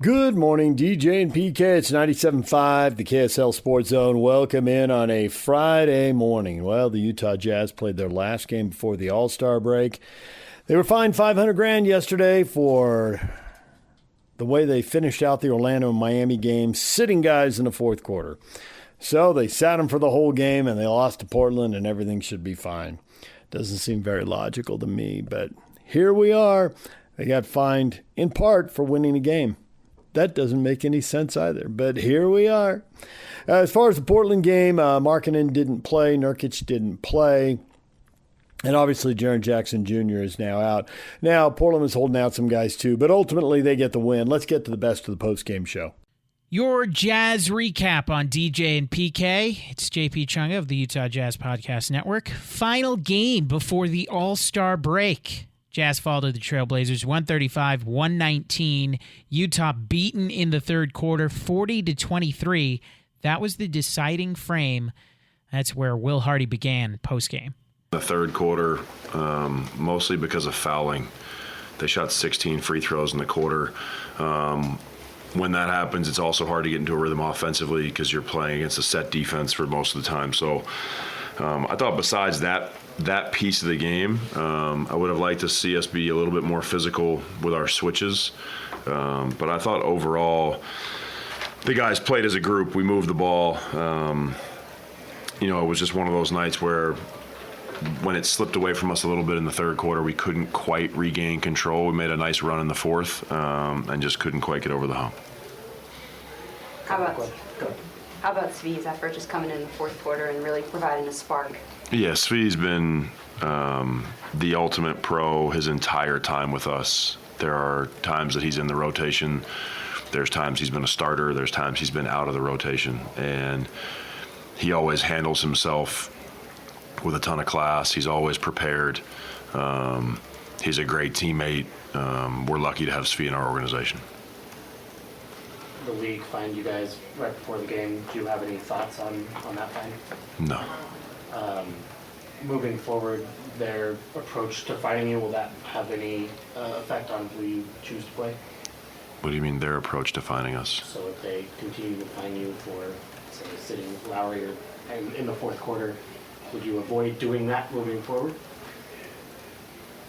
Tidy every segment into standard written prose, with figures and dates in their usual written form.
Good morning, DJ and PK. It's 97.5, the KSL Sports Zone. Welcome in on a Friday morning. Well, the Utah Jazz played their last game before the All-Star break. They were fined $500,000 yesterday for the way they finished out the Orlando and Miami game, sitting guys in the fourth quarter. So they sat them for the whole game, and they lost to Portland, and everything should be fine. Doesn't seem very logical to me, but here we are. They got fined in part for winning the game. That doesn't make any sense either, but here we are. As far as the Portland game, Markkanen didn't play, Nurkic didn't play, and obviously Jaren Jackson Jr. is now out. Now, Portland is holding out some guys too, but ultimately they get the win. Let's get to the best of the postgame show. Your Jazz recap on DJ and PK. It's JP Chunga of the Utah Jazz Podcast Network. Final game before the All-Star break. Jazz fall to the Trailblazers, 135-119. Utah beaten in the third quarter, 40-23. That was the deciding frame. That's where Will Hardy began postgame. The third quarter, mostly because of fouling. They shot 16 free throws in the quarter. When that happens, it's also hard to get into a rhythm offensively because you're playing against a set defense for most of the time. So I thought besides that piece of the game, I would have liked to see us be a little bit more physical with our switches. But I thought overall the guys played as a group. We moved the ball. It was just one of those nights where when it slipped away from us a little bit in the third quarter, we couldn't quite regain control. We made a nice run in the fourth and just couldn't quite get over the hump. How about Svi's effort just coming in the fourth quarter and really providing a spark? Yeah, Svi's been the ultimate pro his entire time with us. There are times that he's in the rotation. There's times he's been a starter. There's times he's been out of the rotation. And he always handles himself with a ton of class. He's always prepared. He's a great teammate. We're lucky to have Svi in our organization. The league fined you guys right before the game. Do you have any thoughts on that fine? No. Moving forward, their approach to fining you, will that have any effect on who you choose to play? What do you mean their approach to fining us? So if they continue to fine you for, say, sitting Lowry and in the fourth quarter, would you avoid doing that moving forward?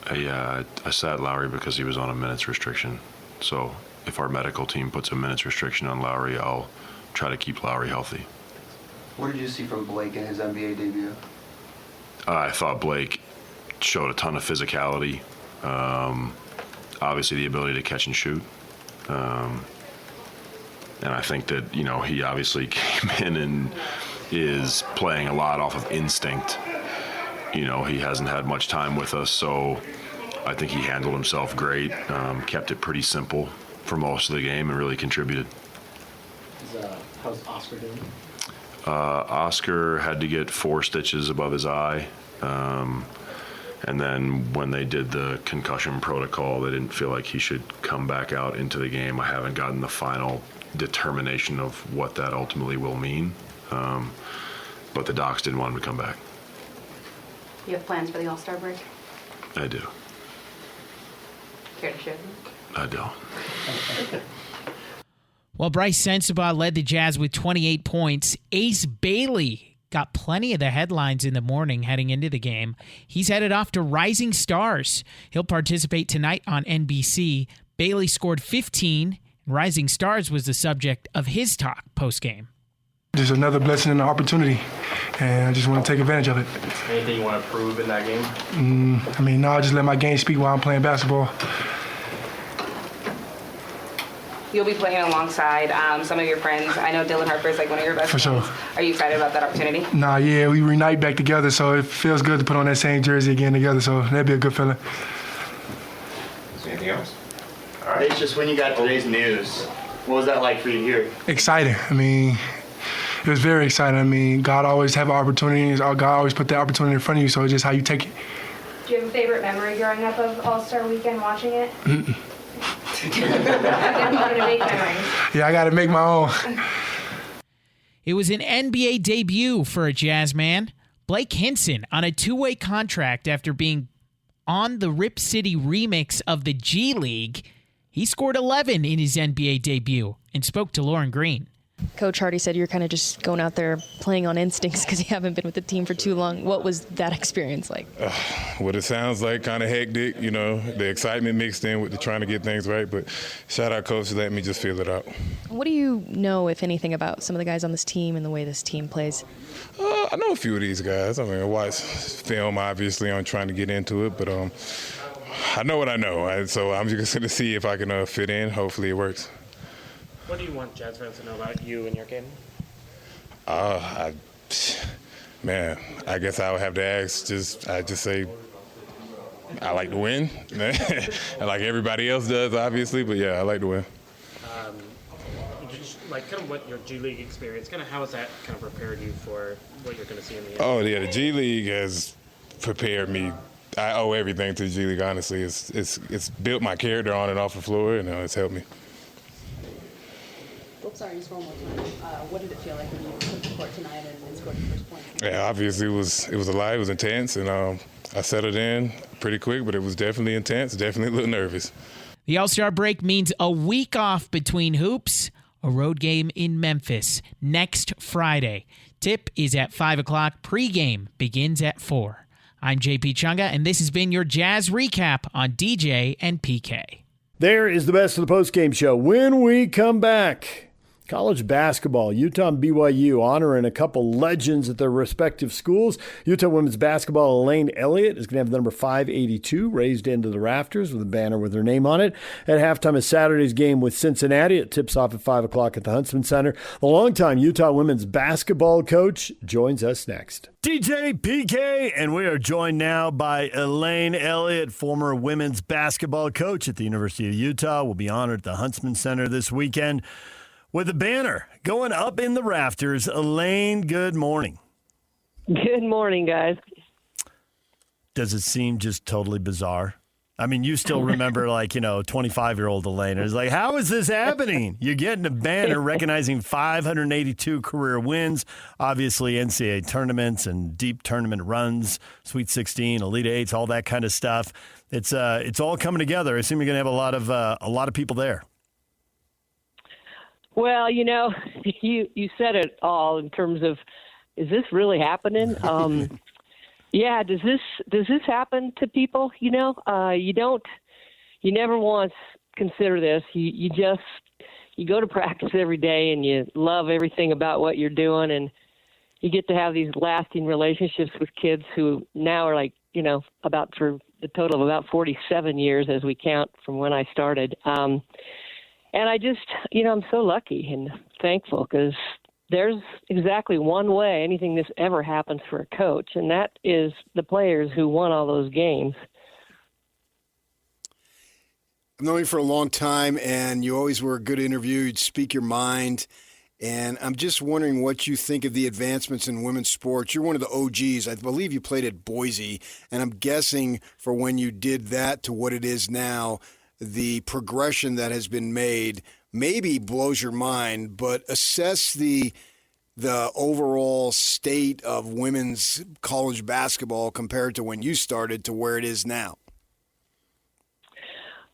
I sat Lowry because he was on a minutes restriction. So if our medical team puts a minutes restriction on Lowry, I'll try to keep Lowry healthy. What did you see from Blake in his NBA debut? I thought Blake showed a ton of physicality. Obviously the ability to catch and shoot. And I think that, he obviously came in and is playing a lot off of instinct. He hasn't had much time with us, so I think he handled himself great, kept it pretty simple for most of the game and really contributed. How's Oscar doing? Oscar had to get 4 stitches above his eye. And then when they did the concussion protocol, they didn't feel like he should come back out into the game. I haven't gotten the final determination of what that ultimately will mean. But the docs didn't want him to come back. You have plans for the All-Star break? I do. Care to share them? I don't. Well, Bryce Sensabaugh led the Jazz with 28 points. Ace Bailey got plenty of the headlines in the morning heading into the game. He's headed off to Rising Stars. He'll participate tonight on NBC. Bailey scored 15. Rising Stars was the subject of his talk post-game. Just another blessing and an opportunity, and I just want to take advantage of it. Anything you want to prove in that game? I just let my game speak while I'm playing basketball. You'll be playing alongside some of your friends. I know Dylan Harper's like one of your best friends. For sure. Are you excited about that opportunity? We reunite back together, so it feels good to put on that same jersey again together, so that'd be a good feeling. Is there anything else? All right, it's just when you got today's news, what was that like for you to hear? Exciting. It was very exciting. God always have opportunities. God always put the opportunity in front of you, so it's just how you take it. Do you have a favorite memory growing up of All-Star Weekend watching it? Yeah, I got to make my own. It was an NBA debut for a Jazz man. Blake Hinson on a 2-way contract after being on the Rip City remix of the G League. He scored 11 in his NBA debut and spoke to Lauren Green. Coach Hardy said you're kind of just going out there playing on instincts because you haven't been with the team for too long. What was that experience like? What it sounds like, kind of hectic, the excitement mixed in with the trying to get things right. But shout out, Coach, for letting me just feel it out. What do you know, if anything, about some of the guys on this team and the way this team plays? I know a few of these guys. I mean, I watch film, obviously, on trying to get into it. But I know what I know. So I'm just going to see if I can fit in. Hopefully it works. What do you want Jazz fans to know about you and your game? I guess I would have to ask. I just say I like to win, like everybody else does, obviously. But yeah, I like to win. Just like kind of what your G League experience, kind of how has that kind of prepared you for what you're going to see in the NBA? Oh yeah, the G League has prepared me. I owe everything to the G League. Honestly, it's built my character on and off the floor, and it's helped me. Sorry, just one more time. What did it feel like when you took the court tonight and scored the first point? Yeah, obviously it was a lot. It was intense, and I settled in pretty quick, but it was definitely intense, definitely a little nervous. The All-Star break means a week off between hoops, a road game in Memphis next Friday. Tip is at 5 o'clock. Pre-game begins at 4. I'm JP Chunga, and this has been your Jazz Recap on DJ and PK. There is the best of the postgame show. When we come back, college basketball, Utah and BYU honoring a couple legends at their respective schools. Utah women's basketball, Elaine Elliot is going to have the number 582 raised into the rafters with a banner with her name on it. At halftime of Saturday's game with Cincinnati, it tips off at 5 o'clock at the Huntsman Center. The longtime Utah women's basketball coach joins us next. DJ PK, and we are joined now by Elaine Elliot, former women's basketball coach at the University of Utah. Will be honored at the Huntsman Center this weekend with a banner going up in the rafters. Elaine, good morning. Good morning, guys. Does it seem just totally bizarre? I mean, you still remember 25-year-old Elaine. It's like, how is this happening? You're getting a banner recognizing 582 career wins, obviously NCAA tournaments and deep tournament runs, Sweet 16, Elite Eights, all that kind of stuff. It's all coming together. I assume you're going to have a lot of people there. Well, you said it all in terms of, is this really happening? Yeah, does this happen to people? You never once consider this. You go to practice every day and you love everything about what you're doing, and you get to have these lasting relationships with kids who now are about for the total of about 47 years as we count from when I started. And I just, I'm so lucky and thankful because there's exactly one way anything this ever happens for a coach, and that is the players who won all those games. I've known you for a long time, and you always were a good interview. You'd speak your mind, and I'm just wondering what you think of the advancements in women's sports. You're one of the OGs. I believe you played at Boise, and I'm guessing for when you did that to what it is now, the progression that has been made maybe blows your mind, but assess the overall state of women's college basketball compared to when you started to where it is now.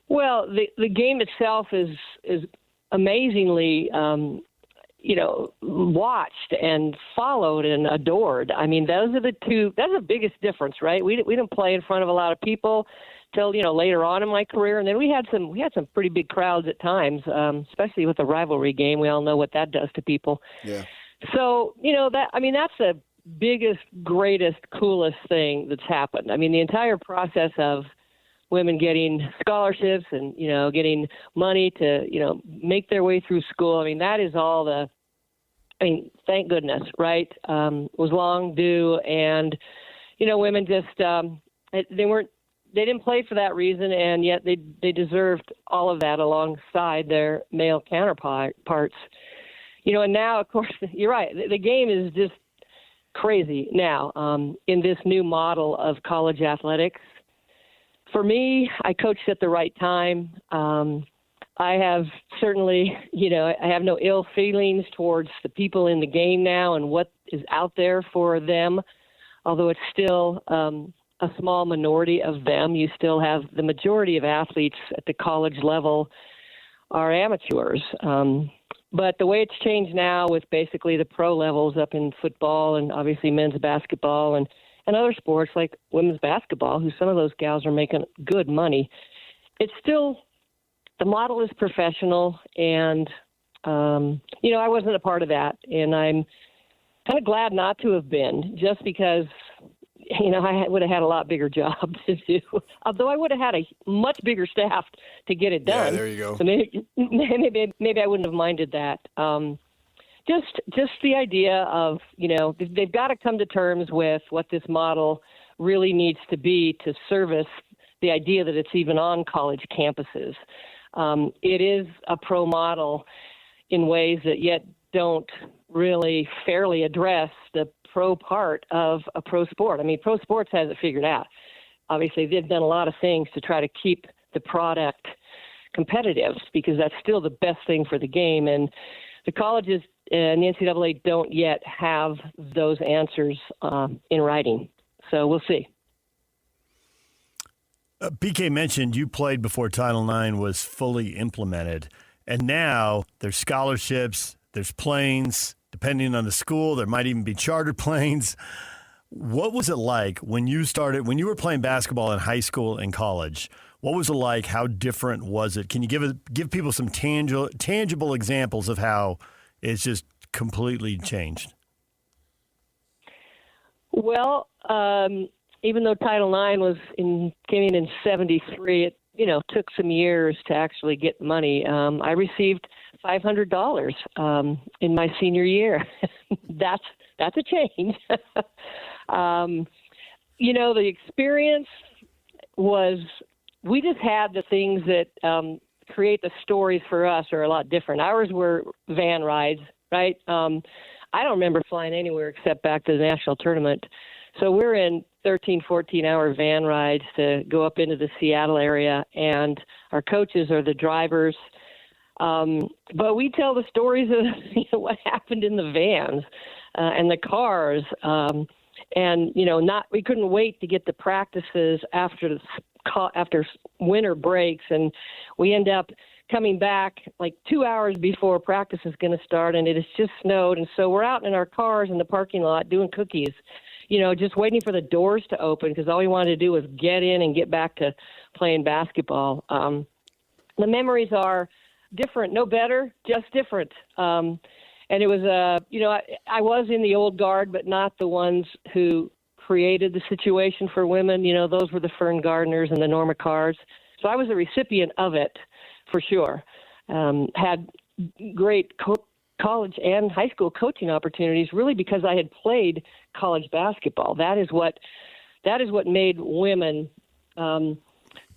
Well, the game itself is amazingly, watched and followed and adored. I mean, those are the two. That's the biggest difference, right? We didn't play in front of a lot of people till later on in my career, and then we had some pretty big crowds at times, especially with the rivalry game. We all know what that does to people. Yeah. So that's the biggest, greatest, coolest thing that's happened. I mean, the entire process of women getting scholarships and getting money to make their way through school. I mean, that is all thank goodness, right? Was long due, and women just they didn't play for that reason, and yet they deserved all of that alongside their male counterparts. And now, of course, you're right. The game is just crazy now in this new model of college athletics. For me, I coached at the right time. I have certainly, I have no ill feelings towards the people in the game now and what is out there for them, although it's still a small minority of them. You still have the majority of athletes at the college level are amateurs. But the way it's changed now with basically the pro levels up in football and obviously men's basketball and other sports like women's basketball, who some of those gals are making good money, it's still, the model is professional. And, I wasn't a part of that. And I'm kind of glad not to have been, just because, I would have had a lot bigger job to do. Although I would have had a much bigger staff to get it done. Yeah, there you go. So maybe I wouldn't have minded that. Just the idea of, they've got to come to terms with what this model really needs to be to service the idea that it's even on college campuses. It is a pro model in ways that yet don't really fairly address the pro part of a pro sport. I mean, pro sports has it figured out. Obviously, they've done a lot of things to try to keep the product competitive, because that's still the best thing for the game. And the colleges and the NCAA don't yet have those answers in writing. So we'll see. PK mentioned you played before Title IX was fully implemented, and now there's scholarships, there's planes. Depending on the school, there might even be chartered planes. What was it like when you were playing basketball in high school and college? What was it like? How different was it? Can you give people some tangible examples of how it's just completely changed? Well, even though Title IX came in 73, it took some years to actually get money. I received $500 in my senior year. That's a change. The experience was, we just had the things that create the stories for us are a lot different. Ours were van rides, right? I don't remember flying anywhere except back to the national tournament. So we're in 13, 14-hour van rides to go up into the Seattle area, and our coaches are the drivers. But we tell the stories of what happened in the vans and the cars. We couldn't wait to get the practices after winter breaks, and we end up coming back like 2 hours before practice is going to start, and it has just snowed. And so we're out in our cars in the parking lot doing cookies, just waiting for the doors to open, because all we wanted to do was get in and get back to playing basketball. The memories are different, no better, just different. And it was, I was in the old guard, but not the ones who created the situation for women. Those were the Fern Gardners and the Norma Carrs. So I was a recipient of it for sure. Had great college and high school coaching opportunities, really because I had played college basketball. That is what made women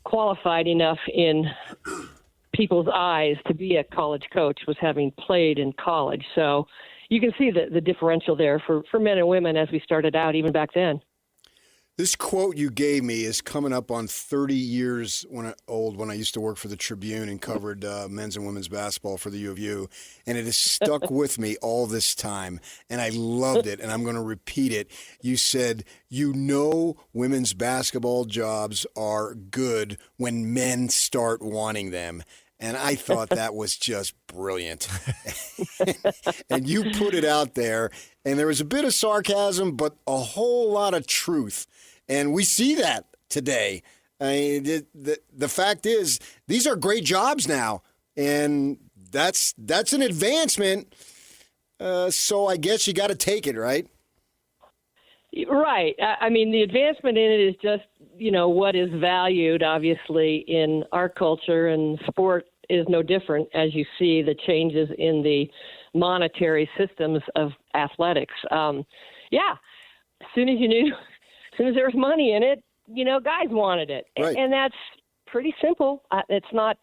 qualified enough in people's eyes to be a college coach, was having played in college. So you can see the differential there for men and women as we started out, even back then. This quote you gave me is coming up on 30 years old when I used to work for the Tribune and covered men's and women's basketball for the U of U. And it has stuck with me all this time. And I loved it. And I'm going to repeat it. You said, women's basketball jobs are good when men start wanting them. And I thought that was just brilliant. And you put it out there, and there was a bit of sarcasm, but a whole lot of truth. And we see that today. I mean, the fact is, these are great jobs now, and that's an advancement. So I guess you got to take it, right? Right. I mean, the advancement in it is just, what is valued, obviously, in our culture, and sport is no different, as you see the changes in the monetary systems of athletics. As soon as there was money in it, guys wanted it. Right. And that's pretty simple. It's not,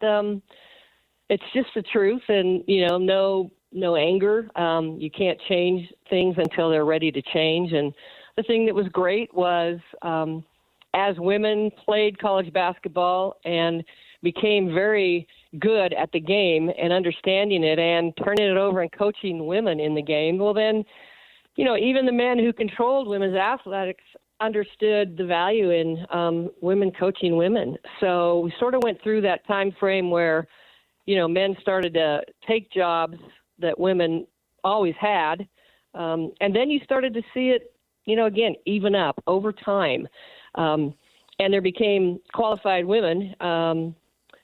it's just the truth, and, no anger. You can't change things until they're ready to change. And the thing that was great was, as women played college basketball and became very good at the game and understanding it and turning it over and coaching women in the game, well then, even the men who controlled women's athletics understood the value in women coaching women. So we sort of went through that time frame where men started to take jobs that women always had. And then you started to see it, again, even up over time. And there became qualified women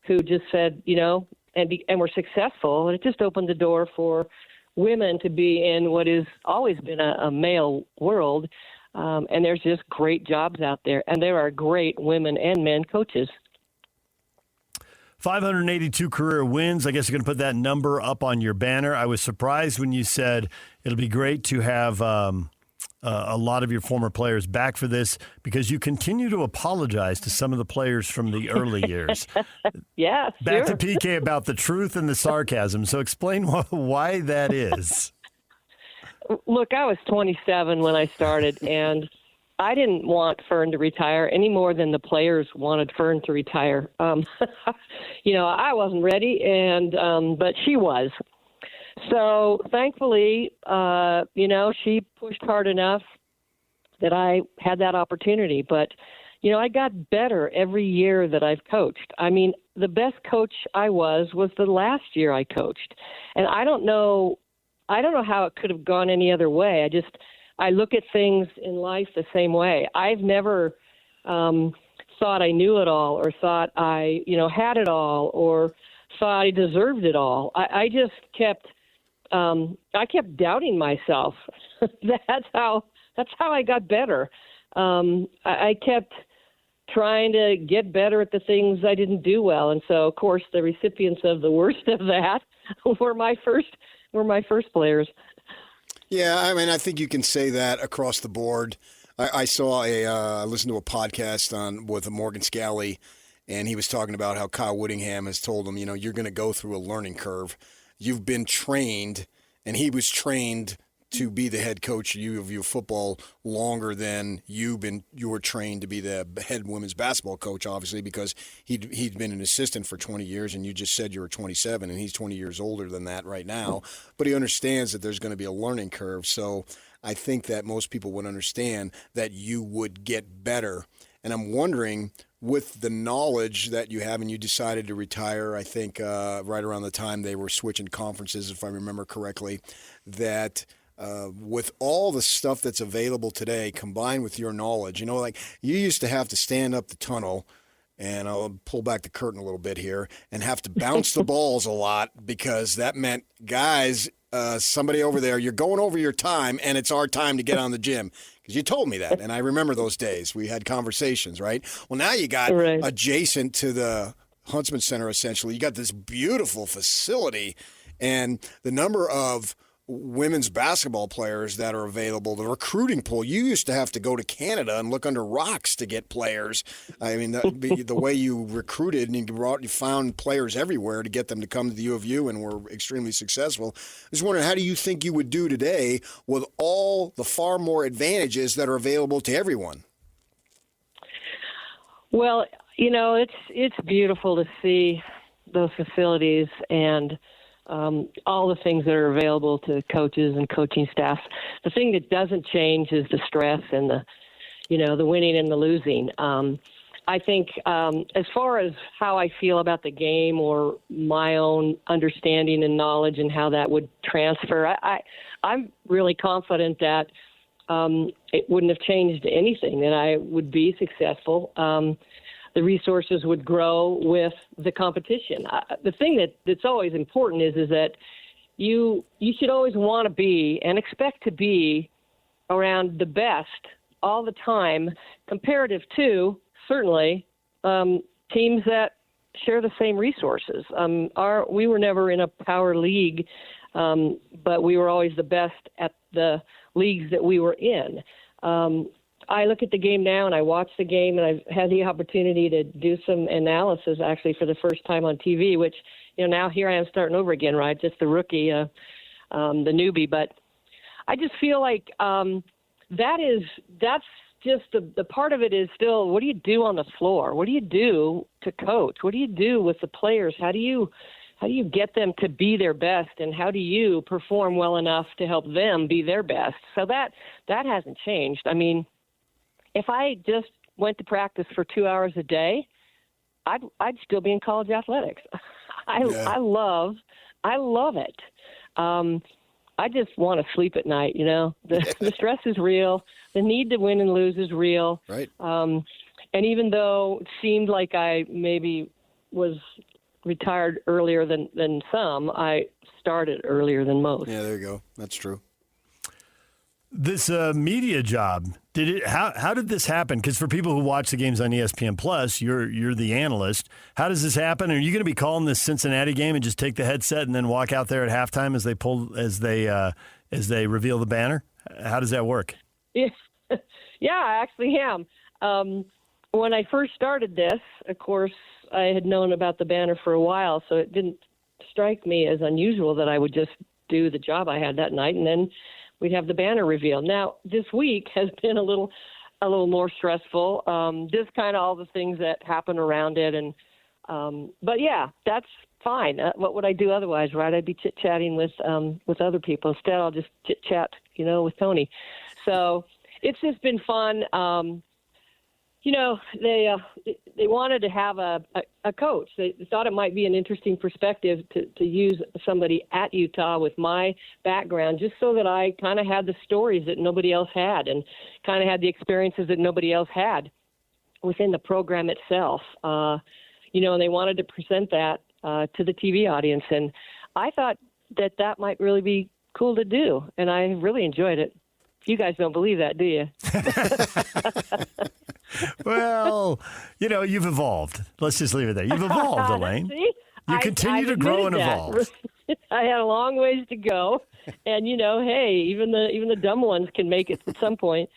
who just said, and were successful. And it just opened the door for women to be in what has always been a male world. And there's just great jobs out there. And there are great women and men coaches. 582 career wins. I guess you're going to put that number up on your banner. I was surprised when you said it'll be great to have a lot of your former players back for this, because you continue to apologize to some of the players from the early years. Yeah, back sure. to PK about the truth and the sarcasm. So explain why that is. Look, I was 27 when I started, and I didn't want Fern to retire any more than the players wanted Fern to retire. I wasn't ready, but she was. So thankfully, she pushed hard enough that I had that opportunity. But, I got better every year that I've coached. I mean, the best coach I was the last year I coached. And I don't know how it could have gone any other way. I look at things in life the same way. I've never thought I knew it all, or thought I, had it all, or thought I deserved it all. I just kept doubting myself. That's how I got better. I kept trying to get better at the things I didn't do well, and so of course the recipients of the worst of that were my first players. Yeah, I mean, I think you can say that across the board. I listened to a podcast with Morgan Scally, and he was talking about how Kyle Whittingham has told him, you're going to go through a learning curve. You've been trained, and he was trained to be the head coach of U football longer than you were trained to be the head women's basketball coach, obviously, because he'd been an assistant for 20 years, and you just said you were 27, and he's 20 years older than that right now. But he understands that there's going to be a learning curve. So I think that most people would understand that you would get better. And I'm wondering, with the knowledge that you have, and you decided to retire, I think right around the time they were switching conferences, if I remember correctly, that with all the stuff that's available today, combined with your knowledge, like you used to have to stand up the tunnel, and I'll pull back the curtain a little bit here, and have to bounce the balls a lot, because that meant, guys, somebody over there, you're going over your time, and it's our time to get on the gym. Because you told me that, and I remember those days. We had conversations, right? Well, now you got adjacent to the Huntsman Center, essentially. You got this beautiful facility, and the number of women's basketball players that are available, the recruiting pool. You used to have to go to Canada and look under rocks to get players. I mean, the way you recruited, and you found players everywhere to get them to come to the U of U, and were extremely successful. I was wondering, how do you think you would do today with all the far more advantages that are available to everyone? Well, it's beautiful to see those facilities and all the things that are available to coaches and coaching staff. The thing that doesn't change is the stress and the winning and the losing. I think as far as how I feel about the game, or my own understanding and knowledge and how that would transfer, I'm really confident that it wouldn't have changed anything, that I would be successful. The resources would grow with the competition. The thing that's always important is that you should always want to be and expect to be around the best all the time, comparative to, certainly, teams that share the same resources. We were never in a power league, but we were always the best at the leagues that we were in. I look at the game now, and I watch the game, and I've had the opportunity to do some analysis actually for the first time on TV, which, now here I am starting over again, right? Just the rookie, the newbie. But I just feel like that's just the part of it is still, what do you do on the floor? What do you do to coach? What do you do with the players? How do you get them to be their best, and how do you perform well enough to help them be their best? So that hasn't changed. I mean, if I just went to practice for 2 hours a day, I'd still be in college athletics. I love it. I just want to sleep at night. The stress is real. The need to win and lose is real. Right. And even though it seemed like I maybe was retired earlier than some, I started earlier than most. Yeah, there you go. That's true. This media job, how did this happen? Because for people who watch the games on ESPN Plus, you're the analyst. How does this happen? Are you going to be calling this Cincinnati game and just take the headset and then walk out there at halftime as they reveal the banner? How does that work? Yeah, I actually am. When I first started this, of course, I had known about the banner for a while, so it didn't strike me as unusual that I would just do the job I had that night and then we'd have the banner reveal. Now, this week has been a little more stressful. Just kind of all the things that happen around it, but yeah, that's fine. What would I do otherwise, right? I'd be chit-chatting with other people. Instead, I'll just chit-chat, with Tony. So it's just been fun. They wanted to have a coach. They thought it might be an interesting perspective to use somebody at Utah with my background, just so that I kind of had the stories that nobody else had and kind of had the experiences that nobody else had within the program itself. And they wanted to present that to the TV audience. And I thought that might really be cool to do. And I really enjoyed it. You guys don't believe that, do you? Well, you've evolved. Let's just leave it there. You've evolved, Elaine. See? You continue to grow and evolve. I had a long ways to go, and hey, even the dumb ones can make it at some point.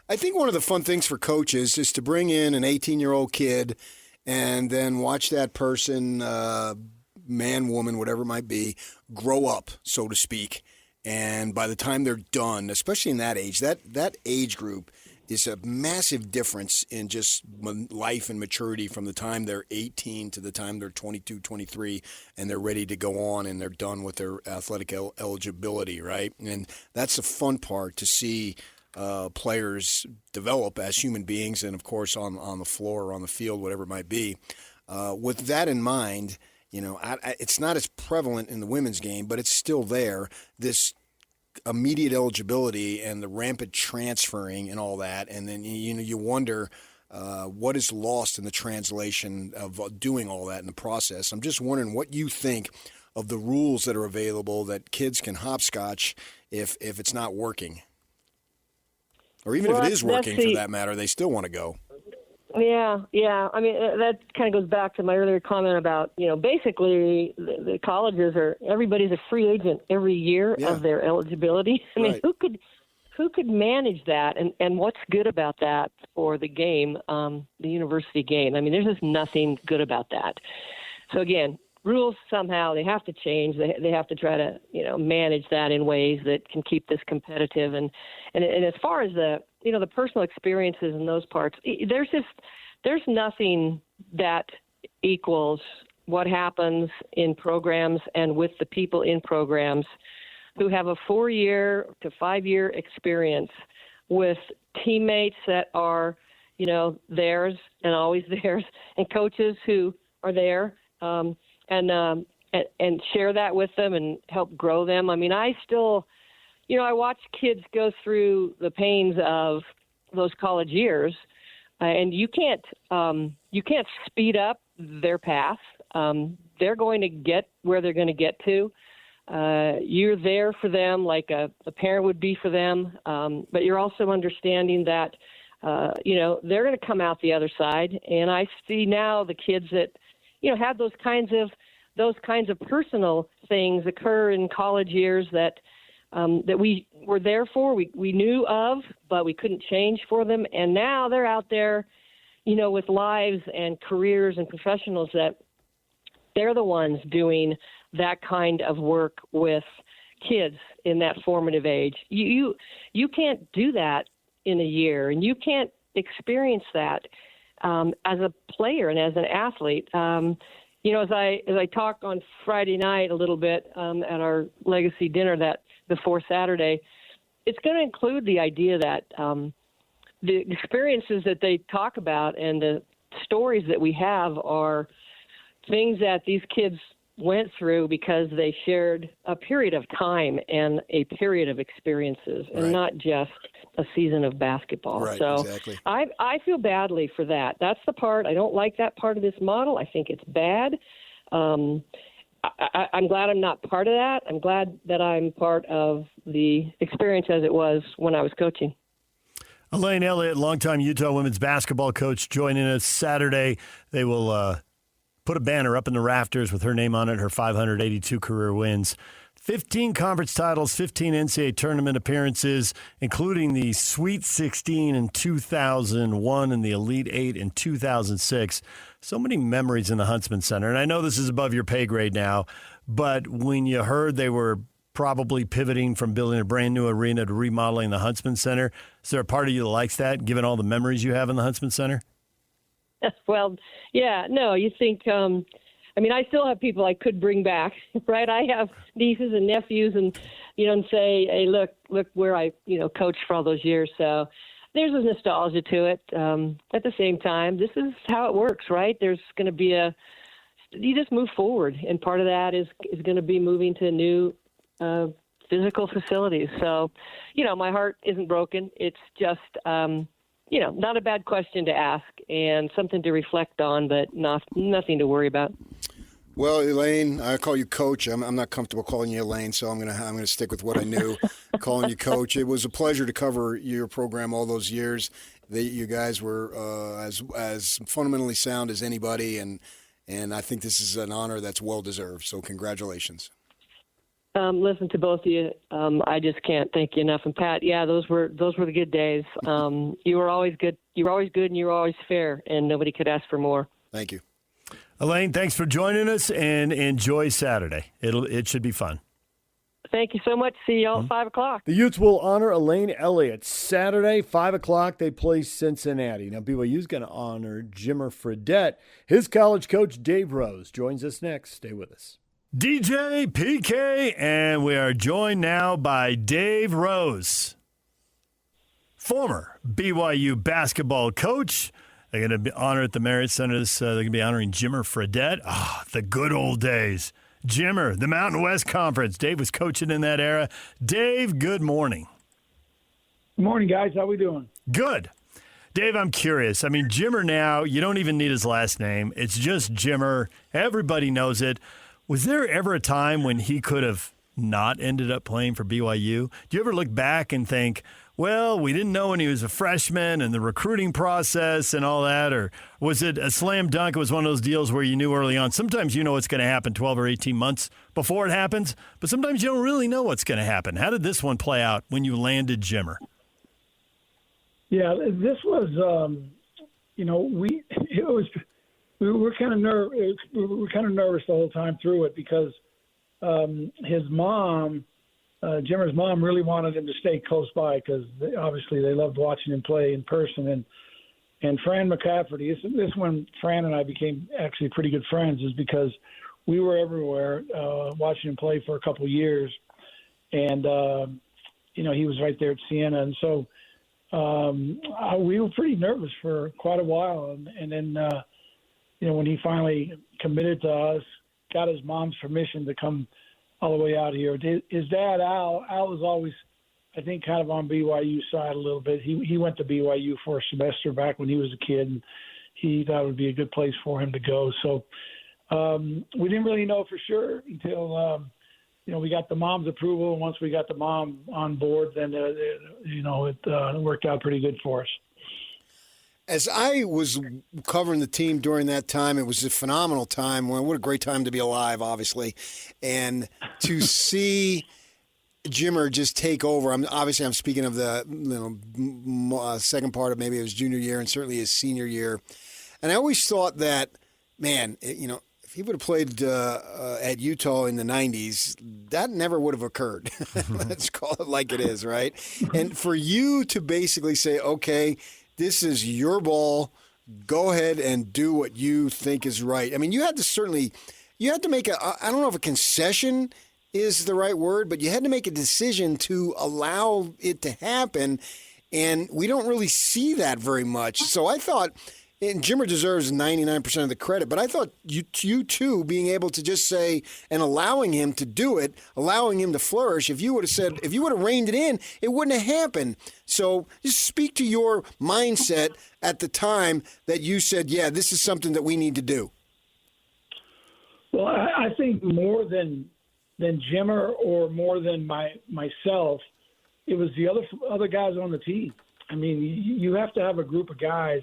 I think one of the fun things for coaches is to bring in an 18-year-old kid and then watch that person, man, woman, whatever it might be, grow up, so to speak. And by the time they're done, especially in that age, that age group is a massive difference in just life and maturity from the time they're 18 to the time they're 22, 23, and they're ready to go on and they're done with their athletic eligibility, right? And that's the fun part, to see players develop as human beings and, of course, on the floor or on the field, whatever it might be. With that in mind, it's not as prevalent in the women's game, but it's still there, this immediate eligibility and the rampant transferring and all that. And then, you wonder what is lost in the translation of doing all that in the process. I'm just wondering what you think of the rules that are available that kids can hopscotch if it's not working. Or even if it is working, for that matter, they still want to go. Yeah. I mean, that kind of goes back to my earlier comment about, basically the colleges everybody's a free agent every year of their eligibility. I mean, who could manage that? And what's good about that for the game, the university game? I mean, there's just nothing good about that. So again, rules somehow they have to change. They have to try to, manage that in ways that can keep this competitive. And as far as the personal experiences and those parts, there's nothing that equals what happens in programs and with the people in programs who have a 4-year to 5-year experience with teammates that are, theirs and always theirs, and coaches who are there and share that with them and help grow them. I mean, I still, I watch kids go through the pains of those college years, and you can't speed up their path. They're going to get where they're going to get to. You're there for them like a parent would be for them, but you're also understanding that, they're going to come out the other side. And I see now the kids that, have those kinds of personal things occur in college years that we were there for, we knew of, but we couldn't change for them. And now they're out there, with lives and careers and professionals that they're the ones doing that kind of work with kids in that formative age. You can't do that in a year, and you can't experience that as a player and as an athlete. As I talked on Friday night a little bit at our legacy dinner that before Saturday, it's going to include the idea that the experiences that they talk about and the stories that we have are, things that these kids went through because they shared a period of time and a period of experiences, and not just a season of basketball. Right, so exactly. I feel badly for that. That's the part I don't like. That part of this model, I think it's bad. I'm glad I'm not part of that. I'm glad that I'm part of the experience as it was when I was coaching. Elaine, Elliot, longtime Utah women's basketball coach, joining us Saturday. They will put a banner up in the rafters with her name on it, her 582 career wins. 15 conference titles, 15 NCAA tournament appearances, including the Sweet 16 in 2001 and the Elite 8 in 2006. So many memories in the Huntsman Center. And I know this is above your pay grade now, but when you heard they were probably pivoting from building a brand new arena to remodeling the Huntsman Center, is there a part of you that likes that, given all the memories you have in the Huntsman Center? Well, yeah, no, you think, I still have people I could bring back, right? I have nieces and nephews and say, hey, look where I, coached for all those years. So there's a nostalgia to it. At the same time, this is how it works, right? There's going to be you just move forward. And part of that is going to be moving to new physical facilities. So, my heart isn't broken. It's just, not a bad question to ask and something to reflect on, but nothing to worry about. Well, Elaine, I call you Coach. I'm not comfortable calling you Elaine, so I'm gonna stick with what I knew, calling you Coach. It was a pleasure to cover your program all those years. You guys were as fundamentally sound as anybody, and I think this is an honor that's well deserved. So congratulations. Listen to both of you. I just can't thank you enough. And Pat, yeah, those were the good days. You were always good. You were always good, and you were always fair, and nobody could ask for more. Thank you, Elaine. Thanks for joining us, and enjoy Saturday. It should be fun. Thank you so much. See y'all at 5:00. The Utes will honor Elaine Elliott Saturday, 5:00. They play Cincinnati. Now BYU's going to honor Jimmer Fredette. His college coach Dave Rose joins us next. Stay with us. DJ PK, and we are joined now by Dave Rose, former BYU basketball coach. They're going to be honored at the Marriott Center. They're going to be honoring Jimmer Fredette. The good old days. Jimmer, the Mountain West Conference. Dave was coaching in that era. Dave, good morning. Good morning, guys. How we doing? Good. Dave, I'm curious. Jimmer now, you don't even need his last name. It's just Jimmer. Everybody knows it. Was there ever a time when he could have not ended up playing for BYU? Do you ever look back and think, well, we didn't know when he was a freshman and the recruiting process and all that? Or was it a slam dunk? It was one of those deals where you knew early on. Sometimes you know what's going to happen 12 or 18 months before it happens, but sometimes you don't really know what's going to happen. How did this one play out when you landed Jimmer? Yeah, this was, we were kind of nervous the whole time through it because his mom, Jimmer's mom, really wanted him to stay close by because obviously they loved watching him play in person. And Fran McCafferty, this is when Fran and I became actually pretty good friends, is because we were everywhere watching him play for a couple of years, and he was right there at Siena, and so we were pretty nervous for quite a while, and then. When he finally committed to us, got his mom's permission to come all the way out here. His dad, Al was always, I think, kind of on BYU's side a little bit. He went to BYU for a semester back when he was a kid, and he thought it would be a good place for him to go. So we didn't really know for sure until, we got the mom's approval. And once we got the mom on board, then, it worked out pretty good for us. As I was covering the team during that time, it was a phenomenal time. What a great time to be alive, obviously. And to see Jimmer just take over, I'm speaking of the second part of maybe his junior year and certainly his senior year. And I always thought that, man, if he would have played at Utah in the 90s, that never would have occurred. Let's call it like it is, right? And for you to basically say, okay, this is your ball. Go ahead and do what you think is right. You had to make I don't know if a concession is the right word, but you had to make a decision to allow it to happen. And we don't really see that very much. So I thought, and Jimmer deserves 99% of the credit, but I thought you two being able to just say and allowing him to do it, allowing him to flourish, if you would have reined it in, it wouldn't have happened. So just speak to your mindset at the time that you said, yeah, this is something that we need to do. Well, I think more than Jimmer or more than myself, it was the other guys on the team. I mean, you have to have a group of guys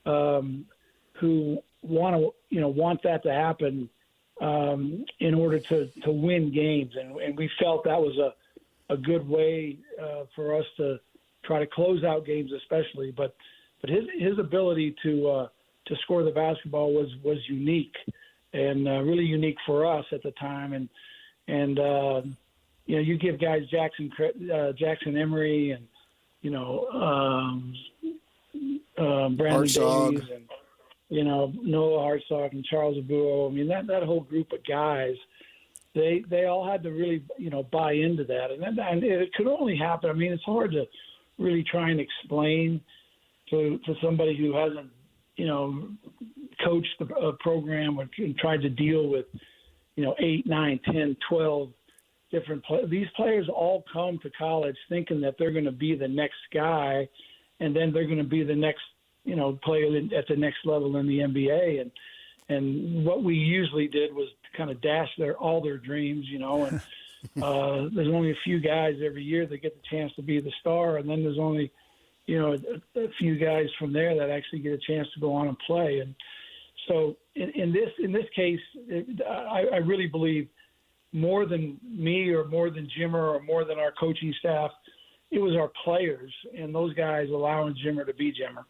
who want that to happen in order to win games, and we felt that was a good way for us to try to close out games, especially. But his ability to score the basketball was unique and really unique for us at the time, and you give guys Jackson Emery and Brandon Hartzog. Davies and Noah Hartzog and Charles Abuo. I mean that whole group of guys, they all had to really buy into that, and it could only happen. I mean, it's hard to really try and explain to somebody who hasn't coached a program or tried to deal with 8, 9, 10, 12 different players. These players all come to college thinking that they're going to be the next guy, and then they're going to be the next player at the next level in the NBA. And what we usually did was kind of dash all their dreams, and there's only a few guys every year that get the chance to be the star, and then there's only a few guys from there that actually get a chance to go on and play. And so in this case, I really believe more than me or more than Jimmer or more than our coaching staff, it was our players and those guys allowing Jimmer to be Jimmer.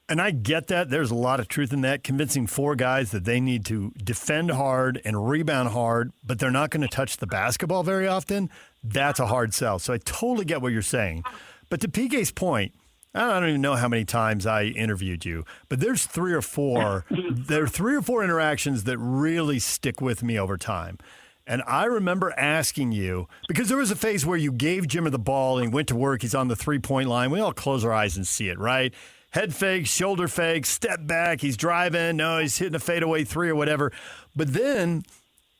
And I get that. There's a lot of truth in that. Convincing four guys that they need to defend hard and rebound hard, but they're not going to touch the basketball very often, that's a hard sell. So I totally get what you're saying. But to PK's point, I don't even know how many times I interviewed you, but there's three or four interactions that really stick with me over time. And I remember asking you, because there was a phase where you gave Jimmer the ball and he went to work, he's on the three-point line. We all close our eyes and see it, right? Head fake, shoulder fake, step back, he's driving, no, he's hitting a fadeaway three or whatever. But then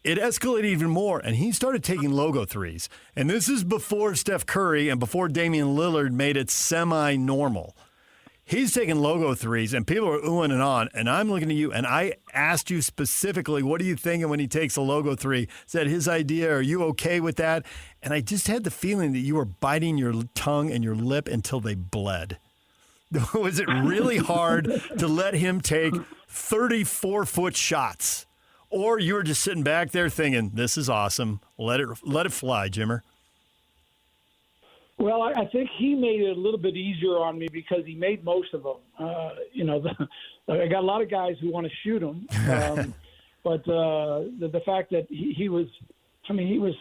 it escalated even more, and he started taking logo threes. And this is before Steph Curry and before Damian Lillard made it semi-normal. He's taking logo threes, and people are oohing and on, and I'm looking at you, and I asked you specifically, what are you thinking when he takes a logo three? Is that his idea? Are you okay with that? And I just had the feeling that you were biting your tongue and your lip until they bled. Was it really hard to let him take 34-foot shots? Or you were just sitting back there thinking, this is awesome. Let it fly, Jimmer. Well, I think he made it a little bit easier on me because he made most of them. I got a lot of guys who want to shoot him. But the fact that he was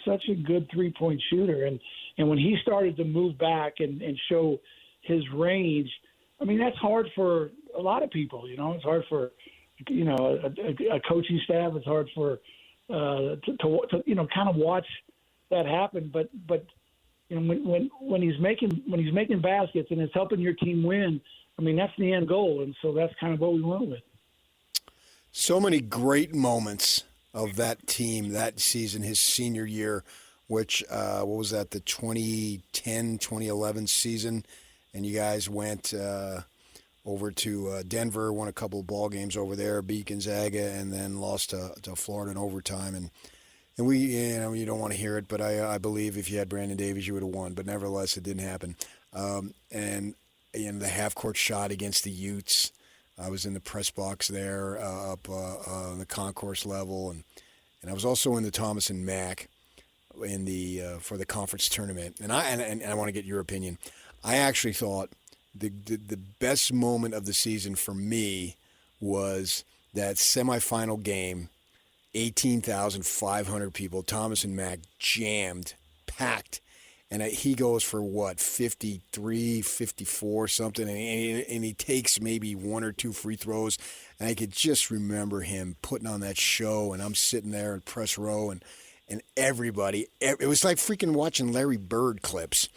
such a good three-point shooter. And when he started to move back and show his range, I mean, that's hard for a lot of people. It's hard for a coaching staff. It's hard for to kind of watch that happen. But when he's making baskets and it's helping your team win, I mean, that's the end goal. And so that's kind of what we went with. So many great moments of that team that season, his senior year, which what was that, the 2010-2011 season, and you guys went over to Denver, won a couple of ball games over there, beat Gonzaga, and then lost to Florida in overtime. And we, you don't want to hear it, but I believe if you had Brandon Davies, you would have won. But nevertheless, it didn't happen. And the half-court shot against the Utes, I was in the press box there up on the concourse level, and I was also in the Thomas and Mack in the for the conference tournament. And I want to get your opinion. I actually thought the best moment of the season for me was that semifinal game, 18,500 people, Thomas and Mack jammed, packed, and he goes for what, 53, 54 something, and he takes maybe one or two free throws, and I could just remember him putting on that show, and I'm sitting there in press row, and everybody, it was like freaking watching Larry Bird clips.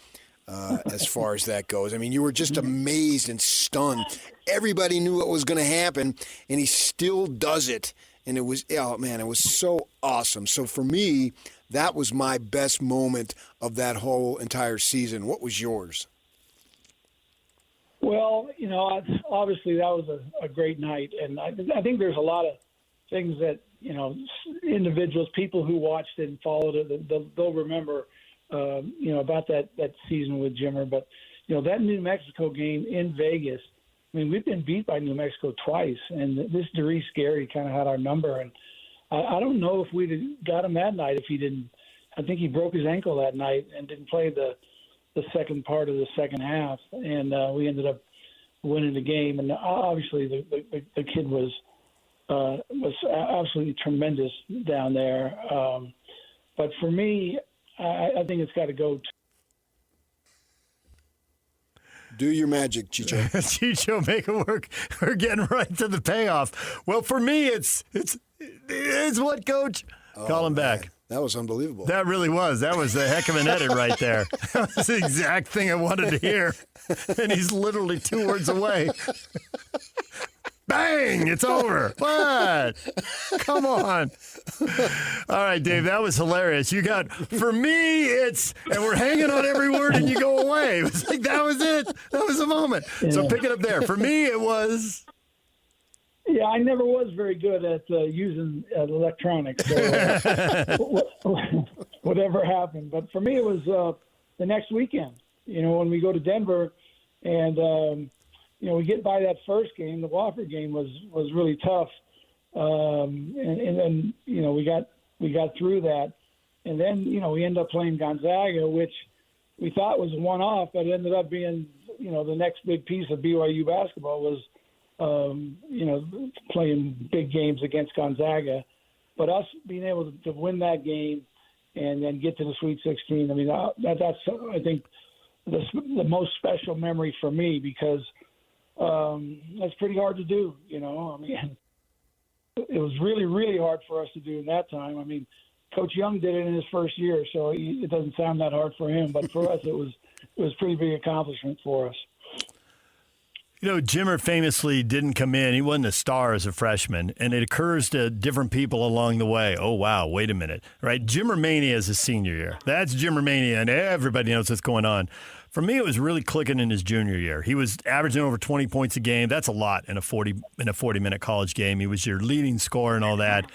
as far as that goes. I mean, you were just amazed and stunned. Everybody knew what was going to happen, and he still does it. And it was, oh man, it was so awesome. So for me, that was my best moment of that whole entire season. What was yours? Well, obviously that was a great night, and I think there's a lot of things that individuals, people who watched it and followed it, they'll remember, about that season with Jimmer. But that New Mexico game in Vegas. I mean, we've been beat by New Mexico twice, and this Darius Gary kind of had our number. And I don't know if we'd have got him that night if he didn't. I think he broke his ankle that night and didn't play the second part of the second half, and we ended up winning the game. And obviously, the kid was absolutely tremendous down there. But for me, I think it's got to go. Do your magic, Chicho. Chicho, make it work. We're getting right to the payoff. Well, for me, it's what, Coach? Call him back. That was unbelievable. That really was. That was a heck of an edit right there. That was the exact thing I wanted to hear. And he's literally 2 words away. Bang! It's over. What? Come on. All right, Dave, that was hilarious. You got, for me, and we're hanging on every word and you go away. It was like, that was it. That was the moment. Yeah. So pick it up there. For me, it was. Yeah, I never was very good at using electronics. So, whatever happened. But for me, it was the next weekend. When we go to Denver and, we get by that first game. The Wofford game was really tough, and then we got through that, and then we end up playing Gonzaga, which we thought was a one-off, but it ended up being the next big piece of BYU basketball was playing big games against Gonzaga, but us being able to win that game and then get to the Sweet 16. I mean that's I think the most special memory for me because. That's pretty hard to do, I mean, it was really, really hard for us to do in that time. I mean, Coach Young did it in his first year, so it doesn't sound that hard for him. But for us, it was a pretty big accomplishment for us. Jimmer famously didn't come in. He wasn't a star as a freshman, and it occurs to different people along the way. Oh, wow, wait a minute, right? Jimmer Mania is his senior year. That's Jimmer Mania, and everybody knows what's going on. For me, it was really clicking in his junior year. He was averaging over 20 points a game. That's a lot in a 40-minute college game. He was your leading scorer and all that.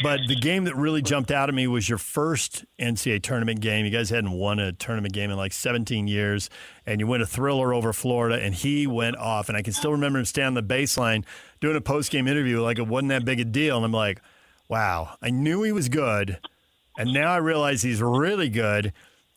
But the game that really jumped out at me was your first NCAA tournament game. You guys hadn't won a tournament game in like 17 years, and you win a thriller over Florida, and he went off. And I can still remember him standing on the baseline doing a post-game interview like it wasn't that big a deal. And I'm like, wow, I knew he was good, and now I realize he's really good.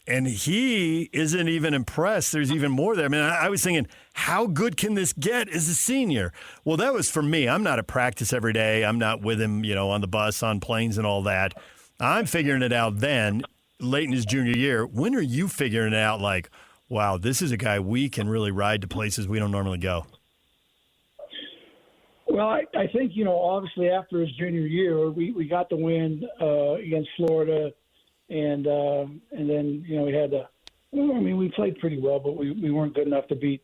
And he isn't even impressed. There's even more there. I mean, I was thinking, how good can this get as a senior? Well, that was for me. I'm not at practice every day. I'm not with him, on the bus, on planes and all that. I'm figuring it out then, late in his junior year. When are you figuring it out like, wow, this is a guy we can really ride to places we don't normally go? Well, I think, obviously after his junior year, we got the win against Florida. And then, we had we played pretty well, but we weren't good enough to beat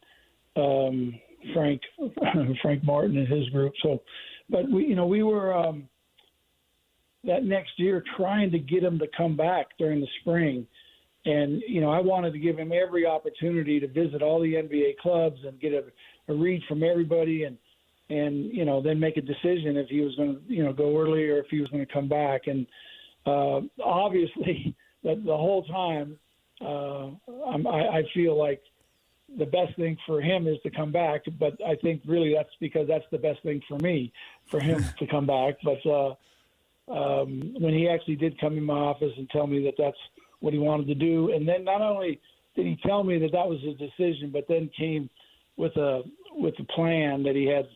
Frank Martin and his group. So, but we were that next year trying to get him to come back during the spring. And, I wanted to give him every opportunity to visit all the NBA clubs and get a read from everybody and then make a decision if he was going to, go early or if he was going to come back. And, obviously, the whole time, I feel like the best thing for him is to come back. But I think really that's because that's the best thing for me, for him to come back. But when he actually did come in my office and tell me that that's what he wanted to do, and then not only did he tell me that that was his decision, but then came with a plan that he had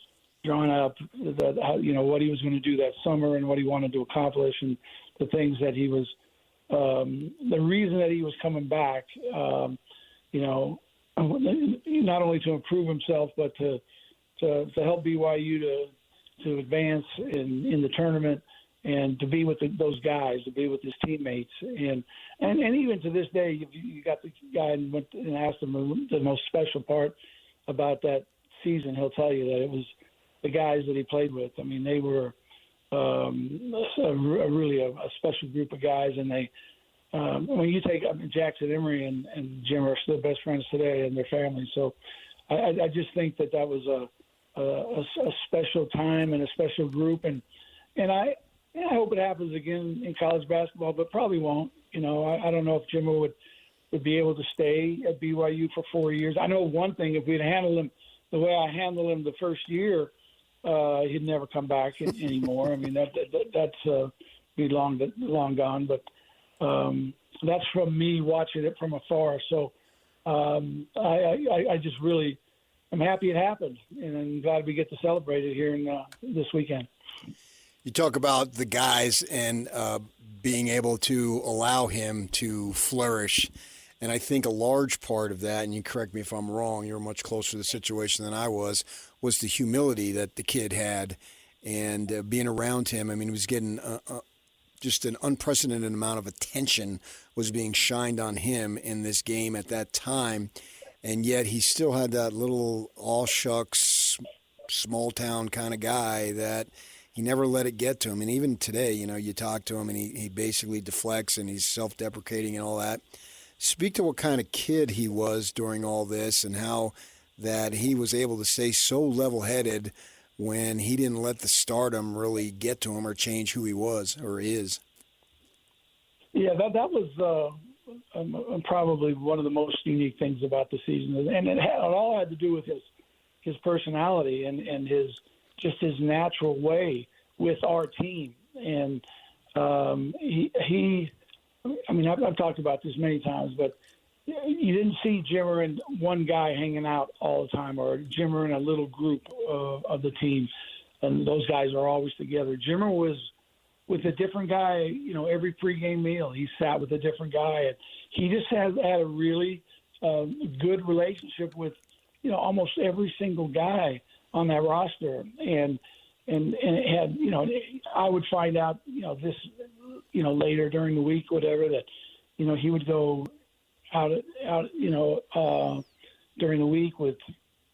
drawn up, what he was going to do that summer and what he wanted to accomplish and the things that he was, the reason that he was coming back, not only to improve himself, but to help BYU to advance in the tournament and to be with those guys, to be with his teammates, and even to this day, you got the guy and went and asked him the most special part about that season. He'll tell you that it was the guys that he played with. I mean, they were really a special group of guys, and they. When you take Jackson Emery and Jim are still best friends today, and their families. So, I just think that was a special time and a special group, and I hope it happens again in college basketball, but probably won't. You know, I don't know if Jimmer would be able to stay at BYU for 4 years. I know one thing: if we'd handled him the way I handled him the first year, he'd never come back anymore. I mean, that's be long gone. But that's from me watching it from afar. So I just really I'm happy it happened, and I'm glad we get to celebrate it here this weekend. You talk about the guys and being able to allow him to flourish. And I think a large part of that, and you correct me if I'm wrong, you're much closer to the situation than I was the humility that the kid had and being around him. I mean, he was getting just an unprecedented amount of attention was being shined on him in this game at that time. And yet he still had that little all-shucks, small-town kind of guy that he never let it get to him. And even today, you know, you talk to him and he basically deflects and he's self-deprecating and all that. Speak to what kind of kid he was during all this and how that he was able to stay so level-headed when he didn't let the stardom really get to him or change who he was or is. Yeah, that was probably one of the most unique things about the season. And it all had to do with his personality and his natural way with our team. And I've talked about this many times, but you didn't see Jimmer and one guy hanging out all the time, or Jimmer and a little group of the team, and those guys are always together. Jimmer was with a different guy, you know, every pregame meal. He sat with a different guy, and he just had a really good relationship with, you know, almost every single guy on that roster, and it had, you know, I would find out, you know, this, you know, later during the week, whatever, that, you know, he would go out, you know, during the week with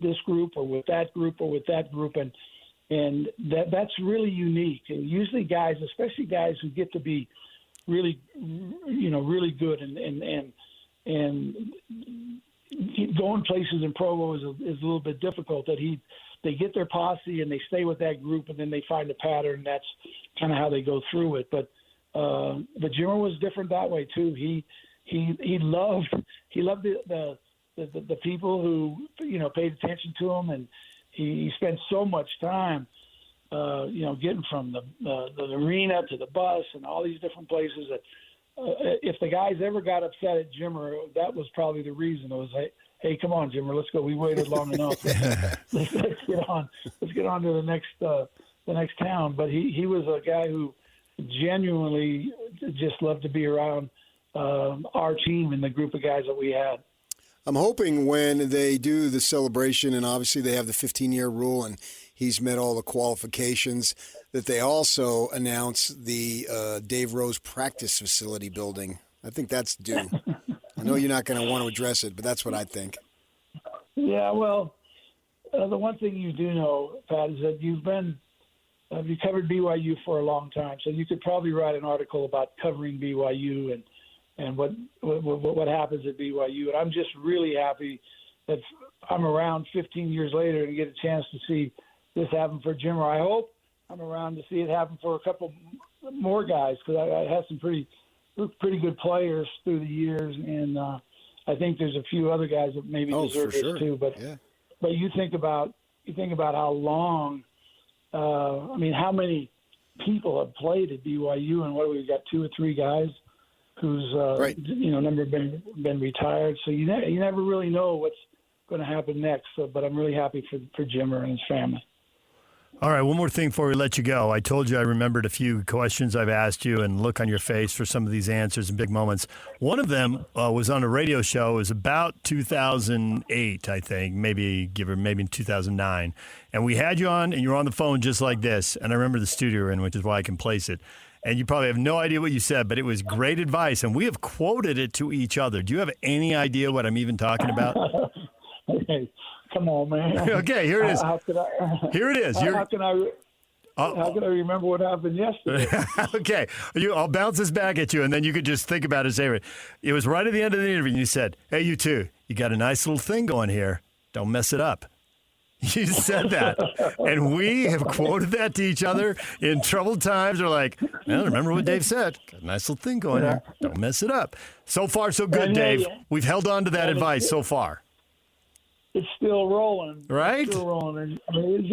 this group or with that group or with that group, and that's really unique. And usually guys, especially guys who get to be really, you know, really good and going places in Provo is a little bit difficult. That they get their posse and they stay with that group, and then they find a pattern. That's kind of how they go through it. But Jimmer was different that way too. He loved the people who, you know, paid attention to him, and he spent so much time, you know, getting from the arena to the bus and all these different places that if the guys ever got upset at Jimmer, that was probably the reason. It was like, hey, come on, Jimmer, let's go. We waited long enough. Let's get on. Let's get on to the next town. But he was a guy who genuinely just loved to be around our team and the group of guys that we had. I'm hoping when they do the celebration, and obviously they have the 15-year rule, and he's met all the qualifications, that they also announce the Dave Rose practice facility building. I think that's due. I know you're not going to want to address it, but that's what I think. Yeah, well, the one thing you do know, Pat, is that you covered BYU for a long time, so you could probably write an article about covering BYU and what happens at BYU. And I'm just really happy that I'm around 15 years later and get a chance to see this happen for Jimmer. I hope I'm around to see it happen for a couple more guys, because I had some pretty good players through the years, and I think there's a few other guys that maybe deserve this too. But you think about how long. I mean, how many people have played at BYU, and what we've got 2 or 3 guys who's you know, never been retired. So you never really know what's going to happen next. So, but I'm really happy for Jimmer and his family. All right, one more thing before we let you go. I told you I remembered a few questions I've asked you and look on your face for some of these answers and big moments. One of them was on a radio show. It was about 2008, I think, maybe in 2009. And we had you on, and you were on the phone just like this. And I remember the studio you're in, which is why I can place it. And you probably have no idea what you said, but it was great advice. And we have quoted it to each other. Do you have any idea what I'm even talking about? Okay. Come on, man. Okay, here it is. Here it is. How can I remember what happened yesterday? Okay, I'll bounce this back at you, and then you could just think about it. Say it was right at the end of the interview, and you said, "Hey, you two, you got a nice little thing going here. Don't mess it up." You said that, and we have quoted that to each other in troubled times. We're like, "Well, remember what Dave said? Got a nice little thing going here. Don't mess it up." So far, so good, Dave. We've held on to that advice so far. It's still rolling. Right? It's still rolling. I mean,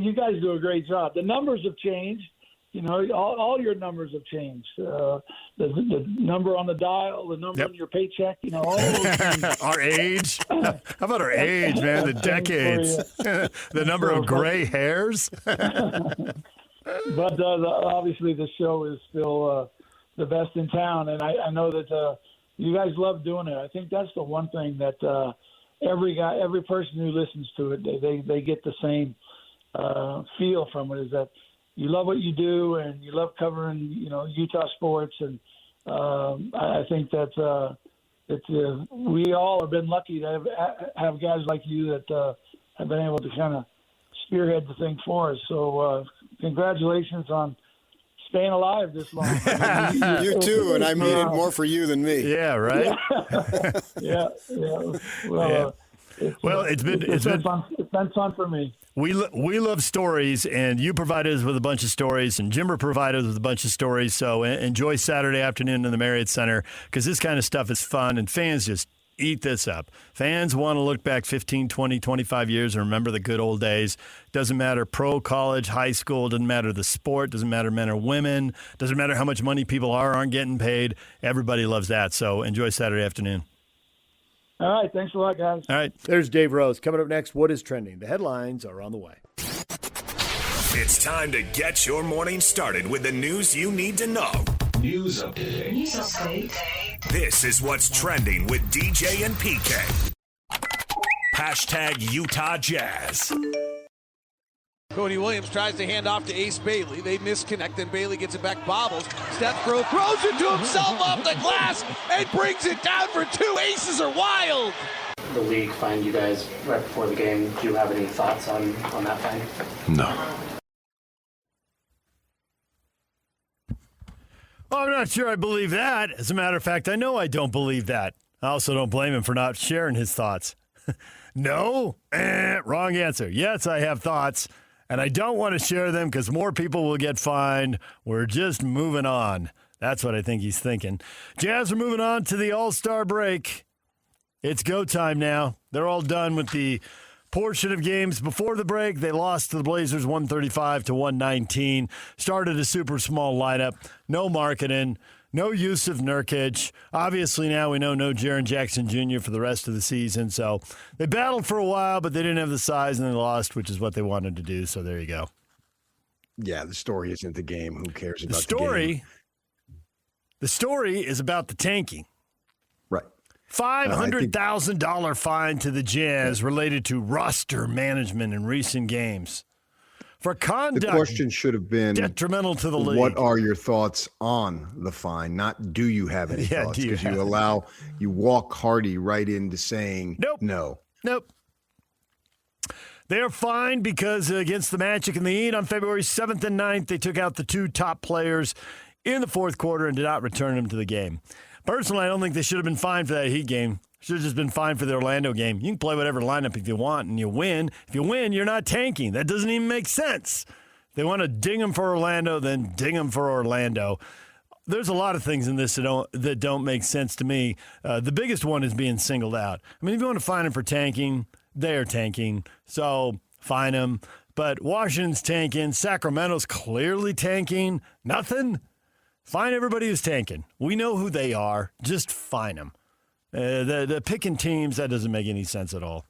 you guys do a great job. The numbers have changed. You know, all your numbers have changed. The number on the dial, the number on your paycheck, you know, all those things. Our age? How about our age, man? The decades. The number of gray hairs. But obviously the show is still the best in town. And I know that you guys love doing it. I think that's the one thing that every person who listens to it, they get the same feel from it, is that you love what you do and you love covering, you know, Utah sports. And I think that we all have been lucky to have guys like you that have been able to kind of spearhead the thing for us. So congratulations on staying alive this long. You too, and I mean it more for you than me. Yeah, right? Yeah. Well, it's been fun for me. We love stories, and you provided us with a bunch of stories, and Jimmer provided us with a bunch of stories. So enjoy Saturday afternoon in the Marriott Center, because this kind of stuff is fun, and fans just eat this up. Fans want to look back 15, 20, 25 years and remember the good old days. Doesn't matter pro, college, high school, doesn't matter the sport, doesn't matter men or women, doesn't matter how much money people aren't getting paid. Everybody loves that. So enjoy Saturday afternoon. All right. Thanks a lot, guys. All right. There's Dave Rose. Coming up next, what is trending? The headlines are on the way. It's time to get your morning started with the news you need to know. News update. This is what's trending with DJ and PK. Hashtag Utah Jazz. Cody Williams tries to hand off to Ace Bailey. They misconnect, and Bailey gets it back, bobbles. Steph Curry throws it to himself off the glass and brings it down for two. Aces are wild. The league fined you guys right before the game. Do you have any thoughts on that fine? No. Oh, I'm not sure I believe that. As a matter of fact, I know I don't believe that. I also don't blame him for not sharing his thoughts. No? Wrong answer. Yes, I have thoughts, and I don't want to share them because more people will get fined. We're just moving on. That's what I think he's thinking. Jazz are moving on to the All-Star break. It's go time now. They're all done with the portion of games before the break. They lost to the Blazers 135-119. Started a super small lineup. No marketing. No use of Nurkic. Obviously now we know no Jaren Jackson Jr. for the rest of the season. So they battled for a while, but they didn't have the size and they lost, which is what they wanted to do. So there you go. Yeah, the story isn't the game. Who cares about the story? The game? The story is about the tanking. Right. $500,000 fine to the Jazz related to roster management in recent games. For conduct, the question should have been detrimental to the league. What are your thoughts on the fine? Not do you have any thoughts? Because you walk Hardy right into saying no. Nope. They're fined because against the Magic and the Heat on February 7th and 9th, they took out the two top players in the fourth quarter and did not return them to the game. Personally, I don't think they should have been fined for that Heat game. Should have just been fined for the Orlando game. You can play whatever lineup if you want, and you win. If you win, you're not tanking. That doesn't even make sense. If they want to ding them for Orlando, then ding them for Orlando. There's a lot of things in this that don't make sense to me. The biggest one is being singled out. I mean, if you want to fine them for tanking, they're tanking, so fine them. But Washington's tanking. Sacramento's clearly tanking. Nothing. Fine everybody who's tanking. We know who they are. Just fine them. The picking teams, that doesn't make any sense at all.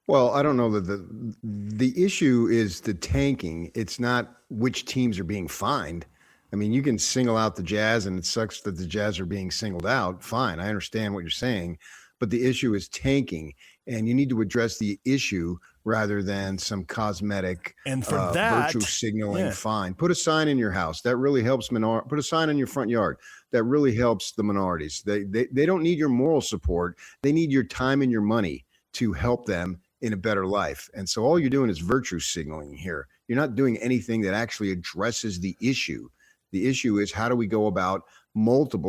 Well, I don't know that the issue is the tanking. It's not which teams are being fined. I mean, you can single out the Jazz, and it sucks that the Jazz are being singled out. Fine, I understand what you're saying, but the issue is tanking, and you need to address the issue rather than some cosmetic and for that, virtue signaling fine. Put a sign in your house. That really helps put a sign in your front yard. That really helps the minorities. They don't need your moral support. They need your time and your money to help them in a better life. And so all you're doing is virtue signaling here. You're not doing anything that actually addresses the issue. The issue is, how do we go about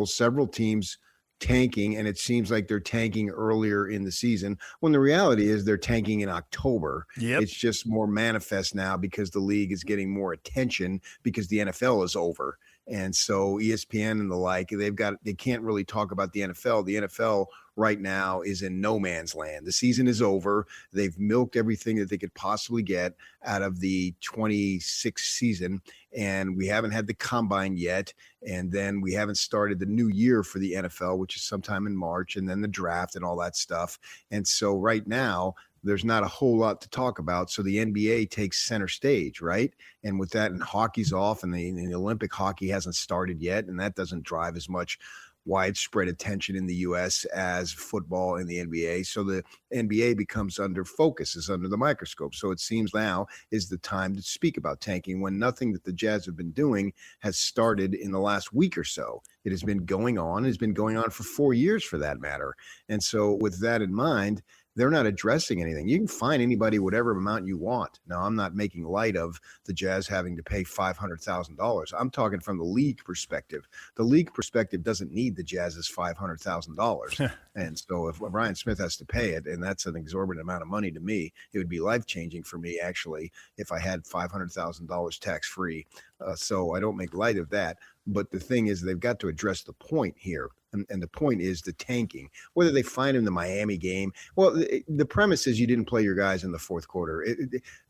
several teams tanking, and it seems like they're tanking earlier in the season when the reality is they're tanking in October. Yep. It's just more manifest now because the league is getting more attention because the NFL is over. And so ESPN and the like, they can't really talk about the NFL. The NFL right now is in no man's land. The season is over. They've milked everything that they could possibly get out of the 26th season, and we haven't had the combine yet. And then we haven't started the new year for the NFL, which is sometime in March, and then the draft and all that stuff. And so right now, there's not a whole lot to talk about. So the NBA takes center stage, right? And with that, and hockey's off, and the Olympic hockey hasn't started yet, and that doesn't drive as much widespread attention in the U.S. as football in the NBA. So the NBA becomes under focus, is under the microscope. So it seems now is the time to speak about tanking when nothing that the Jazz have been doing has started in the last week or so. It has been going on. It's been going on for 4 years for that matter. And so with that in mind, they're not addressing anything. You can fine anybody whatever amount you want. Now, I'm not making light of the Jazz having to pay $500,000. I'm talking from the league perspective. The league perspective doesn't need the Jazz's $500,000. And so if Brian Smith has to pay it, and that's an exorbitant amount of money to me, it would be life-changing for me, actually, if I had $500,000 tax-free. So I don't make light of that. But the thing is, they've got to address the point here. And the point is the tanking. Whether they find him the Miami game, well, the premise is you didn't play your guys in the fourth quarter.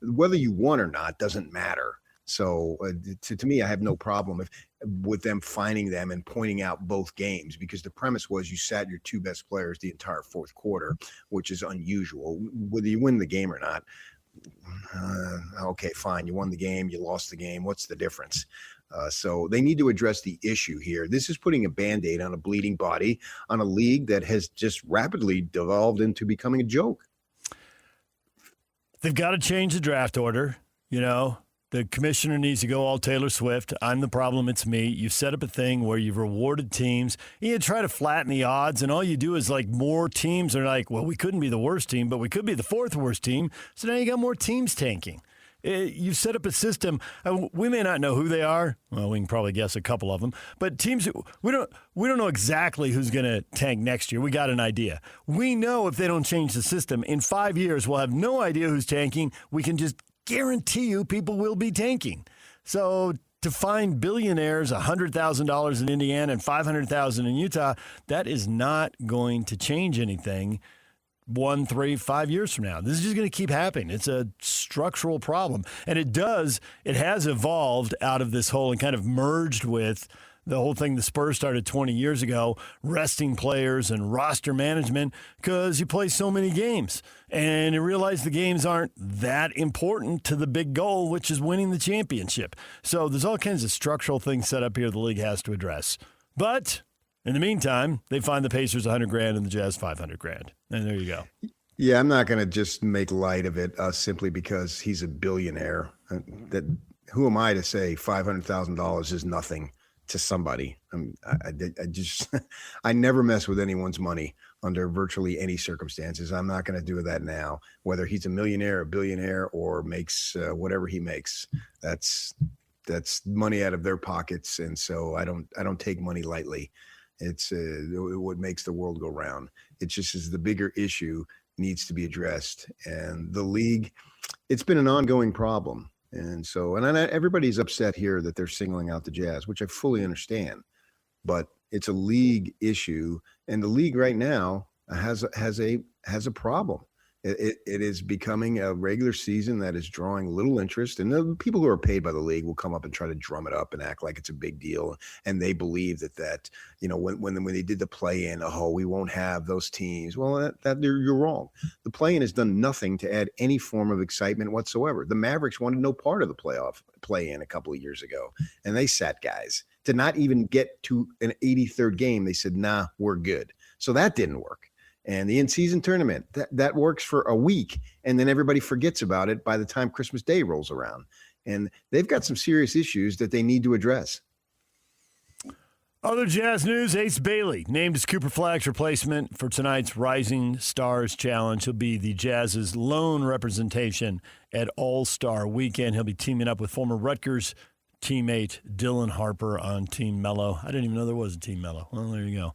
Whether you won or not doesn't matter. So to me, I have no problem with them finding them and pointing out both games, because the premise was you sat your two best players the entire fourth quarter, which is unusual. Whether you win the game or not, okay, fine. You won the game, you lost the game. What's the difference? So they need to address the issue here. This is putting a Band-Aid on a bleeding body, on a league that has just rapidly devolved into becoming a joke. They've got to change the draft order. You know, the commissioner needs to go all Taylor Swift. I'm the problem. It's me. You've set up a thing where you've rewarded teams. You try to flatten the odds, and all you do is like more teams are like, well, we couldn't be the worst team, but we could be the fourth worst team. So now you got more teams tanking. You've set up a system. We may not know who they are. Well, we can probably guess a couple of them. But teams, we don't know exactly who's going to tank next year. We got an idea. We know if they don't change the system, in 5 years, we'll have no idea who's tanking. We can just guarantee you people will be tanking. So to find billionaires $100,000 in Indiana and $500,000 in Utah, that is not going to change anything 1, 3, 5 years from now. This is just going to keep happening. It's a structural problem. And it has evolved out of this whole and kind of merged with the whole thing the Spurs started 20 years ago, resting players and roster management, because you play so many games. And you realize the games aren't that important to the big goal, which is winning the championship. So there's all kinds of structural things set up here the league has to address. But in the meantime, they find the Pacers $100,000 and the Jazz $500,000. And there you go. Yeah, I'm not going to just make light of it simply because he's a billionaire. Who am I to say $500,000 is nothing to somebody? I never mess with anyone's money under virtually any circumstances. I'm not going to do that now, whether he's a millionaire, a billionaire, or makes whatever he makes. That's money out of their pockets, and so I don't take money lightly. It's what makes the world go round. It just is the bigger issue needs to be addressed. And the league, it's been an ongoing problem. And so, everybody's upset here that they're singling out the Jazz, which I fully understand. But it's a league issue, and the league right now has a problem. It is becoming a regular season that is drawing little interest, and the people who are paid by the league will come up and try to drum it up and act like it's a big deal. And they believe that when they did the play-in, we won't have those teams. Well, you're wrong. The play-in has done nothing to add any form of excitement whatsoever. The Mavericks wanted no part of the play-in a couple of years ago, and they sat guys to not even get to an 83rd game. They said, "Nah, we're good." So that didn't work. And the in-season tournament, that works for a week, and then everybody forgets about it by the time Christmas Day rolls around. And they've got some serious issues that they need to address. Other Jazz news, Ace Bailey named as Cooper Flagg's replacement for tonight's Rising Stars Challenge. He'll be the Jazz's lone representation at All-Star Weekend. He'll be teaming up with former Rutgers teammate Dylan Harper on Team Mello. I didn't even know there was a Team Mello. Well, there you go.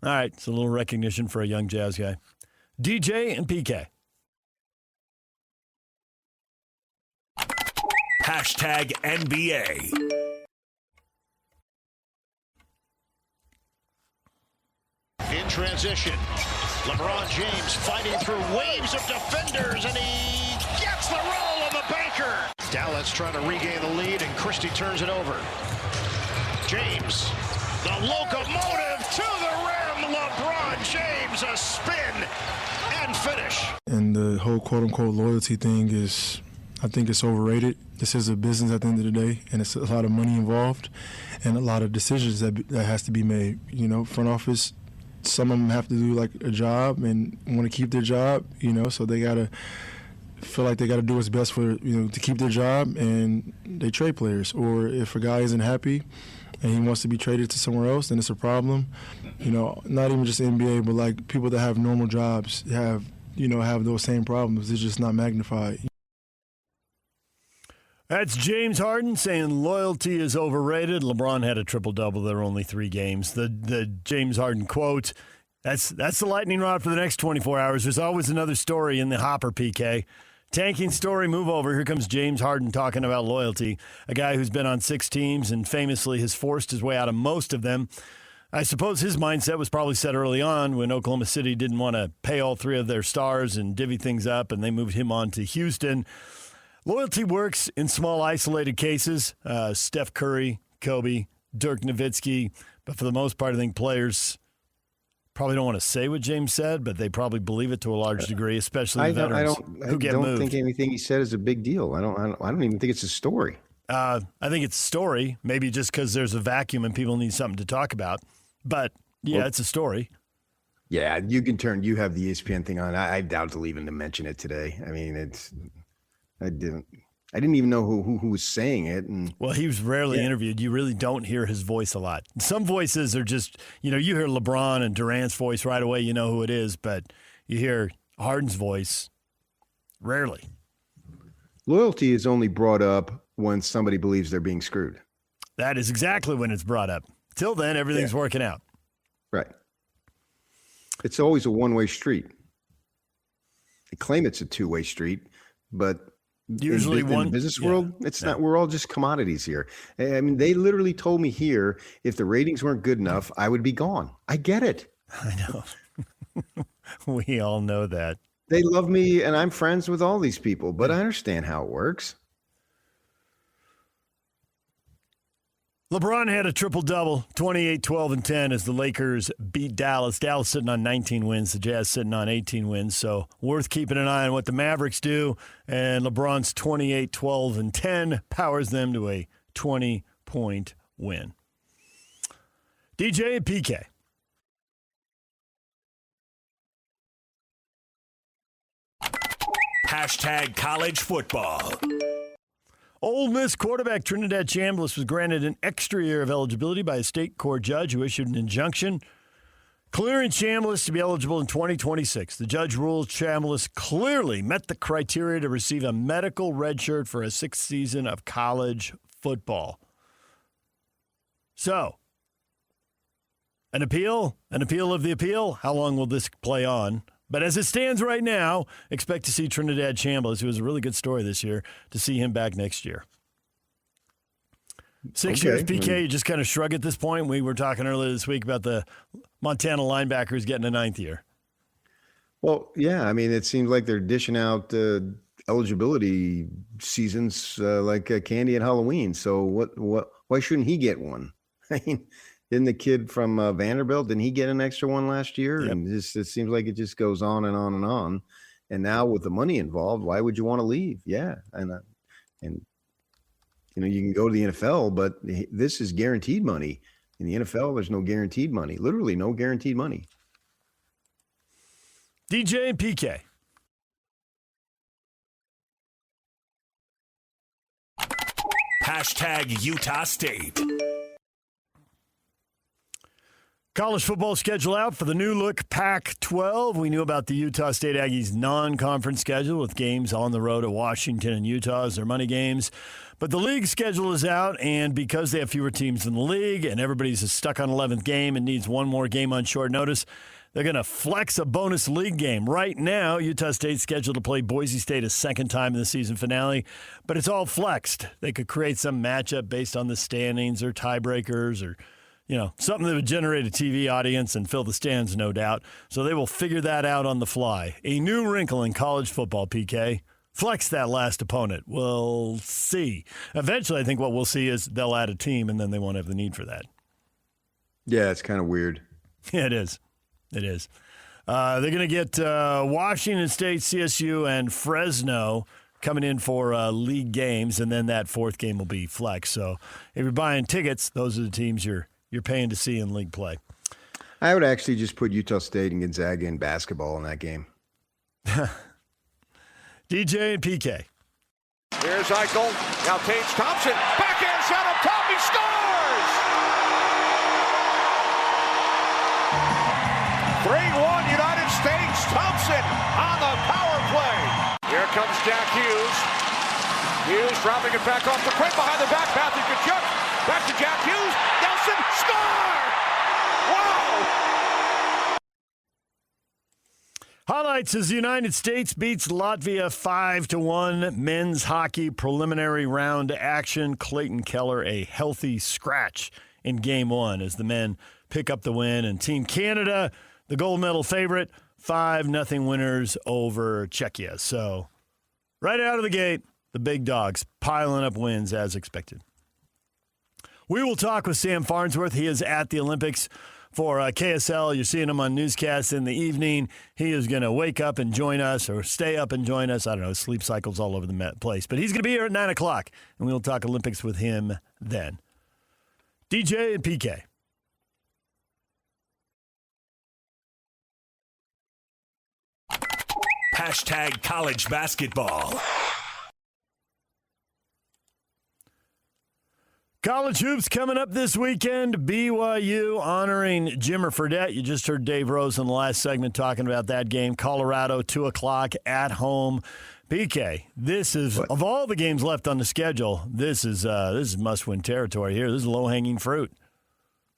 All right, it's a little recognition for a young Jazz guy. DJ and PK. Hashtag NBA. In transition, LeBron James fighting through waves of defenders, and he gets the roll of the banker. Dallas trying to regain the lead, and Christie turns it over. James, the locomotive to the rim. LeBron James, a spin and finish. And the whole quote-unquote loyalty thing I think it's overrated. This is a business at the end of the day, and it's a lot of money involved and a lot of decisions that has to be made. Front office, some of them have to do like a job and want to keep their job, so they got to feel like they got to do what's best for, to keep their job, and they trade players. Or if a guy isn't happy and he wants to be traded to somewhere else, then it's a problem. Not even just the NBA, but like people that have normal jobs have those same problems. It's just not magnified. That's James Harden saying loyalty is overrated. LeBron had a triple-double. There were only 3 games. The James Harden quote, that's the lightning rod for the next 24 hours. There's always another story in the hopper, PK. Tanking story, move over. Here comes James Harden talking about loyalty, a guy who's been on 6 teams and famously has forced his way out of most of them. I suppose his mindset was probably set early on when Oklahoma City didn't want to pay all 3 of their stars and divvy things up, and they moved him on to Houston. Loyalty works in small, isolated cases. Steph Curry, Kobe, Dirk Nowitzki. But for the most part, I think players probably don't want to say what James said, but they probably believe it to a large degree, especially the veterans who get moved. I don't think anything he said is a big deal. I don't even think it's a story. I think it's a story, maybe just because there's a vacuum and people need something to talk about. But, yeah, it's a story. Yeah, you have the ESPN thing on. I doubt they'll even mention it today. I mean, I didn't even know who was saying it. And well, he was rarely interviewed. You really don't hear his voice a lot. Some voices are just, you hear LeBron and Durant's voice right away, you know who it is, but you hear Harden's voice rarely. Loyalty is only brought up when somebody believes they're being screwed. That is exactly when it's brought up. Till then, everything's working out. Right. It's always a one-way street. They claim it's a two-way street, but usually in the business world, it's not. We're all just commodities here. I mean, they literally told me here, if the ratings weren't good enough, I would be gone. I get it. I know. We all know that. They love me, and I'm friends with all these people, but I understand how it works. LeBron had a triple-double, 28, 12, and 10 as the Lakers beat Dallas. Dallas sitting on 19 wins, the Jazz sitting on 18 wins, so worth keeping an eye on what the Mavericks do. And LeBron's 28, 12, and 10 powers them to a 20-point win. DJ and PK. Hashtag college football. Ole Miss quarterback Trinidad Chambliss was granted an extra year of eligibility by a state court judge who issued an injunction clearing Chambliss to be eligible in 2026. The judge ruled Chambliss clearly met the criteria to receive a medical red shirt for a 6th season of college football. So, an appeal of the appeal. How long will this play on? But as it stands right now, expect to see Trinidad Chambliss, who was a really good story this year, to see him back next year. 6 years, PK, you just kind of shrug at this point. We were talking earlier this week about the Montana linebackers getting a 9th year. Well, yeah, I mean, it seems like they're dishing out eligibility seasons like candy at Halloween. So why shouldn't he get one? I mean, didn't the kid from Vanderbilt, didn't he get an extra one last year? Yep. And it seems like it just goes on and on and on. And now with the money involved, why would you want to leave? Yeah, and you know, you can go to the NFL, but this is guaranteed money. In the NFL, there's no guaranteed money. Literally no guaranteed money. DJ and PK. Hashtag Utah State. College football schedule out for the new look Pac-12. We knew about the Utah State Aggies non-conference schedule with games on the road at Washington and Utah as their money games. But the league schedule is out, and because they have fewer teams in the league and everybody's stuck on 11th game and needs one more game on short notice, they're going to flex a bonus league game. Right now, Utah State's scheduled to play Boise State a second time in the season finale, but it's all flexed. They could create some matchup based on the standings or tiebreakers or, you know, something that would generate a TV audience and fill the stands, no doubt. So they will figure that out on the fly. A new wrinkle in college football, PK. Flex that last opponent. We'll see. Eventually, I think what we'll see is they'll add a team, and then they won't have the need for that. Yeah, it's kind of weird. Yeah, it is. It is. They're going to get Washington State, CSU, and Fresno coming in for league games, and then that fourth game will be flex. So if you're buying tickets, those are the teams you're paying to see in league play. I would actually just put Utah State and Gonzaga in basketball in that game. DJ and PK. Here's Eichel. Now Tage Thompson. Backhand shot up top. He scores! 3-1 United States. Thompson on the power play. Here comes Jack Hughes. Hughes dropping it back off the print behind the back. Matthew Tkachuk. Back to Jack Hughes. Nelson. Score! Wow! Highlights as the United States beats Latvia 5-1. Men's hockey preliminary round action. Clayton Keller a healthy scratch in game one as the men pick up the win. And Team Canada, the gold medal favorite, 5-0 winners over Czechia. So right out of the gate, the big dogs piling up wins as expected. We will talk with Sam Farnsworth. He is at the Olympics for KSL. You're seeing him on newscasts in the evening. He is going to wake up and join us or stay up and join us. I don't know, sleep cycles all over the place. But he's going to be here at 9 o'clock, and we'll talk Olympics with him then. DJ and PK. Hashtag college basketball. College hoops coming up this weekend. BYU honoring Jimmer Fredette. You just heard Dave Rose in the last segment talking about that game. Colorado, 2 o'clock at home. PK, this is, of all the games left on the schedule, this is must-win territory here. This is low-hanging fruit.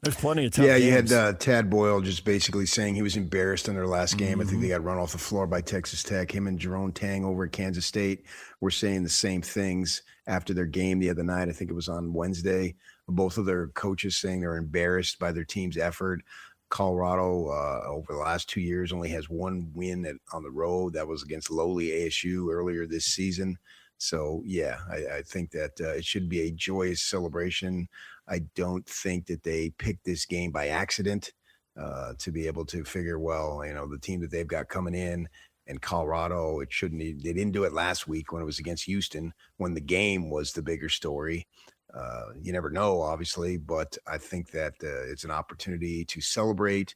There's plenty of tough games. You had Tad Boyle just basically saying he was embarrassed in their last game. I think they got run off the floor by Texas Tech. Him and Jerome Tang over at Kansas State were saying the same things after their game the other night. I think it was on Wednesday. Both of their coaches saying they're embarrassed by their team's effort. Colorado, over the last 2 years, only has one win on the road. That was against lowly ASU earlier this season. So, yeah, I think that it should be a joyous celebration. I don't think that they picked this game by accident to be able to figure, well, you know, the team that they've got coming in and Colorado, they didn't do it last week when it was against Houston, when the game was the bigger story. You never know, obviously, but I think that it's an opportunity to celebrate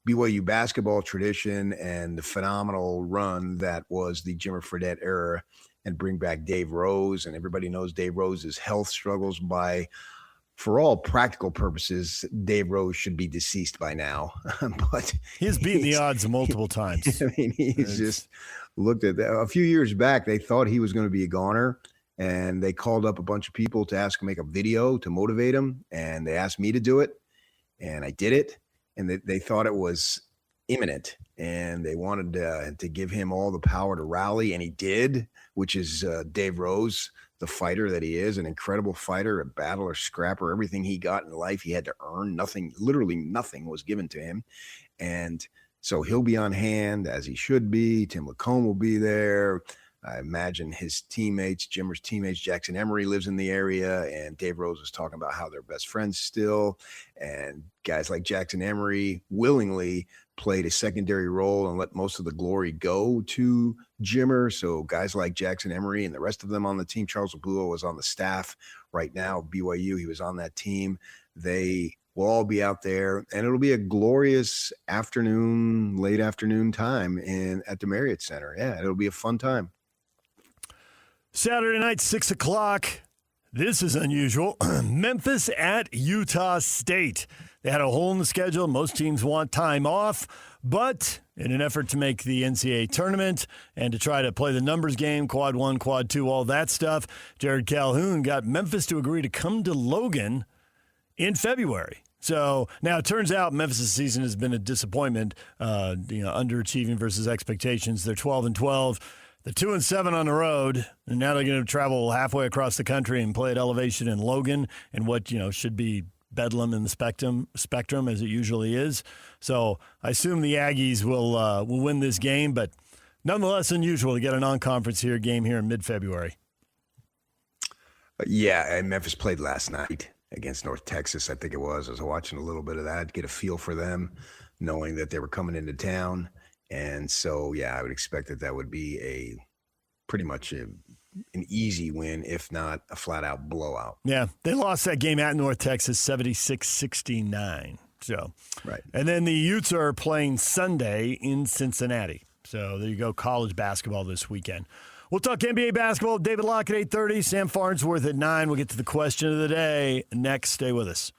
BYU basketball tradition and the phenomenal run that was the Jimmer Fredette era and bring back Dave Rose. And everybody knows Dave Rose's health struggles for all practical purposes, Dave Rose should be deceased by now. But he's beaten the odds multiple times. I mean, he's just looked at that. A few years back, they thought he was going to be a goner, and they called up a bunch of people to ask him to make a video to motivate him, and they asked me to do it, and I did it, and they thought it was imminent, and they wanted to give him all the power to rally, and he did, which is Dave Rose, the fighter that he is, an incredible fighter, a battler, scrapper, everything he got in life, he had to earn. Nothing, literally nothing was given to him. And So he'll be on hand, as he should be. Tim Lacombe will be there. I imagine his teammates, Jimmer's teammates, Jackson Emery lives in the area, and Dave Rose was talking about how they're best friends still. And guys like Jackson Emery willingly played a secondary role and let most of the glory go to Jimmer. So guys like Jackson Emery and the rest of them on the team, Charles Abula was on the staff right now, BYU, he was on that team. They will all be out there, and it'll be a glorious afternoon, late afternoon time at the Marriott Center. Yeah, it'll be a fun time. Saturday night, 6 o'clock. This is unusual. Memphis at Utah State. They had a hole in the schedule. Most teams want time off, but in an effort to make the NCAA tournament and to try to play the numbers game, quad 1, quad 2, all that stuff, Jared Calhoun got Memphis to agree to come to Logan in February. So now it turns out Memphis' season has been a disappointment, underachieving versus expectations. They're 12-12. They're 2-7 on the road, and now they're going to travel halfway across the country and play at Elevation in Logan, and what should be bedlam in the spectrum as it usually is. So I assume the Aggies will win this game, but nonetheless unusual to get a non-conference game here in mid-February. Yeah, and Memphis played last night against North Texas, I think it was. I was watching a little bit of that, get a feel for them, knowing that they were coming into town. And so, yeah, I would expect that would be pretty much an easy win, if not a flat-out blowout. Yeah, they lost that game at North Texas 76-69. So, right. And then the Utes are playing Sunday in Cincinnati. So there you go, college basketball this weekend. We'll talk NBA basketball. David Locke at 8:30, Sam Farnsworth at 9. We'll get to the question of the day next. Stay with us.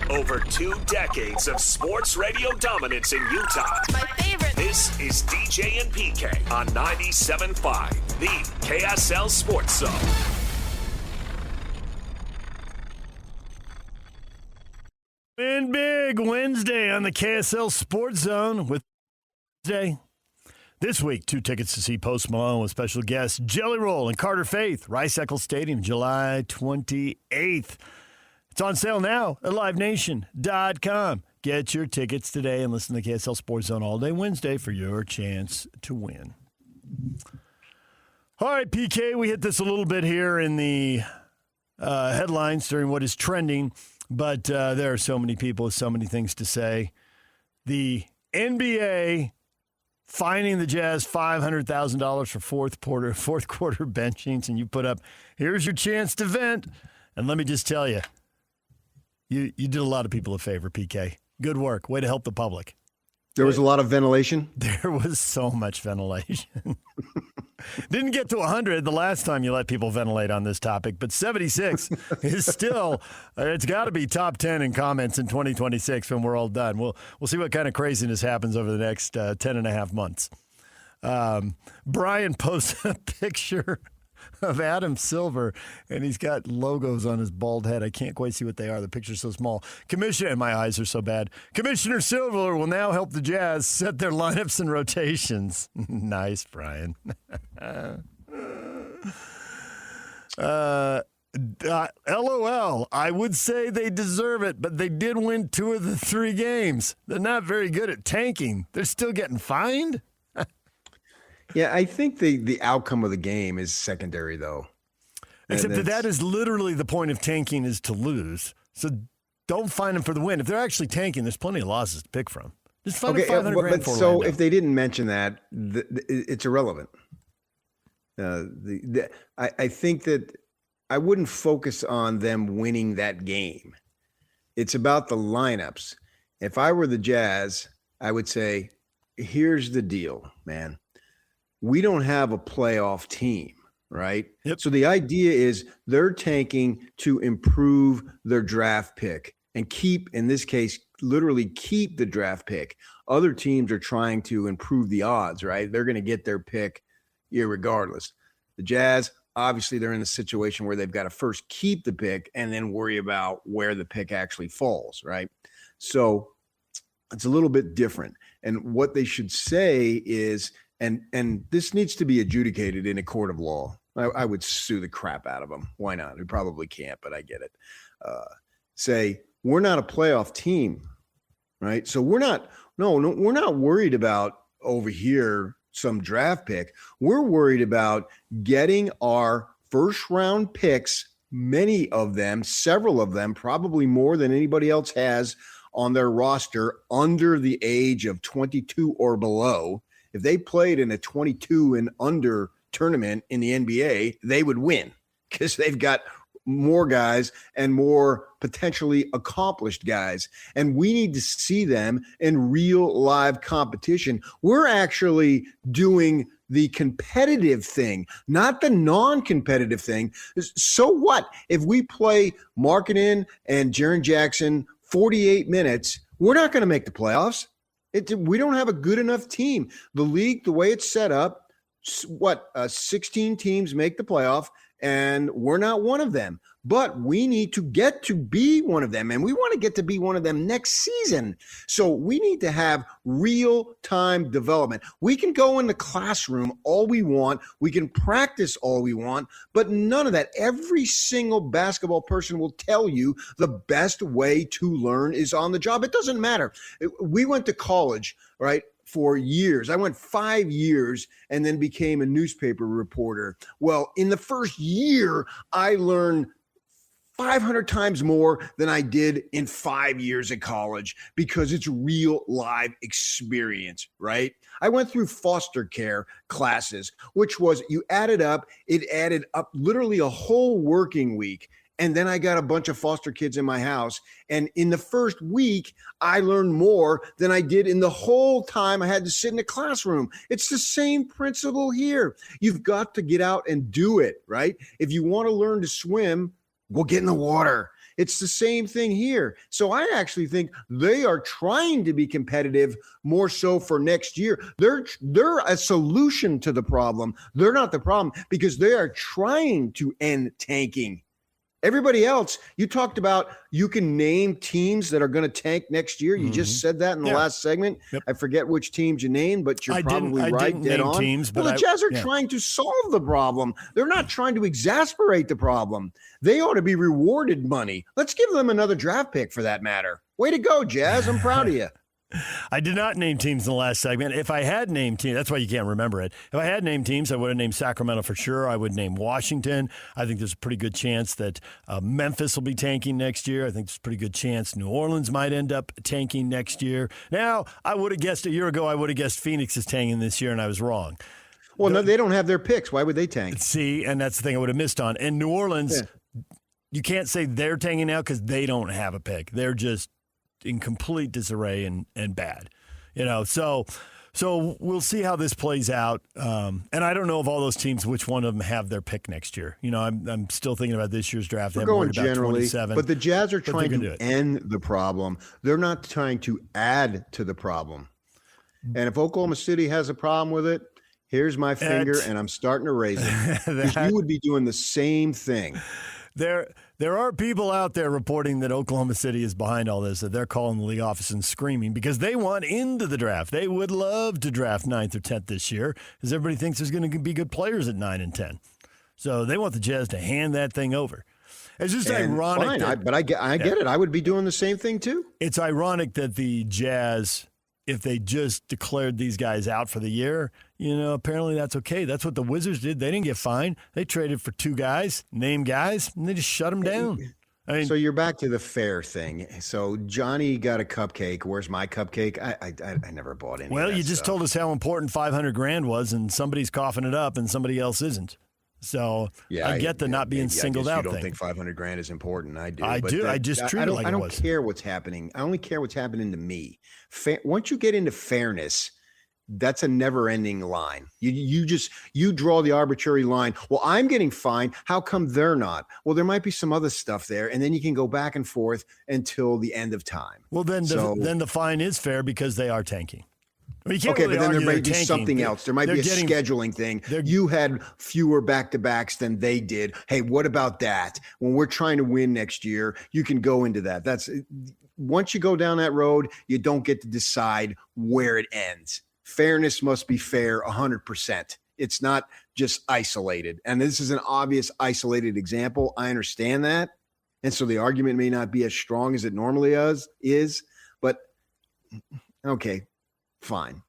Over 2 decades of sports radio dominance in Utah. My favorite. This is DJ and PK on 97.5, the KSL Sports Zone. Win big Wednesday on the KSL Sports Zone with Wednesday. This week, 2 tickets to see Post Malone with special guests Jelly Roll and Carter Faith, Rice-Eccles Stadium, July 28th. It's on sale now at livenation.com. Get your tickets today and listen to the KSL Sports Zone all day Wednesday for your chance to win. All right, PK, we hit this a little bit here in the headlines during what is trending, but there are so many people with so many things to say. The NBA fining the Jazz $500,000 for fourth quarter benchings, and you put up, here's your chance to vent. And let me just tell you, you did a lot of people a favor, PK. Good work. Way to help the public. There was a lot of ventilation? There was so much ventilation. Didn't get to 100 the last time you let people ventilate on this topic, but 76 is still, it's got to be top 10 in comments in 2026 when we're all done. We'll see what kind of craziness happens over the next 10 and a half months. Brian posts a picture of Adam Silver, and he's got logos on his bald head. I can't quite see what they are. The picture's so small. And my eyes are so bad. Commissioner Silver will now help the Jazz set their lineups and rotations. Nice, Brian. LOL. I would say they deserve it, but they did win 2 of the 3 games. They're not very good at tanking. They're still getting fined? Yeah, I think the outcome of the game is secondary, though. Except that is literally the point of tanking, is to lose. So don't fine them for the win. If they're actually tanking, there's plenty of losses to pick from. Just find $500,000 for so if they didn't mention that, it's irrelevant. I think that I wouldn't focus on them winning that game. It's about the lineups. If I were the Jazz, I would say, here's the deal, man. We don't have a playoff team, right? Yep. So the idea is they're tanking to improve their draft pick and keep, in this case, literally keep the draft pick. Other teams are trying to improve the odds, right? They're going to get their pick irregardless. The Jazz, obviously, they're in a situation where they've got to first keep the pick and then worry about where the pick actually falls, right? So it's a little bit different. And what they should say is, and this needs to be adjudicated in a court of law. I would sue the crap out of them. Why not? We probably can't, but I get it. Say, we're not a playoff team, right? So we're No, we're not worried about over here some draft pick. We're worried about getting our first round picks, many of them, several of them, probably more than anybody else has on their roster under the age of 22 or below. If they played in a 22 and under tournament in the NBA, they would win because they've got more guys and more potentially accomplished guys. And we need to see them in real live competition. We're actually doing the competitive thing, not the non-competitive thing. So what? If we play Markkanen and Jaren Jackson 48 minutes, we're not going to make the playoffs. We don't have a good enough team. The league, the way it's set up, 16 teams make the playoff, and we're not one of them. But we need to get to be one of them, and we want to get to be one of them next season. So we need to have real-time development. We can go in the classroom all we want. We can practice all we want, but none of that. Every single basketball person will tell you the best way to learn is on the job. It doesn't matter. We went to college, right? For years. I went 5 years and then became a newspaper reporter. Well, in the first year, I learned 500 times more than I did in 5 years at college because it's real live experience, right? I went through foster care classes, which was it added up literally a whole working week. And then I got a bunch of foster kids in my house. And in the first week, I learned more than I did in the whole time I had to sit in a classroom. It's the same principle here. You've got to get out and do it, right? If you want to learn to swim, go get in the water. It's the same thing here. So I actually think they are trying to be competitive more so for next year. They're a solution to the problem. They're not the problem because they are trying to end tanking. Everybody else, you talked about you can name teams that are going to tank next year. You just said that in the last segment. Yep. I forget which teams you named, but you're probably right, dead on. Teams, but the Jazz are trying to solve the problem. They're not trying to exasperate the problem. They ought to be rewarded money. Let's give them another draft pick for that matter. Way to go, Jazz. I'm proud of you. I did not name teams in the last segment. If I had named teams, that's why you can't remember it. If I had named teams, I would have named Sacramento for sure. I would name Washington. I think there's a pretty good chance that Memphis will be tanking next year. I think there's a pretty good chance New Orleans might end up tanking next year. Now, I would have guessed a year ago, I would have guessed Phoenix is tanking this year, and I was wrong. Well, no, they don't have their picks. Why would they tank? See, and that's the thing I would have missed on. And New Orleans, you can't say they're tanking now because they don't have a pick. They're just in complete disarray and bad, so we'll see how this plays out. And I don't know of all those teams, which one of them have their pick next year. I'm still thinking about this year's draft. We're going generally, but the Jazz are trying to end the problem. They're not trying to add to the problem. And if Oklahoma City has a problem with it, here's my finger and I'm starting to raise it. You would be doing the same thing. There are people out there reporting that Oklahoma City is behind all this, that they're calling the league office and screaming because they want into the draft. They would love to draft 9th or 10th this year because everybody thinks there's going to be good players at 9 and 10. So they want the Jazz to hand that thing over. It's just ironic. Fine, I get it. I would be doing the same thing too. It's ironic that the Jazz, if they just declared these guys out for the year, apparently that's okay. That's what the Wizards did. They didn't get fined. They traded for 2 guys, named guys, and they just shut them down. So you're back to the fair thing. So Johnny got a cupcake. Where's my cupcake? I never bought any. Well, you just told us how important $500,000 was, and somebody's coughing it up, and somebody else isn't. So I get the not being singled out thing. You don't think $500,000 is important? I do. I do. I just treat it like it was. I don't care what's happening. I only care what's happening to me. Once you get into fairness, that's a never-ending line. You draw the arbitrary line. Well, I'm getting fined. How come they're not? Well, there might be some other stuff there, and then you can go back and forth until the end of time. Well, then the fine is fair because they are tanking. I mean, okay, but then there might be something else. There might be a scheduling thing. You had fewer back-to-backs than they did. Hey, what about that? When we're trying to win next year, you can go into that. Once you go down that road, you don't get to decide where it ends. Fairness must be fair 100%. It's not just isolated. And this is an obvious isolated example. I understand that. And so the argument may not be as strong as it normally is, but Okay, fine.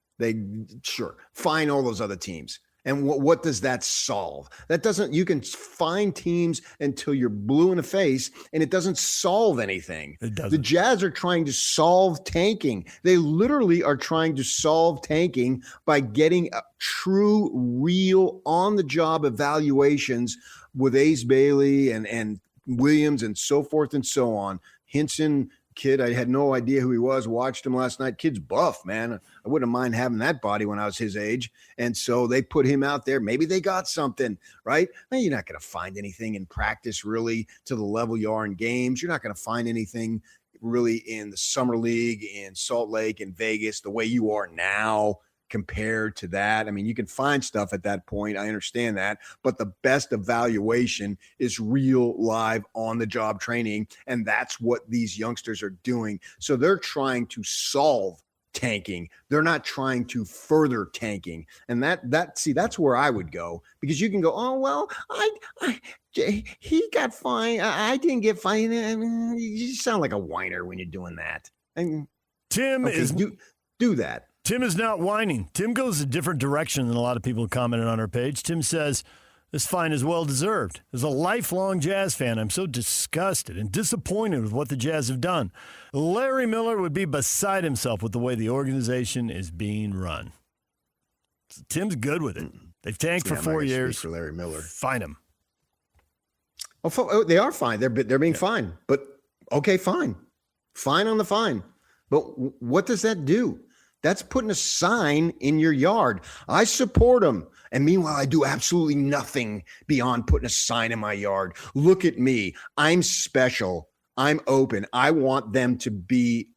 Fine all those other teams. And what does that solve? That doesn't, you can find teams until you're blue in the face, and it doesn't solve anything. It doesn't. The Jazz are trying to solve tanking. They literally are trying to solve tanking by getting true, real, on-the-job evaluations with Ace Bailey and Williams and so forth and so on. Hinson, kid, I had no idea who he was. Watched him last night. Kid's buff, man. I wouldn't mind having that body when I was his age. And so they put him out there. Maybe they got something, right? Now, you're not going to find anything in practice really to the level you are in games. You're not going to find anything really in the summer league, in Salt Lake, in Vegas, the way you are now compared to that. I mean, you can find stuff at that point. I understand that. But the best evaluation is real, live, on-the-job training. And that's what these youngsters are doing. So they're trying to solve tanking. They're not trying to further tanking. And that's where I would go, because you can go, oh, well, he got fined. I didn't get fined. I mean, you sound like a whiner when you're doing that. Tim is do that. Tim is not whining. Tim goes a different direction than a lot of people commented on our page. Tim says, this fine is well-deserved. As a lifelong Jazz fan, I'm so disgusted and disappointed with what the Jazz have done. Larry Miller would be beside himself with the way the organization is being run. So Tim's good with it. They've tanked for 4 years. For Larry Miller. Fine him. Oh, they are fine. They're being fine. But, okay, fine. Fine on the fine. But what does that do? That's putting a sign in your yard. I support them. And meanwhile, I do absolutely nothing beyond putting a sign in my yard. Look at me. I'm special. I'm open. I want them to be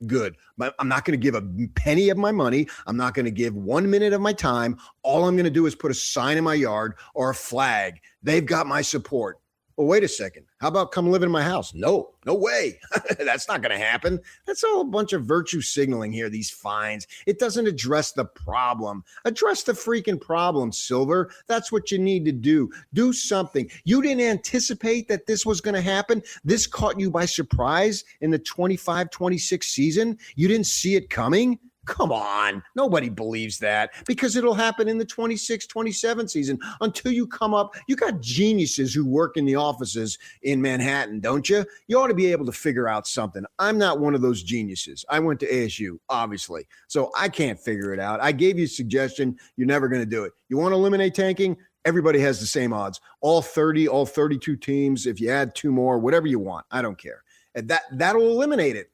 good. But I'm not going to give a penny of my money. I'm not going to give 1 minute of my time. All I'm going to do is put a sign in my yard or a flag. They've got my support. Well, wait a second. How about come live in my house? No way. That's not going to happen. That's all a bunch of virtue signaling here, these fines. It doesn't address the problem. Address the freaking problem, Silver. That's what you need to do. Do something. You didn't anticipate that this was going to happen. This caught you by surprise in the 25-26 season. You didn't see it coming. Come on. Nobody believes that, because it'll happen in the 26-27 season until you come up. You got geniuses who work in the offices in Manhattan, don't you? You ought to be able to figure out something. I'm not one of those geniuses. I went to ASU, obviously, so I can't figure it out. I gave you a suggestion. You're never going to do it. You want to eliminate tanking? Everybody has the same odds. All 30, all 32 teams. If you add 2 more, whatever you want, I don't care. And that'll eliminate it.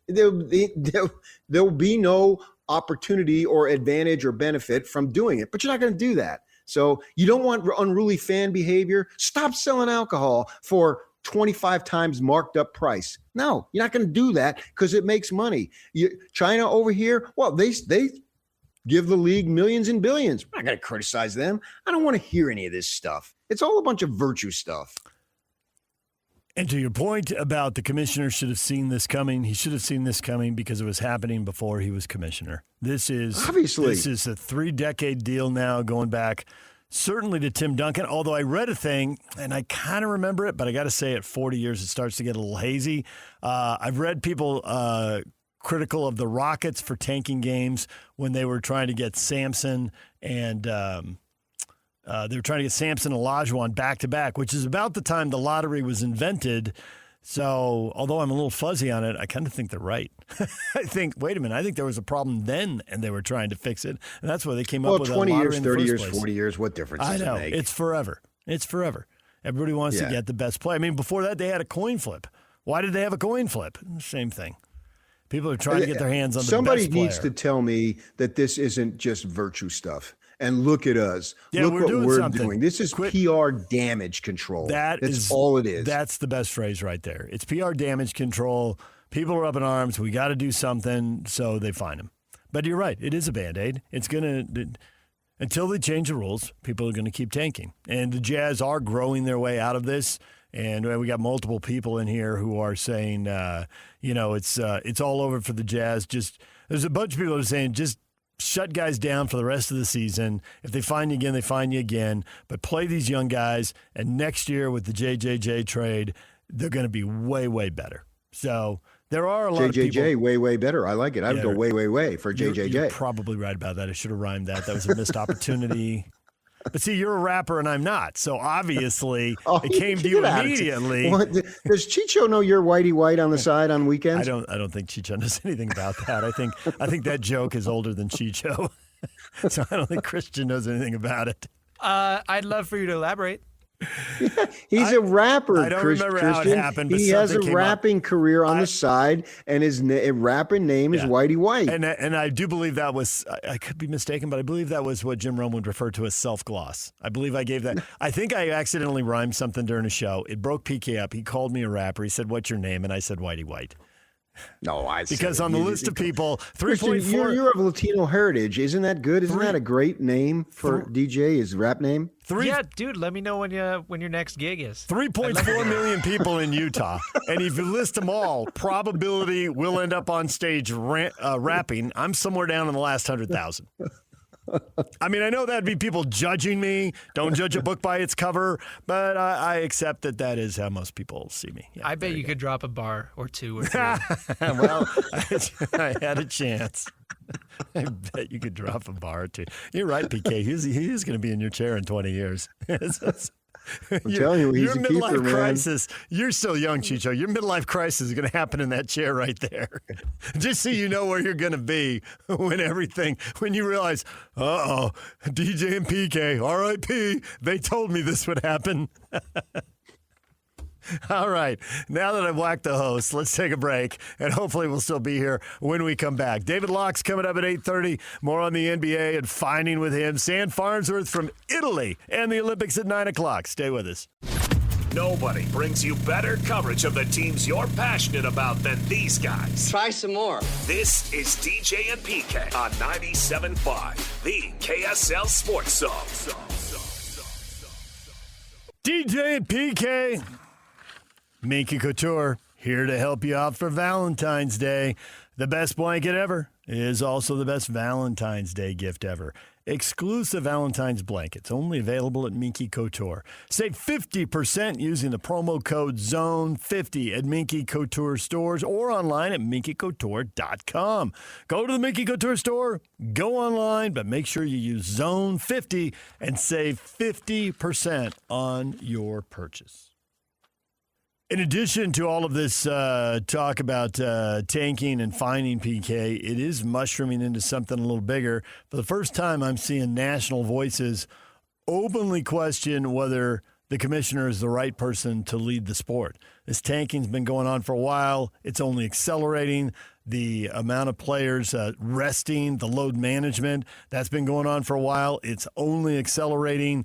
There'll be no opportunity or advantage or benefit from doing it, but you're not going to do that. So you don't want unruly fan behavior. Stop selling alcohol for 25 times marked up price. No, you're not going to do that because it makes money. China over here, well, they give the league millions and billions. I'm not going to criticize them. I don't want to hear any of this stuff. It's all a bunch of virtue stuff. And to your point about the commissioner should have seen this coming, he should have seen this coming because it was happening before he was commissioner. This is a 3-decade deal now, going back certainly to Tim Duncan, although I read a thing, and I kind of remember it, but I got to say at 40 years it starts to get a little hazy. I've read people critical of the Rockets for tanking games when they were trying to get Sampson and they were trying to get Sampson and Olajuwon back-to-back, which is about the time the lottery was invented. So, although I'm a little fuzzy on it, I kind of think they're right. I think, wait a minute, I think there was a problem then, and they were trying to fix it. And that's why they came up with a lottery 20 years, in the 30 first years, place. 40 years, what difference does I know. it make? It's forever. It's forever. Everybody wants to get the best play. I mean, before that, they had a coin flip. Why did they have a coin flip? Same thing. People are trying to get their hands on the best player. Somebody needs to tell me that this isn't just virtue stuff. And look at us. Yeah, look what we're something. doing. This is PR damage control. That's all it is. That's the best phrase right there. It's PR damage control. People are up in arms. We got to do something, so they fine them. But you're right. It is a Band-Aid. It's going to – until they change the rules, people are going to keep tanking. And the Jazz are growing their way out of this. And we got multiple people in here who are saying, it's all over for the Jazz. There's a bunch of people who are saying just shut guys down for the rest of the season. If they find you again, they find you again. But play these young guys, and next year with the JJJ trade, they're going to be way, way better. So There are a lot of people. JJJ, way better. I like it. I would go way for JJJ. You're probably right about that. I should have rhymed that. That was a missed opportunity. But see, you're a rapper and I'm not. So obviously it came to you immediately. Does Chicho know you're Whitey White on the side on weekends? I don't think Chicho knows anything about that. I think that joke is older than Chicho. So I don't think Christian knows anything about it. I'd love for you to elaborate. He's a rapper. I don't remember how it happened. But he has a something rapping career on the side, and his rapping name is Whitey White. And I do believe that was, I could be mistaken, but I believe that was what Jim Rome would refer to as self-gloss. I believe I gave that. I think I accidentally rhymed something during a show. It broke PK up. He called me a rapper. He said, "What's your name?" And I said, Whitey White. No, because on the list of people, 3.4. You're of Latino heritage. Isn't that good? Isn't that a great name for DJ? His rap name? Yeah, dude. Let me know when your next gig is. 3.4 million people in Utah, and if you list them all, probability will end up on stage rapping. I'm somewhere down in the last 100,000. I mean, I know that'd be people judging me. Don't judge a book by its cover, but I accept that is how most people see me. Yeah, I bet you could drop a bar or two or three. Well, I had a chance. I bet you could drop a bar or two. You're right, PK. He's going to be in your chair in 20 years. I'm telling you, he's a keeper, man. Crisis. You're still young, Chicho. Your midlife crisis is going to happen in that chair right there. Just so you know where you're going to be when you realize, DJ and PK, R.I.P., they told me this would happen. All right. Now that I've whacked the host, let's take a break, and hopefully we'll still be here when we come back. David Locke's coming up at 8:30. More on the NBA and finding with him. Sam Farnsworth from Italy and the Olympics at 9 o'clock. Stay with us. Nobody brings you better coverage of the teams you're passionate about than these guys. Try some more. This is DJ and PK on 97.5, the KSL Sports Zone. DJ and PK. Minky Couture, here to help you out for Valentine's Day. The best blanket ever is also the best Valentine's Day gift ever. Exclusive Valentine's blankets, only available at Minky Couture. Save 50% using the promo code ZONE50 at Minky Couture stores or online at minkycouture.com. Go to the Minky Couture store, go online, but make sure you use ZONE50 and save 50% on your purchase. In addition to all of this talk about tanking and finding PK, it is mushrooming into something a little bigger. For the first time, I'm seeing national voices openly question whether the commissioner is the right person to lead the sport. This tanking's been going on for a while. It's only accelerating. The amount of players resting, the load management, that's been going on for a while. It's only accelerating.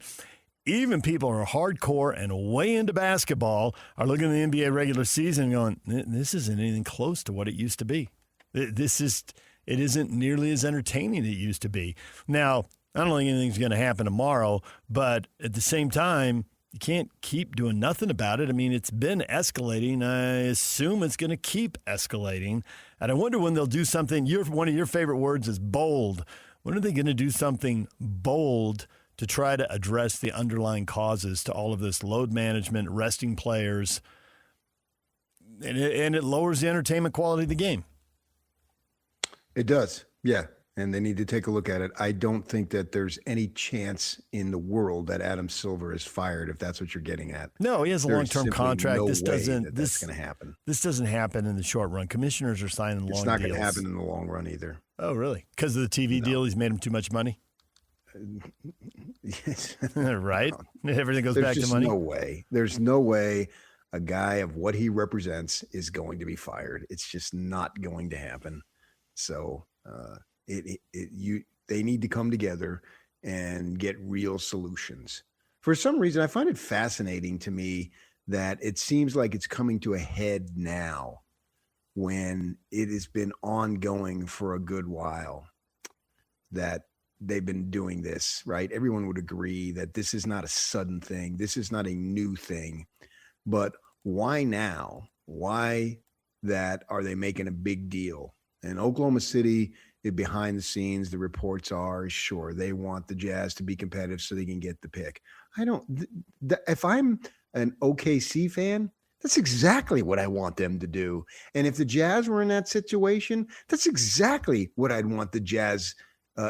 Even people who are hardcore and way into basketball are looking at the NBA regular season and going, this isn't anything close to what it used to be. It isn't nearly as entertaining as it used to be. Now, I don't think anything's going to happen tomorrow, but at the same time, you can't keep doing nothing about it. I mean, it's been escalating. I assume it's going to keep escalating. And I wonder when they'll do something. One of your favorite words is bold. When are they going to do something bold to try to address the underlying causes to all of this load management, resting players, and it lowers the entertainment quality of the game? It does, yeah. And they need to take a look at it. I don't think that there's any chance in the world that Adam Silver is fired, if that's what you're getting at. No, he has a long-term contract. That's going to happen. This doesn't happen in the short run. Commissioners are signing long deals. It's not going to happen in the long run either. Oh, really? Because of the TV deal, he's made him too much money? Yes. Right? Everything goes back to money? There's no way a guy of what he represents is going to be fired. It's just not going to happen. So they need to come together and get real solutions. For some reason, I find it fascinating to me that it seems like it's coming to a head now when it has been ongoing for a good while, that they've been doing this, right? Everyone would agree that this is not a sudden thing. This is not a new thing. But why now? Why that are they making a big deal? In Oklahoma City, behind the scenes, the reports are, sure, they want the Jazz to be competitive so they can get the pick. If I'm an OKC fan, That's exactly what I want them to do. And if the Jazz were in that situation, that's exactly what I'd want the Jazz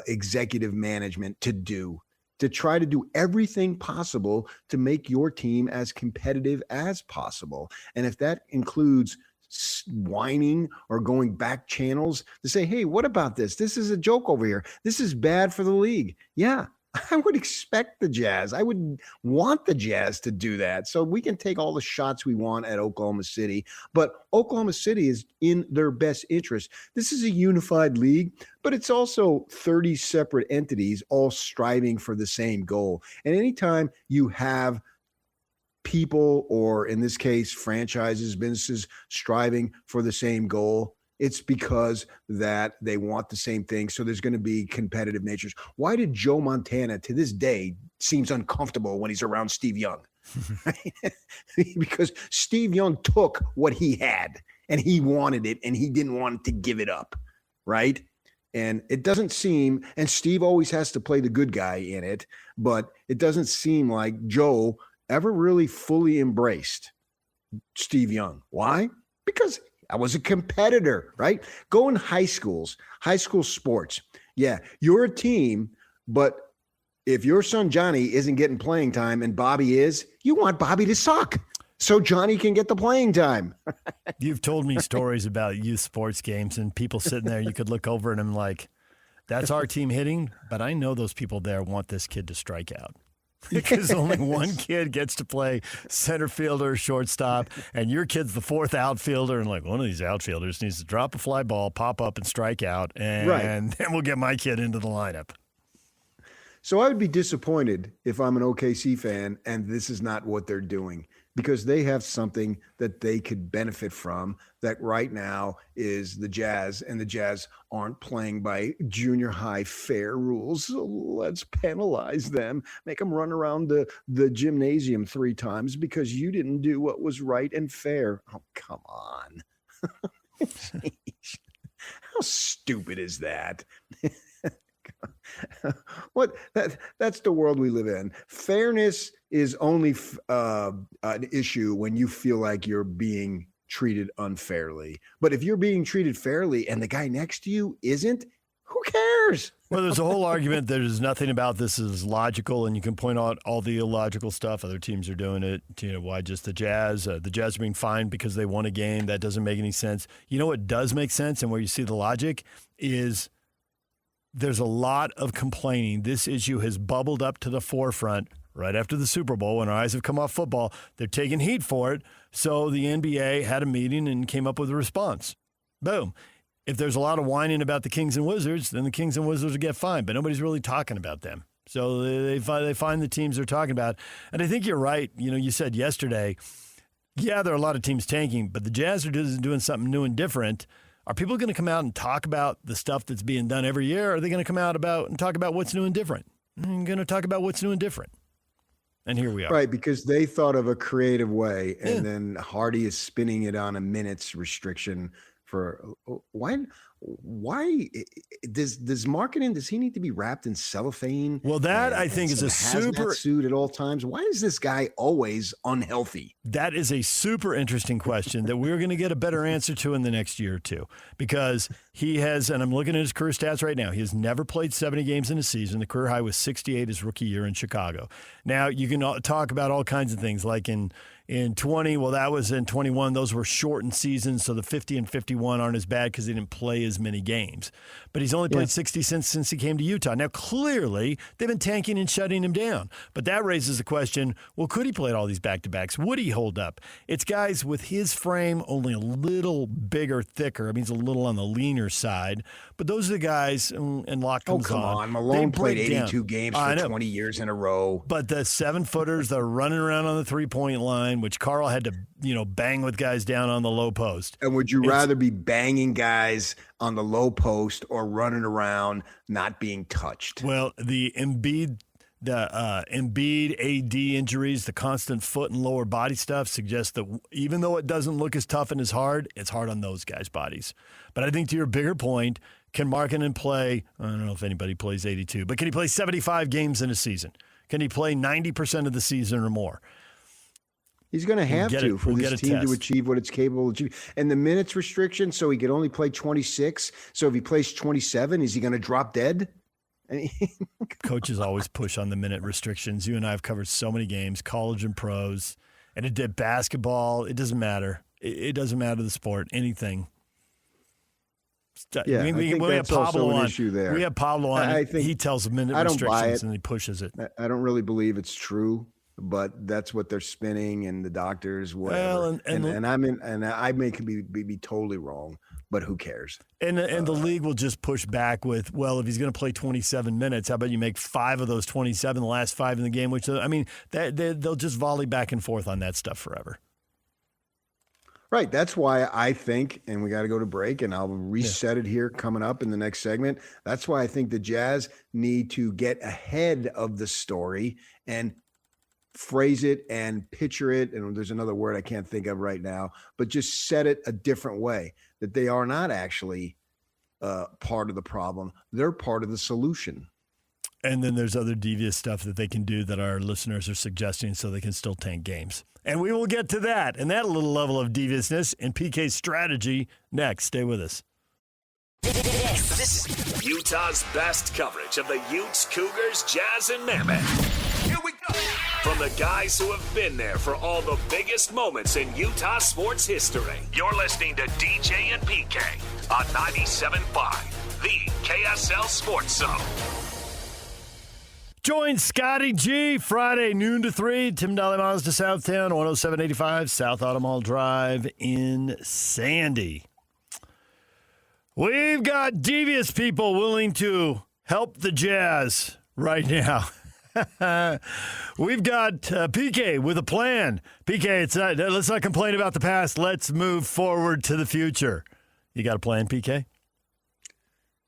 executive management to do, to try to do everything possible to make your team as competitive as possible. And if that includes whining or going back channels to say, hey, what about this? This is a joke over here. This is bad for the league. Yeah, I would expect the Jazz. I would want the Jazz to do that. So we can take all the shots we want at Oklahoma City, but Oklahoma City is in their best interest. This is a unified league, but it's also 30 separate entities all striving for the same goal. And anytime you have people, or in this case, franchises, businesses striving for the same goal, it's because that they want the same thing. So there's going to be competitive natures. Why did Joe Montana to this day seems uncomfortable when he's around Steve Young? Because Steve Young took what he had and he wanted it and he didn't want to give it up, right? And it doesn't seem, and Steve always has to play the good guy in it, but it doesn't seem like Joe ever really fully embraced Steve Young. Why? Because I was a competitor, right? Go in high school sports. Yeah, you're a team, but if your son Johnny isn't getting playing time and Bobby is, you want Bobby to suck so Johnny can get the playing time. You've told me stories about youth sports games and people sitting there, you could look over and I'm like, that's our team hitting, but I know those people there want this kid to strike out. Because only one kid gets to play center fielder, shortstop, and your kid's the fourth outfielder, and like one of these outfielders needs to drop a fly ball, pop up, and strike out, and then we'll get my kid into the lineup. So I would be disappointed if I'm an OKC fan and this is not what they're doing, because they have something that they could benefit from that right now is the Jazz, and the Jazz aren't playing by junior high fair rules. So let's penalize them, make them run around the gymnasium 3 times because you didn't do what was right and fair. Oh, come on. How stupid is that? That's the world we live in. Fairness is only an issue when you feel like you're being treated unfairly. But if you're being treated fairly and the guy next to you isn't, who cares? Well, there's a whole argument that there's nothing about this is logical, and you can point out all the illogical stuff. Other teams are doing it. Why just the Jazz? The Jazz are being fined because they won a game. That doesn't make any sense. You know what does make sense and where you see the logic is there's a lot of complaining. This issue has bubbled up to the forefront right after the Super Bowl when our eyes have come off football. They're taking heat for it. So the NBA had a meeting and came up with a response. Boom. If there's a lot of whining about the Kings and Wizards, then the Kings and Wizards will get fined, but nobody's really talking about them. So they find the teams they're talking about. And I think you're right. You said yesterday, yeah, there are a lot of teams tanking, but the Jazz are doing something new and different. Are people going to come out and talk about the stuff that's being done every year? Or are they going to come out and talk about what's new and different? I'm going to talk about what's new and different. And here we are. Right, because they thought of a creative way, and then Hardy is spinning it on a minutes restriction for why does marketing, does he need to be wrapped in cellophane? Well, that I think is a super suit at all times. Why is this guy always unhealthy? That is a super interesting question that we're going to get a better answer to in the next year or two, because he has, and I'm looking at his career stats right now, he has never played 70 games in a season. The career high was 68 his rookie year in Chicago. Now, you can talk about all kinds of things like in 20, well, that was in 21. Those were shortened seasons, so the 50 and 51 aren't as bad because he didn't play as many games. But he's only played 60 since he came to Utah. Now, clearly, they've been tanking and shutting him down. But that raises the question, well, could he play all these back-to-backs? Would he hold up? It's guys with his frame, only a little bigger, thicker. I mean, he's a little on the leaner side. But those are the guys, and Locke comes come on. Malone played 82 games for 20 years in a row. But the 7-footers that are running around on the three-point line, which Carl had to, bang with guys down on the low post. And would you rather be banging guys on the low post or running around not being touched? Well, the Embiid AD injuries, the constant foot and lower body stuff suggests that even though it doesn't look as tough and as hard, it's hard on those guys' bodies. But I think to your bigger point, can Markkanen play, I don't know if anybody plays 82, but can he play 75 games in a season? Can he play 90% of the season or more? He's going to have to for this team to test. achieve what it's capable of achieving. And the minutes restriction, so he could only play 26. So if he plays 27, is he going to drop dead? I mean, Coaches always push on the minute restrictions. You and I have covered so many games, college and pros, and it did basketball. It doesn't matter. It doesn't matter the sport, anything. Yeah, we I think have that's also Pablo an on. issue there. We have Pablo on. I think he tells the minute I don't buy restrictions it. and he pushes it. I don't really believe it's true, but that's what they're spinning, and the doctors, whatever. Well, and I mean, and I may be totally wrong, but who cares? And the league will just push back with, well, if he's going to play 27 minutes, how about you make 5 of those 27, the last 5 in the game? Which, I mean, they'll just volley back and forth on that stuff forever. Right. That's why I think, and we got to go to break, and I'll reset it here coming up in the next segment. That's why I think the Jazz need to get ahead of the story and phrase it and picture it. And there's another word I can't think of right now, but just set it a different way, that they are not actually part of the problem. They're part of the solution. And then there's other devious stuff that they can do that our listeners are suggesting so they can still tank games. And we will get to that and that little level of deviousness and PK's strategy next. Stay with us. This is Utah's best coverage of the Utes, Cougars, Jazz, and Mammoth. Here we go. From the guys who have been there for all the biggest moments in Utah sports history. You're listening to DJ and PK on 97.5, the KSL Sports Zone. Join Scotty G Friday, noon to 3. Tim Dolly Mazda Southtown, 10785 South Auto Mall Drive in Sandy. We've got devious people willing to help the Jazz right now. We've got PK with a plan. PK, let's not complain about the past. Let's move forward to the future. You got a plan, PK?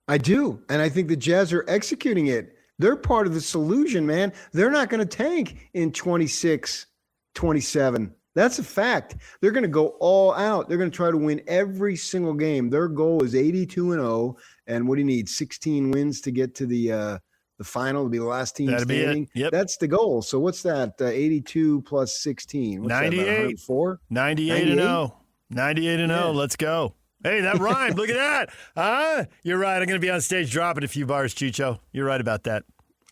I do, and I think the Jazz are executing it. They're part of the solution, man. They're not going to tank in 26, 27. That's a fact. They're going to go all out. They're going to try to win every single game. Their goal is 82-0, and what do you need? 16 wins to get to the final, to be the last team standing. Yep. That's the goal. So what's that? 82 plus 16. What's 98. 98-0. 98-0. Let's go. Hey, that rhymed. Look at that. You're right. I'm going to be on stage dropping a few bars, Chicho. You're right about that.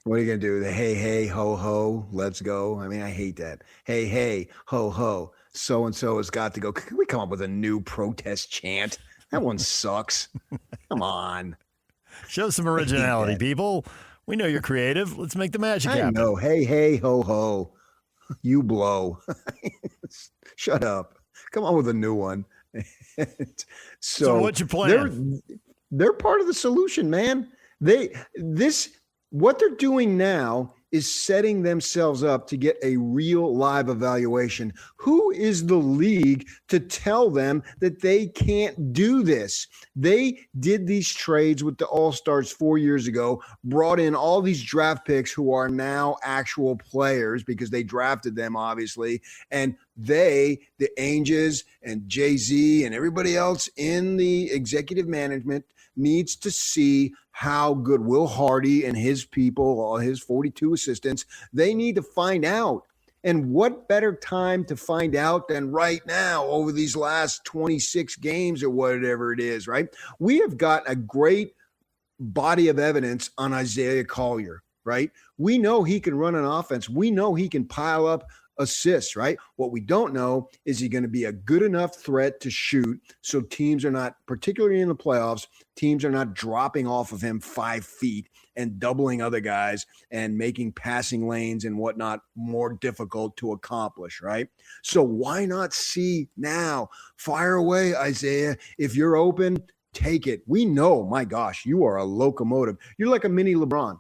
What are you going to do? The hey, hey, ho, ho, let's go. I mean, I hate that. Hey, hey, ho, ho, so-and-so has got to go. Can we come up with a new protest chant? That one sucks. Come on. Show some originality, people. We know you're creative. Let's make the magic happen. I know. Hey, hey, ho, ho. You blow. Shut up. Come on with a new one. So what's your plan? They're part of the solution, man. What they're doing now is setting themselves up to get a real live evaluation. Who is the league to tell them that they can't do this? They did these trades with the All-Stars 4 years ago, brought in all these draft picks who are now actual players because they drafted them, obviously. And the Ainges and Jay-Z and everybody else in the executive management needs to see how good Will Hardy and his people, all his 42 assistants, they need to find out. And what better time to find out than right now over these last 26 games or whatever it is, right? We have got a great body of evidence on Isaiah Collier, right? We know he can run an offense. We know he can pile up assists, right? What we don't know is he going to be a good enough threat to shoot so teams are not, particularly in the playoffs, teams are not dropping off of him 5 feet and doubling other guys and making passing lanes and whatnot more difficult to accomplish, right? So why not see now? Fire away, Isaiah. If you're open, take it. We know, my gosh, you are a locomotive. You're like a mini LeBron.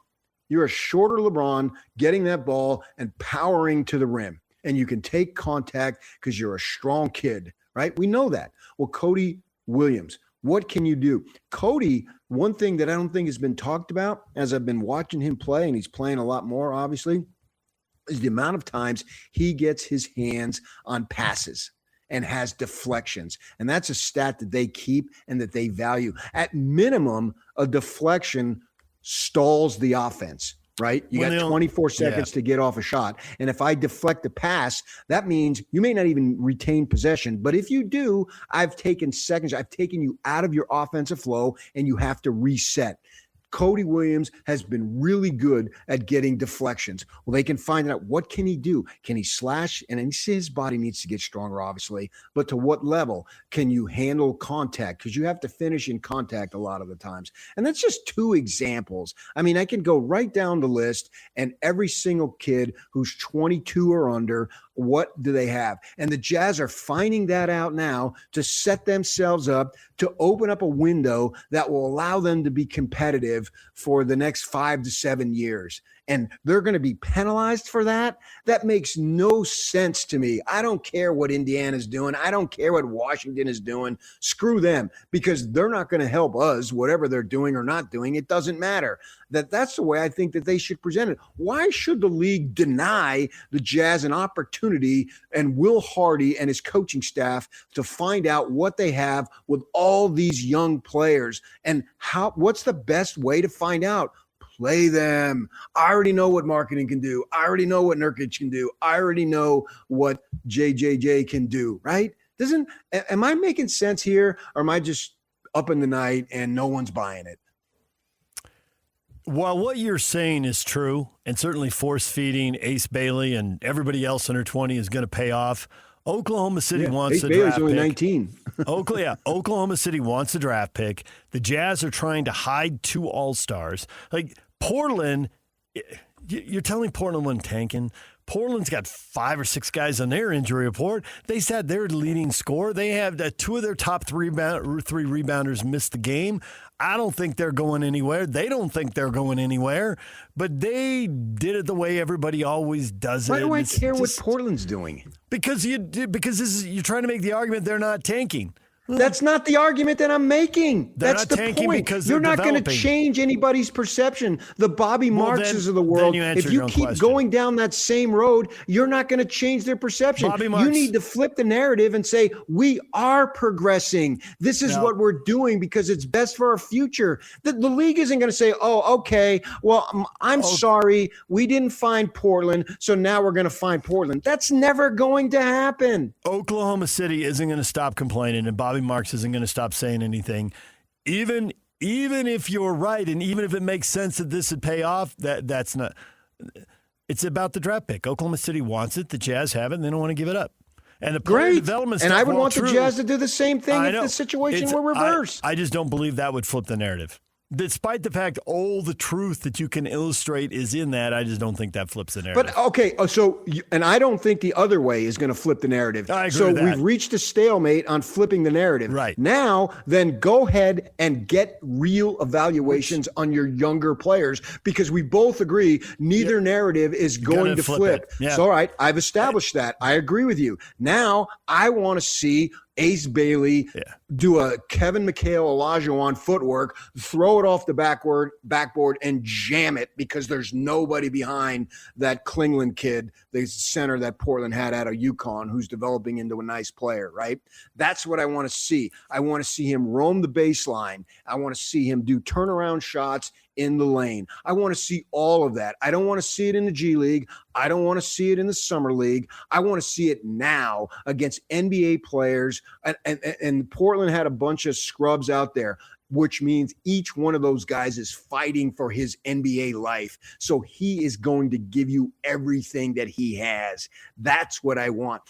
You're a shorter LeBron getting that ball and powering to the rim. And you can take contact because you're a strong kid, right? We know that. Well, Cody Williams, what can you do? Cody, one thing that I don't think has been talked about as I've been watching him play, and he's playing a lot more, obviously, is the amount of times he gets his hands on passes and has deflections. And that's a stat that they keep and that they value. At minimum, a deflection stalls the offense. right? You got 24 seconds to get off a shot. And if I deflect a pass, that means you may not even retain possession. But if you do, I've taken seconds. I've taken you out of your offensive flow, and you have to reset. Cody Williams has been really good at getting deflections. Well, they can find out, what can he do? Can he slash? And his body needs to get stronger, obviously. But to what level? Can you handle contact? Because you have to finish in contact a lot of the times. And that's just 2 examples. I mean, I can go right down the list, and every single kid who's 22 or under, what do they have? And the Jazz are finding that out now to set themselves up to open up a window that will allow them to be competitive for the next 5 to 7 years. And they're going to be penalized for that? That makes no sense to me. I don't care what Indiana's doing. I don't care what Washington is doing. Screw them, because they're not going to help us, whatever they're doing or not doing. It doesn't matter. That's the way I think that they should present it. Why should the league deny the Jazz an opportunity and Will Hardy and his coaching staff to find out what they have with all these young players? And what's the best way to find out? Play them. I already know what marketing can do. I already know what Nurkic can do. I already know what JJJ can do, right? Am I making sense here, or am I just up in the night and no one's buying it? While what you're saying is true, and certainly force-feeding Ace Bailey and everybody else under 20 is going to pay off, Oklahoma City wants the draft pick. Only 19. Oklahoma City wants the draft pick. The Jazz are trying to hide 2 All-Stars. Like Portland, you're telling Portland wasn't tanking. Portland's got 5 or 6 guys on their injury report. They said their leading scorer. They have 2 of their top 3 rebounders missed the game. I don't think they're going anywhere. They don't think they're going anywhere. But they did it the way everybody always does it. Why do I care what Portland's doing? Because you're trying to make the argument they're not tanking. That's not the argument that I'm making. That's the point. Because you're not going to change anybody's perception. The Bobby Markses of the world, if you keep going down that same road, you're not going to change their perception. You need to flip the narrative and say, we are progressing. This is what we're doing because it's best for our future. The league isn't going to say, oh, okay, well, I'm sorry. We didn't find Portland, so now we're going to find Portland. That's never going to happen. Oklahoma City isn't going to stop complaining, and Bobby Marks isn't going to stop saying anything. Even if you're right, and even if it makes sense that this would pay off, that's not. It's about the draft pick. Oklahoma City wants it. The Jazz have it, and they don't want to give it up. And the player development stuff, and I would want the Jazz to do the same thing if the situation were reversed. I just don't believe that would flip the narrative. Despite the fact all the truth that you can illustrate is in that, I just don't think that flips the narrative. But, okay, and I don't think the other way is going to flip the narrative. I agree with that. We've reached a stalemate on flipping the narrative. Right. Now, then go ahead and get real evaluations on your younger players, because we both agree neither narrative is going to flip. Yeah. So, all right, I've established that. I agree with you. Now, I want to see Ace Bailey do a Kevin McHale, Olajuwon footwork, throw it off the backboard and jam it, because there's nobody behind that Klingland kid, the center that Portland had out of UConn, who's developing into a nice player, right? That's what I want to see. I want to see him roam the baseline. I want to see him do turnaround shots in the lane. I want to see all of that. I don't want to see it in the G League. I don't want to see it in the Summer League. I want to see it now against NBA players. And Portland had a bunch of scrubs out there, which means each one of those guys is fighting for his NBA life. So he is going to give you everything that he has. That's what I want.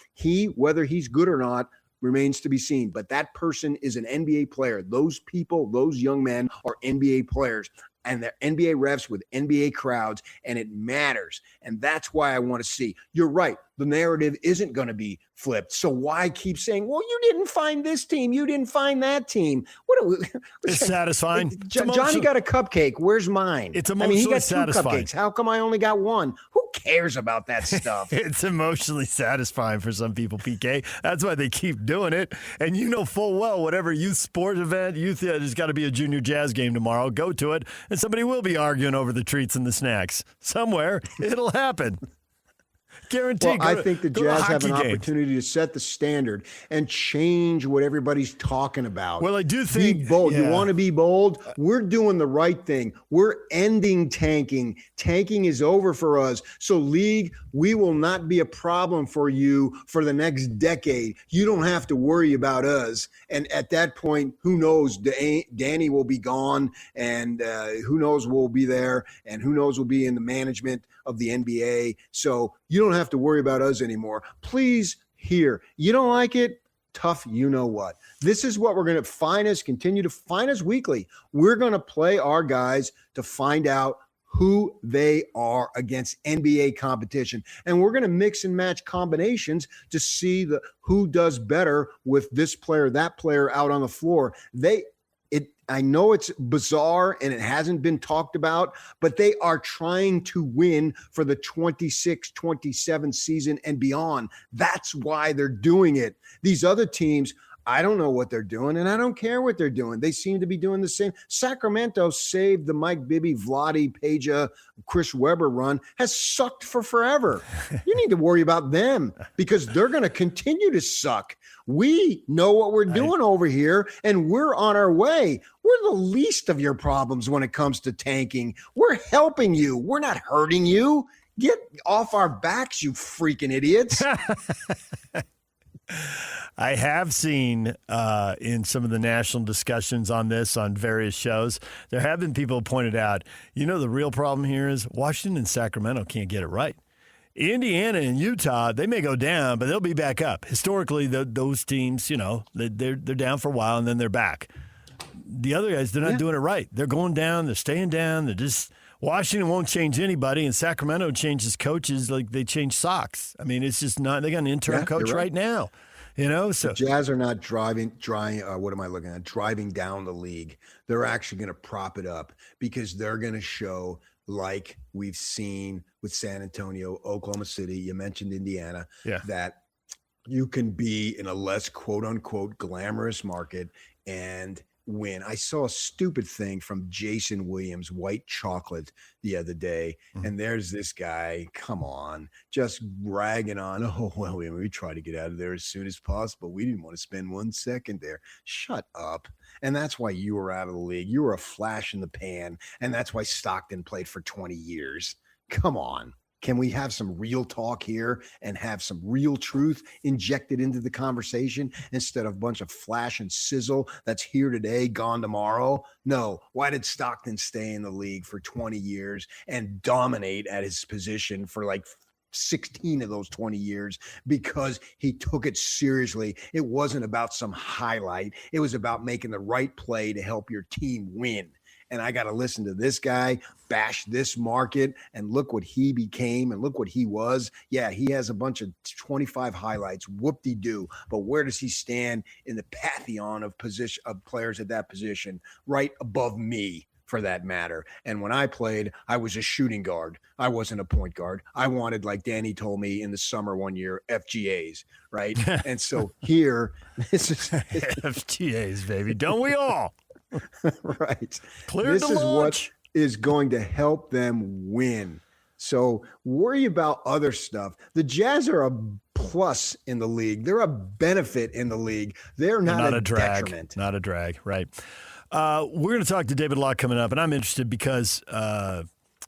Whether he's good or not, remains to be seen. But that person is an NBA player. Those people, those young men are NBA players. And they're NBA refs with NBA crowds, and it matters. And that's why I want to see. You're right. The narrative isn't going to be flipped. So why keep saying, well, you didn't find this team, you didn't find that team? It's satisfying. Johnny got a cupcake. Where's mine? It's emotionally he got satisfying. 2 cupcakes. How come I only got 1? Who cares about that stuff? It's emotionally satisfying for some people, PK. That's why they keep doing it. And you know full well, whatever youth sport event, there's got to be a junior Jazz game tomorrow. Go to it, and somebody will be arguing over the treats and the snacks. Somewhere, it'll happen. Guaranteed. Well, I think the Jazz have an opportunity to set the standard and change what everybody's talking about. Well, I do think be bold. Yeah. You want to be bold? We're doing the right thing. We're ending tanking. Tanking is over for us. So, league, we will not be a problem for you for the next decade. You don't have to worry about us. And at that point, who knows? Danny will be gone, and who knows we'll be there, and who knows we'll be in the management of the NBA. So you don't have to worry about us anymore. Please hear. You don't like it? Tough, you know what. This is what we're going to continue to find us weekly. We're going to play our guys to find out who they are against NBA competition. And we're going to mix and match combinations to see who does better with this player, that player out on the floor. I know it's bizarre and it hasn't been talked about, but they are trying to win for the 26-27 season and beyond. That's why they're doing it. These other teams, I don't know what they're doing, and I don't care what they're doing. They seem to be doing the same. Sacramento saved the Mike Bibby, Vlade, Peja, Chris Webber run, has sucked for forever. You need to worry about them because they're going to continue to suck. We know what we're doing over here, and we're on our way. We're the least of your problems when it comes to tanking. We're helping you. We're not hurting you. Get off our backs, you freaking idiots. I have seen in some of the national discussions on this on various shows, there have been people who pointed out, the real problem here is Washington and Sacramento can't get it right. Indiana and Utah, they may go down, but they'll be back up. Historically, those teams, they're down for a while and then they're back. The other guys, they're not doing it right. They're going down. They're staying down. They're just Washington won't change anybody, and Sacramento changes coaches like they change socks. I mean, it's just not. They got an interim coach right now. So the Jazz are not driving down the league. They're actually going to prop it up because they're going to show, like we've seen with San Antonio, Oklahoma City, you mentioned Indiana, that you can be in a less quote unquote glamorous market and win. I saw a stupid thing from Jason Williams, White Chocolate, the other day, and there's this guy, come on, just bragging on, we try to get out of there as soon as possible. We didn't want to spend 1 second there. Shut up. And that's why you were out of the league. You were a flash in the pan, and that's why Stockton played for 20 years. Come on. Can we have some real talk here and have some real truth injected into the conversation instead of a bunch of flash and sizzle that's here today, gone tomorrow? No. Why did Stockton stay in the league for 20 years and dominate at his position for like 16 of those 20 years? Because he took it seriously. It wasn't about some highlight. It was about making the right play to help your team win. And I got to listen to this guy bash this market, and look what he became and look what he was. Yeah, he has a bunch of 25 highlights, whoop-de-doo. But where does he stand in the pantheon of players at that position? Right above me, for that matter. And when I played, I was a shooting guard. I wasn't a point guard. I wanted, like Danny told me in the summer one year, FGAs, right? And so here, this is FGAs, baby. Don't we all? Right. Clear this to is launch. What is going to help them win. So worry about other stuff. The Jazz are a plus in the league. They're a benefit in the league. They're not a drag. Detriment. Not a drag, right. We're going to talk to David Locke coming up, and I'm interested because, I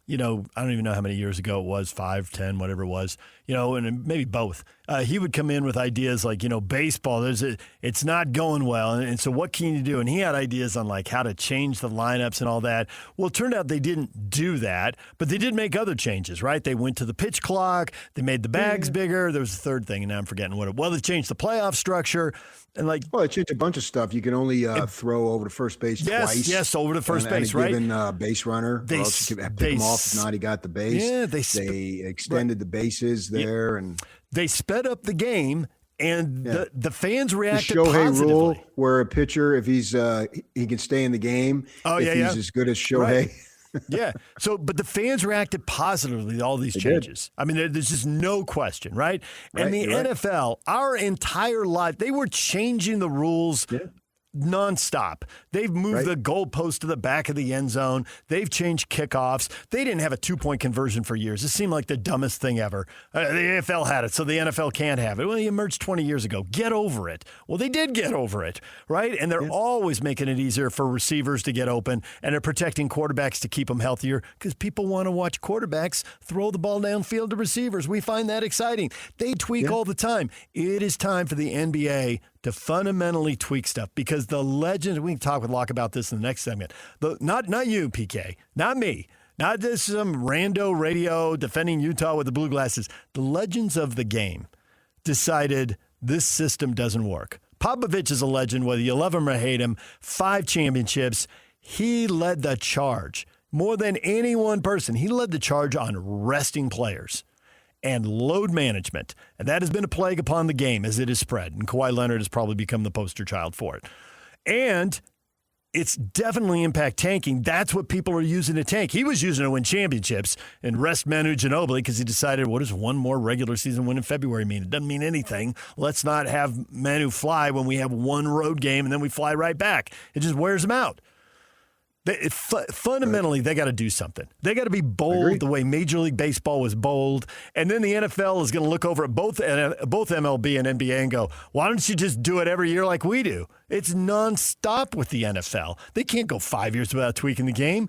don't even know how many years ago it was, 5, 10, whatever it was, and maybe both. He would come in with ideas like, baseball, it's not going well. And so what can you do? And he had ideas on like how to change the lineups and all that. Well, it turned out they didn't do that, but they did make other changes, right? They went to the pitch clock. They made the bags bigger. There was a third thing, and now I'm forgetting what it was. Well, they changed the playoff structure. And they changed a bunch of stuff. You can only throw over to first base twice. Yes, over to first base, and right? Given base runner, or else you could pick him off. If not, he got the base. Yeah, they extended the bases there, and they sped up the game, and the fans reacted the Shohei positively. Rule, where a pitcher, if he's he can stay in the game. If he's as good as Shohei. Right. Yeah. So, but the fans reacted positively to all these changes. I mean, there's just no question, right? And the NFL, our entire life, they were changing the rules nonstop. They've moved the goalpost to the back of the end zone. They've changed kickoffs. They didn't have a 2-point conversion for years. It seemed like the dumbest thing ever. The AFL had it, so the NFL can't have it. Well, it emerged 20 years ago. Get over it. Well, they did get over it, right? And they're always making it easier for receivers to get open, and they're protecting quarterbacks to keep them healthier because people want to watch quarterbacks throw the ball downfield to receivers. We find that exciting. They tweak all the time. It is time for the NBA to fundamentally tweak stuff because the legends, we can talk with Locke about this in the next segment. Not you, PK, not me, not this some rando radio defending Utah with the blue glasses. The legends of the game decided this system doesn't work. Popovich is a legend, whether you love him or hate him, 5 championships. He led the charge. More than any one person, he led the charge on resting players and load management. And that has been a plague upon the game as it has spread. And Kawhi Leonard has probably become the poster child for it. And it's definitely impact tanking. That's what people are using to tank. He was using it to win championships and rest Manu Ginobili because he decided, what does one more regular season win in February mean? It doesn't mean anything. Let's not have Manu fly when we have one road game and then we fly right back. It just wears him out. Fundamentally, they got to do something. They got to be bold the way Major League Baseball was bold. And then the NFL is going to look over at both MLB and NBA and go, why don't you just do it every year like we do? It's nonstop with the NFL. They can't go 5 years without tweaking the game.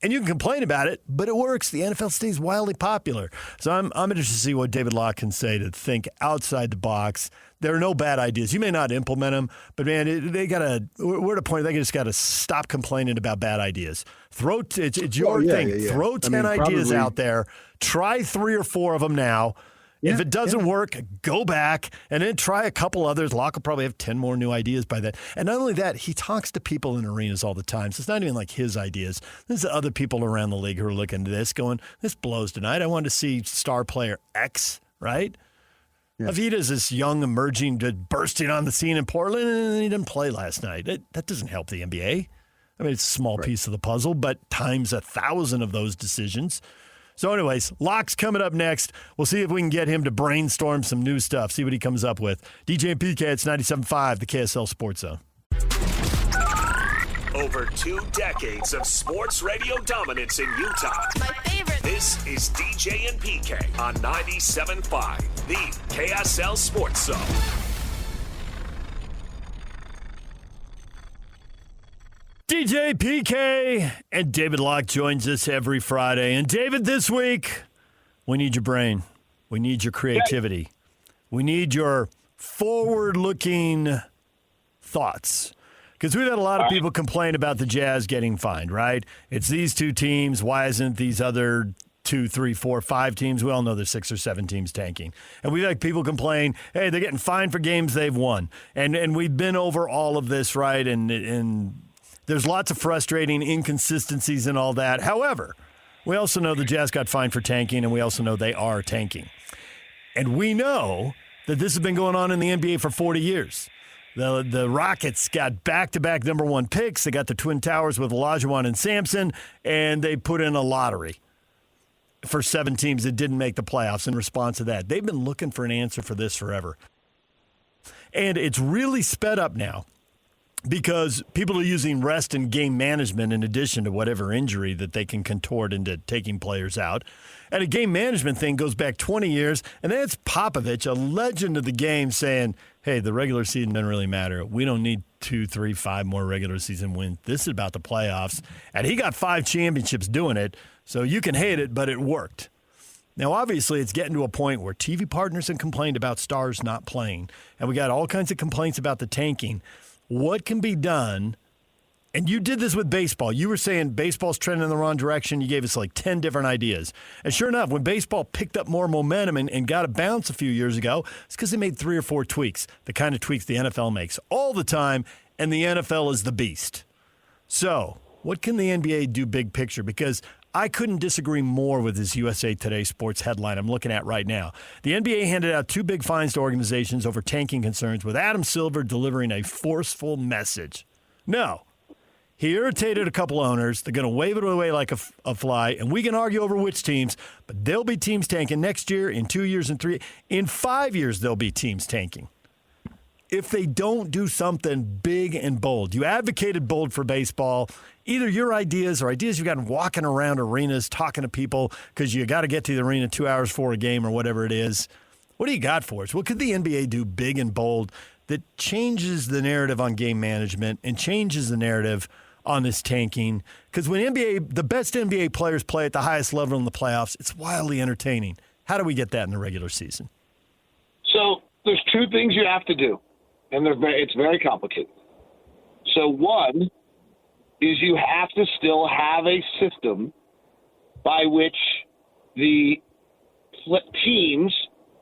And you can complain about it, but it works. The NFL stays wildly popular. So I'm interested to see what David Locke can say to think outside the box. There are no bad ideas. You may not implement them, but man, we're at a point they just got to stop complaining about bad ideas. It's your thing. Throw 10 ideas out there. Try 3 or 4 of them now. If it doesn't work, go back and then try a couple others. Locke will probably have 10 more new ideas by then. And not only that, he talks to people in arenas all the time. So it's not even like his ideas. There's other people around the league who are looking at this going, this blows tonight. I want to see star player X, right? Avita's this young, emerging, bursting on the scene in Portland, and he didn't play last night. That doesn't help the NBA. I mean, it's a small piece of the puzzle, but times 1,000 of those decisions. So anyways, Locke's coming up next. We'll see if we can get him to brainstorm some new stuff, see what he comes up with. DJ and PK, it's 97.5, the KSL Sports Zone. Over 2 decades of sports radio dominance in Utah. My favorite. This is DJ and PK on 97.5, the KSL Sports Zone. DJ PK and David Locke joins us every Friday. And David, this week, we need your brain. We need your creativity. We need your forward-looking thoughts. Because we've had a lot of people complain about the Jazz getting fined, right? It's these 2 teams. Why isn't these other 2, 3, 4, 5 teams? We all know there's 6 or 7 teams tanking. And we've had people complain, hey, they're getting fined for games they've won. And we've been over all of this, right? And there's lots of frustrating inconsistencies and all that. However, we also know the Jazz got fined for tanking, and we also know they are tanking. And we know that this has been going on in the NBA for 40 years. The Rockets got back-to-back number 1 picks. They got the Twin Towers with Olajuwon and Sampson, and they put in a lottery for 7 teams that didn't make the playoffs in response to that. They've been looking for an answer for this forever. And it's really sped up now, because people are using rest and game management in addition to whatever injury that they can contort into taking players out. And a game management thing goes back 20 years, and that's Popovich, a legend of the game, saying, hey, the regular season doesn't really matter. We don't need 2, 3, 5 more regular season wins. This is about the playoffs. And he got 5 championships doing it, so you can hate it, but it worked. Now, obviously, it's getting to a point where TV partners have complained about stars not playing, and we got all kinds of complaints about the tanking. What can be done? And you did this with baseball. You were saying baseball's trending in the wrong direction. You gave us like 10 different ideas. And sure enough, when baseball picked up more momentum and got a bounce a few years ago, it's because they made 3 or 4 tweaks, the kind of tweaks the NFL makes all the time, and the NFL is the beast. So what can the NBA do big picture? Because I couldn't disagree more with this USA Today sports headline I'm looking at right now. The NBA handed out 2 big fines to organizations over tanking concerns, with Adam Silver delivering a forceful message. No. He irritated a couple owners. They're going to wave it away like a fly, and we can argue over which teams, but there'll be teams tanking next year, in 2 years, in 3. In 5 years, there'll be teams tanking. if they don't do something big and bold. You advocated bold for baseball. Either your ideas or ideas you've gotten walking around arenas, talking to people because you got to get to the arena 2 hours before a game or whatever it is. What do you got for us? What could the NBA do big and bold that changes the narrative on game management and changes the narrative on this tanking? Because when the best NBA players play at the highest level in the playoffs, it's wildly entertaining. How do we get that in the regular season? So there's two things you have to do, and it's very complicated. So one is you have to still have a system by which the teams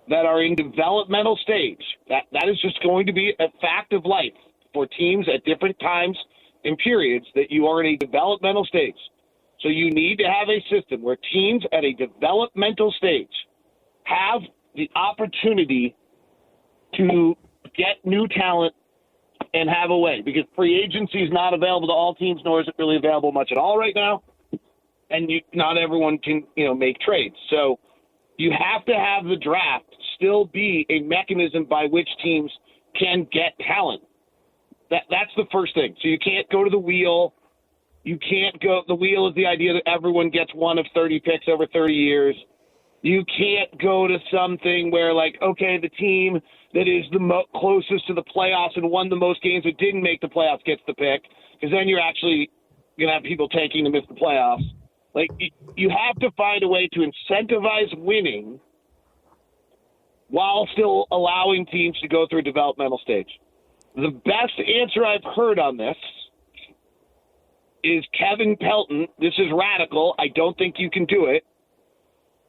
that are in developmental stage, that is just going to be a fact of life for teams at different times and periods that you are in a developmental stage. So you need to have a system where teams at a developmental stage have the opportunity to get new talent and have a way, because free agency is not available to all teams, nor is it really available much at all right now. And not everyone can, make trades. So you have to have the draft still be a mechanism by which teams can get talent. That's the first thing. So you can't go to the wheel. You can't go. The wheel is the idea that everyone gets one of 30 picks over 30 years. You can't go to something where, the team that is the closest to the playoffs and won the most games but didn't make the playoffs gets the pick, because then you're actually going to have people tanking to miss the playoffs. You have to find a way to incentivize winning while still allowing teams to go through a developmental stage. The best answer I've heard on this is Kevin Pelton. This is radical. I don't think you can do it.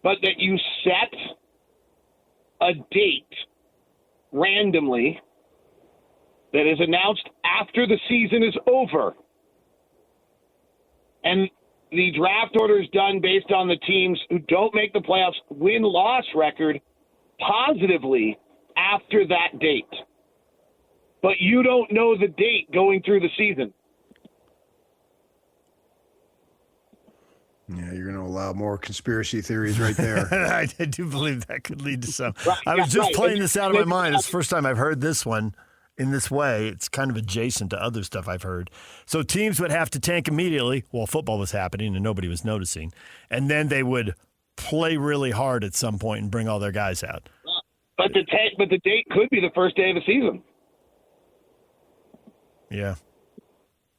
But that you set a date randomly that is announced after the season is over. And the draft order is done based on the teams who don't make the playoffs win-loss record positively after that date. But you don't know the date going through the season. Yeah, you're going to allow more conspiracy theories right there. I do believe that could lead to some. Right, I was just playing this out of my mind. It's the first time I've heard this one in this way. It's kind of adjacent to other stuff I've heard. So teams would have to tank immediately while football was happening and nobody was noticing. And then they would play really hard at some point and bring all their guys out. But the date could be the first day of the season. Yeah.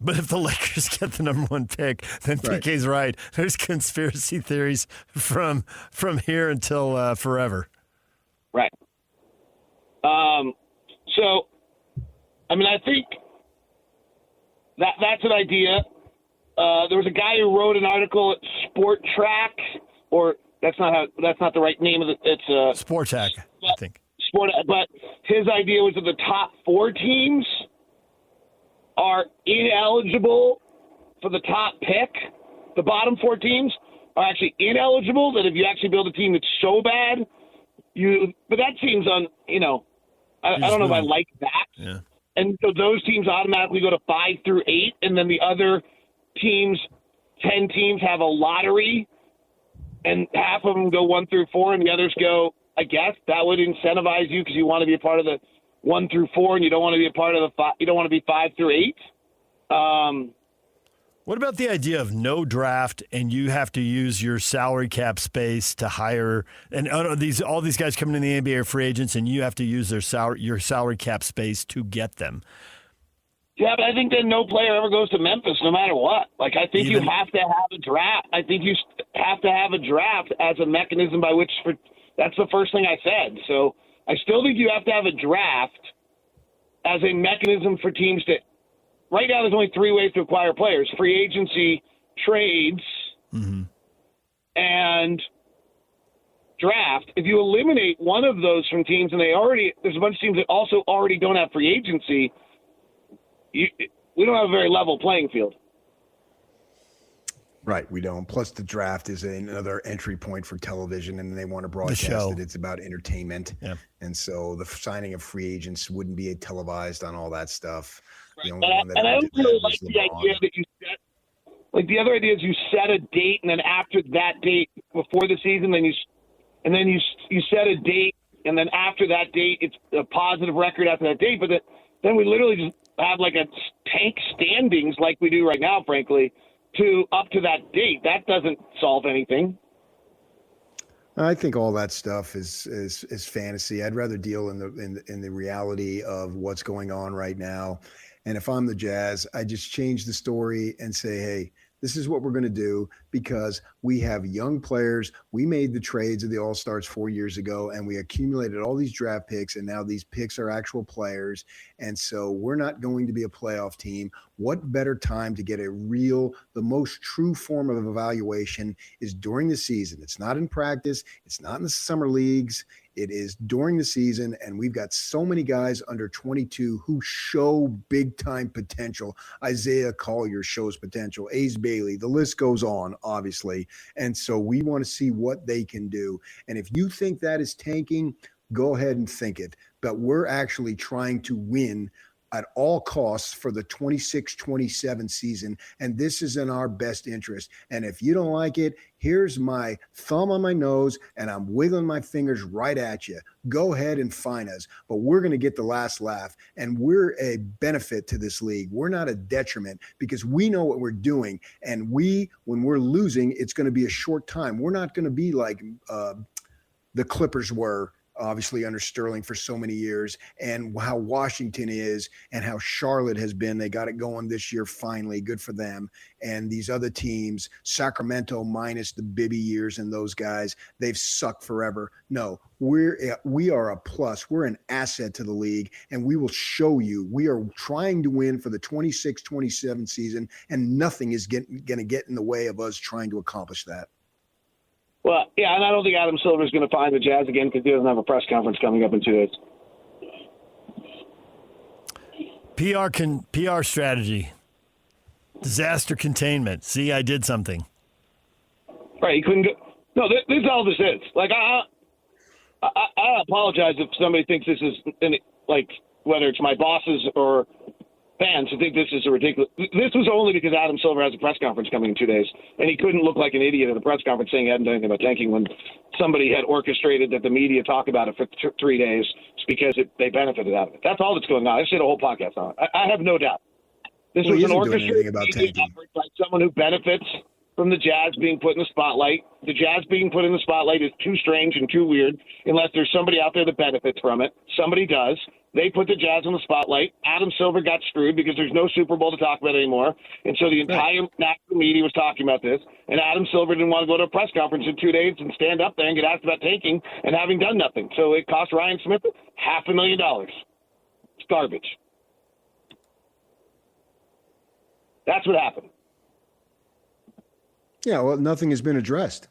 But if the Lakers get the number one pick, then PK's right. There's conspiracy theories from here until forever. Right. So, I think that's an idea. There was a guy who wrote an article at Sport Track, or that's not the right name of it. It's Sport Track, I think. But his idea was that the top four teams are ineligible for the top pick. The bottom four teams are actually ineligible, that if you actually build a team that's so bad, but that seems I don't know if I like that. Yeah. And so those teams automatically go to 5 through 8, and then the other teams, 10 teams, have a lottery, and half of them go 1 through 4, and the others go, I guess that would incentivize you because you want to be a part of the 1 through 4, and you don't want to be a part of you don't want to be 5 through 8. What about the idea of no draft and you have to use your salary cap space to hire, and all these guys coming in the NBA are free agents and you have to use your salary cap space to get them? Yeah, but I think that no player ever goes to Memphis no matter what. I think you have to have a draft. I think you have to have a draft as a mechanism by which that's the first thing I said. So I still think you have to have a draft as a mechanism for teams to – right now there's only 3 ways to acquire players: free agency, trades, and draft. If you eliminate one of those from teams, and there's a bunch of teams that also already don't have free agency, we don't have a very level playing field. Right, we don't. Plus, the draft is another entry point for television, and they want to broadcast it. It's about entertainment. Yeah. And so the signing of free agents wouldn't be televised on all that stuff. Right. And I don't really like the idea that you set – the other idea is you set a date, and then after that date, before the season, then you set a date and then after that date, it's a positive record after that date. But then we literally just have like a tank standings like we do right now, frankly, to up to that date. That doesn't solve anything. I think all that stuff is fantasy. I'd rather deal in the reality of what's going on right now. And if I'm the Jazz, I just change the story and say, hey, this is what we're going to do because we have young players. We made the trades of the All-Stars 4 years ago, and we accumulated all these draft picks, and now these picks are actual players. And so we're not going to be a playoff team. What better time to get the most true form of evaluation is during the season. It's not in practice. It's not in the summer leagues. It is during the season, and we've got so many guys under 22 who show big-time potential. Isaiah Collier shows potential. Ace Bailey, the list goes on, obviously. And so we want to see what they can do. And if you think that is tanking, go ahead and think it. But we're actually trying to win at all costs for the 26-27 season, and this is in our best interest. And if you don't like it, here's my thumb on my nose, and I'm wiggling my fingers right at you. Go ahead and fine us, but we're going to get the last laugh, and we're a benefit to this league. We're not a detriment because we know what we're doing, and when we're losing, it's going to be a short time. We're not going to be like the Clippers were, obviously under Sterling for so many years, and how Washington is and how Charlotte has been. They got it going this year finally. Good for them. And these other teams, Sacramento minus the Bibby years and those guys, they've sucked forever. No, we are a plus. We're an asset to the league, and we will show you. We are trying to win for the 26-27 season, and nothing is going to get in the way of us trying to accomplish that. Well, yeah, and I don't think Adam Silver is going to find the Jazz again because he doesn't have a press conference coming up in 2 days. PR strategy, disaster containment. See, I did something. Right, he couldn't go. No, this is all this is. Like, I apologize if somebody thinks this is like whether it's my bosses or fans who think this is a ridiculous. This was only because Adam Silver has a press conference coming in 2 days, and he couldn't look like an idiot at a press conference saying he hadn't done anything about tanking when somebody had orchestrated that the media talk about it for 3 days because they benefited out of it. That's all that's going on. I did a whole podcast on it. I have no doubt. This was an orchestrated media effort by someone who benefits from the Jazz being put in the spotlight. The Jazz being put in the spotlight is too strange and too weird unless there's somebody out there that benefits from it. Somebody does. They put the Jazz in the spotlight. Adam Silver got screwed because there's no Super Bowl to talk about anymore. And so the entire national media was talking about this. And Adam Silver didn't want to go to a press conference in 2 days and stand up there and get asked about tanking and having done nothing. So it cost Ryan Smith $500,000. It's garbage. That's what happened. Yeah, well, nothing has been addressed.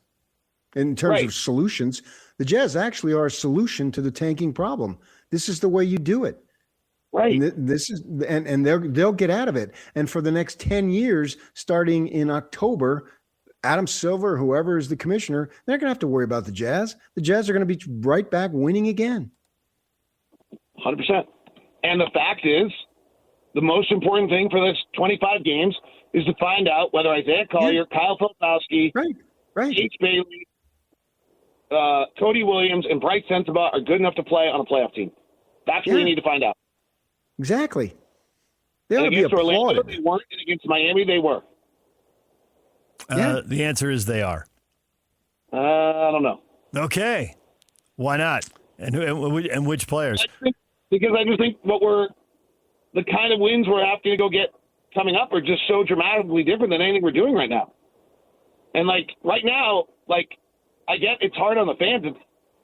In terms of solutions, the Jazz actually are a solution to the tanking problem. This is the way you do it. Right. And this is and they'll get out of it. And for the next 10 years, starting in October, Adam Silver, whoever is the commissioner, they're going to have to worry about the Jazz. The Jazz are going to be right back winning again. 100%. And the fact is, the most important thing for this 25 games is to find out whether Isaiah Collier, Kyle Filipowski, Ace Bailey, Cody Williams, and Bryce Sensabaugh are good enough to play on a playoff team. That's what you need to find out. Exactly. They ought and to be against Orlando, applauded. they weren't, and against Miami, they were. The answer is they are. I don't know. Okay. Why not? And which players? Because I just think the kind of wins we're having to go get coming up are just so dramatically different than anything we're doing right now. And right now, I get it's hard on the fans,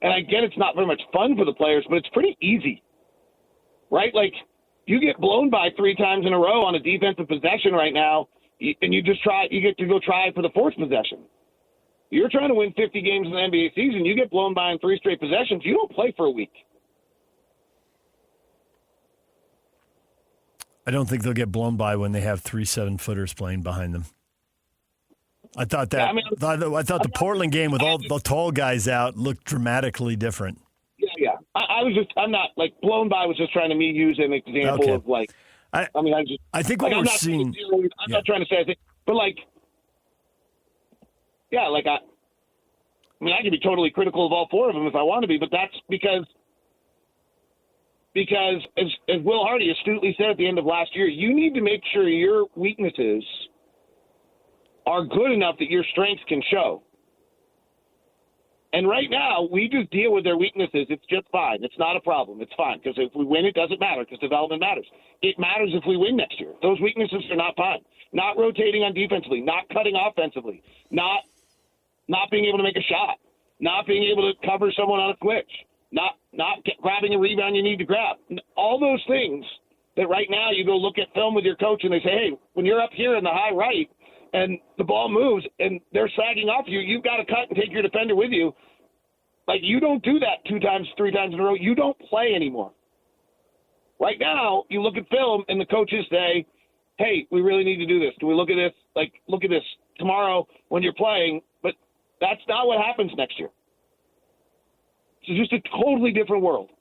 and I get it's not very much fun for the players, but it's pretty easy, right? You get blown by 3 times in a row on a defensive possession right now, and you get to go try for the 4th possession. You're trying to win 50 games in the NBA season. You get blown by in 3 straight possessions. You don't play for a week. I don't think they'll get blown by when they have 3 7-footers playing behind them. I thought that. I thought the Portland game with all the tall guys out looked dramatically different. Yeah. I'm not blown by. Was just trying to use an example of I think what we're seeing. I'm not trying to say anything, but I mean, I can be totally critical of all four of them if I want to be, but that's because as Will Hardy astutely said at the end of last year, you need to make sure your weaknesses are good enough that your strengths can show. And right now, we just deal with their weaknesses. It's just fine. It's not a problem. It's fine. Because if we win, it doesn't matter because development matters. It matters if we win next year. Those weaknesses are not fine. Not rotating on defensively, not cutting offensively, not being able to make a shot, not being able to cover someone on a switch, not grabbing a rebound you need to grab. All those things that right now you go look at film with your coach and they say, hey, when you're up here in the high right and the ball moves and they're sagging off you, you've got to cut and take your defender with you. Like, you don't do that 2 times, 3 times in a row. You don't play anymore. Right now, you look at film and the coaches say, hey, we really need to do this. Do we look at this? Like, look at this tomorrow when you're playing. But that's not what happens next year. It's just a totally different world.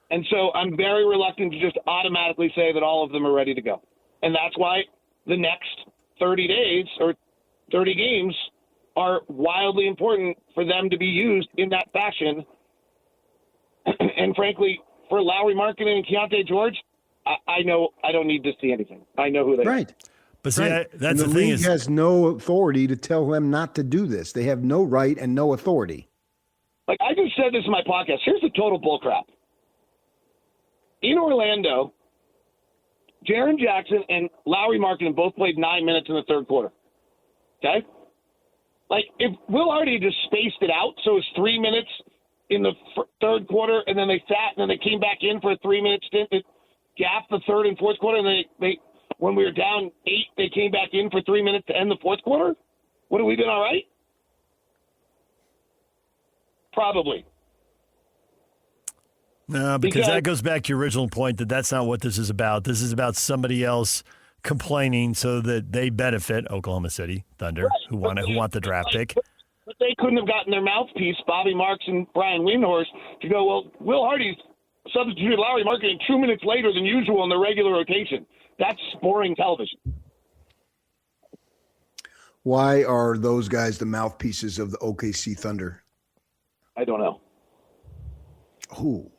And so I'm very reluctant to just automatically say that all of them are ready to go. And that's why the next 30 days or 30 games are wildly important for them to be used in that fashion. And frankly, for Lowry Markkanen and Keontae George, I know I don't need to see anything. I know who they are. But see, Right. that's the the thing league is, has no authority to tell them not to do this. They have no right and no authority. Like, I just said this in my podcast. Here's the total bullcrap. In Orlando, Jaren Jackson and Lowry Markkanen both played 9 minutes in the third quarter. Okay? Like, if Will Hardy just spaced it out, so it's 3 minutes in the third quarter, and then they sat, and then they came back in for a 3-minute stint that gapped the third and fourth quarter, and they when we were down 8, they came back in for 3 minutes to end the fourth quarter? Would have we been all right? Probably. No, because that goes back to your original point that that's not what this is about. This is about somebody else complaining so that they benefit Oklahoma City Thunder, who want the draft pick. But they couldn't have gotten their mouthpiece, Bobby Marks and Brian Windhorst, to go, well, Will Hardy's substituted Lowry Markkanen 2 minutes later than usual in the regular rotation. That's boring television. Why are those guys the mouthpieces of the OKC Thunder? I don't know. Who?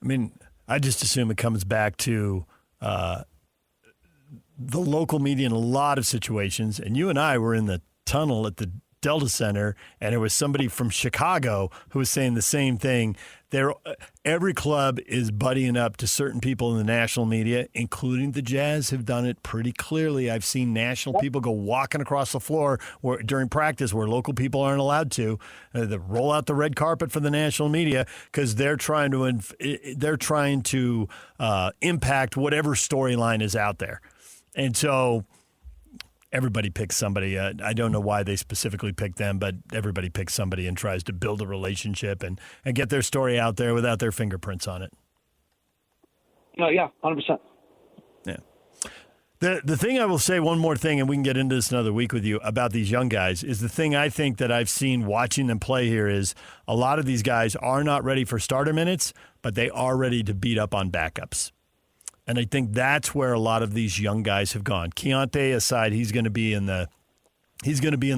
I mean, I just assume it comes back to the local media in a lot of situations. And you and I were in the tunnel at the Delta Center, and there was somebody from Chicago who was saying the same thing. Every club is buddying up to certain people in the national media, including the Jazz have done it pretty clearly. I've seen national people go walking across the floor during practice where local people aren't allowed to. They roll out the red carpet for the national media because they're trying to impact whatever storyline is out there. And so everybody picks somebody. I don't know why they specifically pick them, but everybody picks somebody and tries to build a relationship and get their story out there without their fingerprints on it. Yeah, 100%. Yeah. The thing I will say, one more thing, and we can get into this another week with you, about these young guys, is the thing I think that I've seen watching them play here is a lot of these guys are not ready for starter minutes, but they are ready to beat up on backups. And I think that's where a lot of these young guys have gone. Keontae aside, he's going to be in the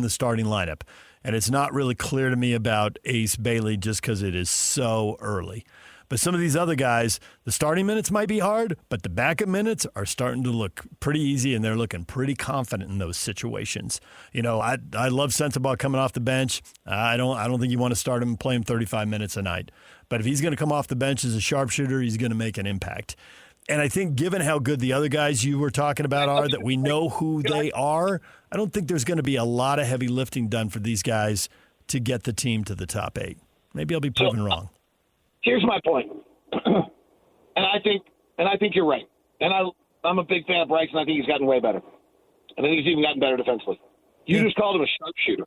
starting lineup. And it's not really clear to me about Ace Bailey just because it is so early. But some of these other guys, the starting minutes might be hard, but the backup minutes are starting to look pretty easy, and they're looking pretty confident in those situations. You know, I love Sensabaugh coming off the bench. I don't think you want to start him and play him 35 minutes a night. But if he's going to come off the bench as a sharpshooter, he's going to make an impact. And I think given how good the other guys you were talking about are, that we know who they are, I don't think there's going to be a lot of heavy lifting done for these guys to get the team to the top 8. Maybe I'll be proven wrong. Here's my point. and I think you're right. And I'm a big fan of Bryce, and I think he's gotten way better. I think he's even gotten better defensively. You just called him a sharpshooter.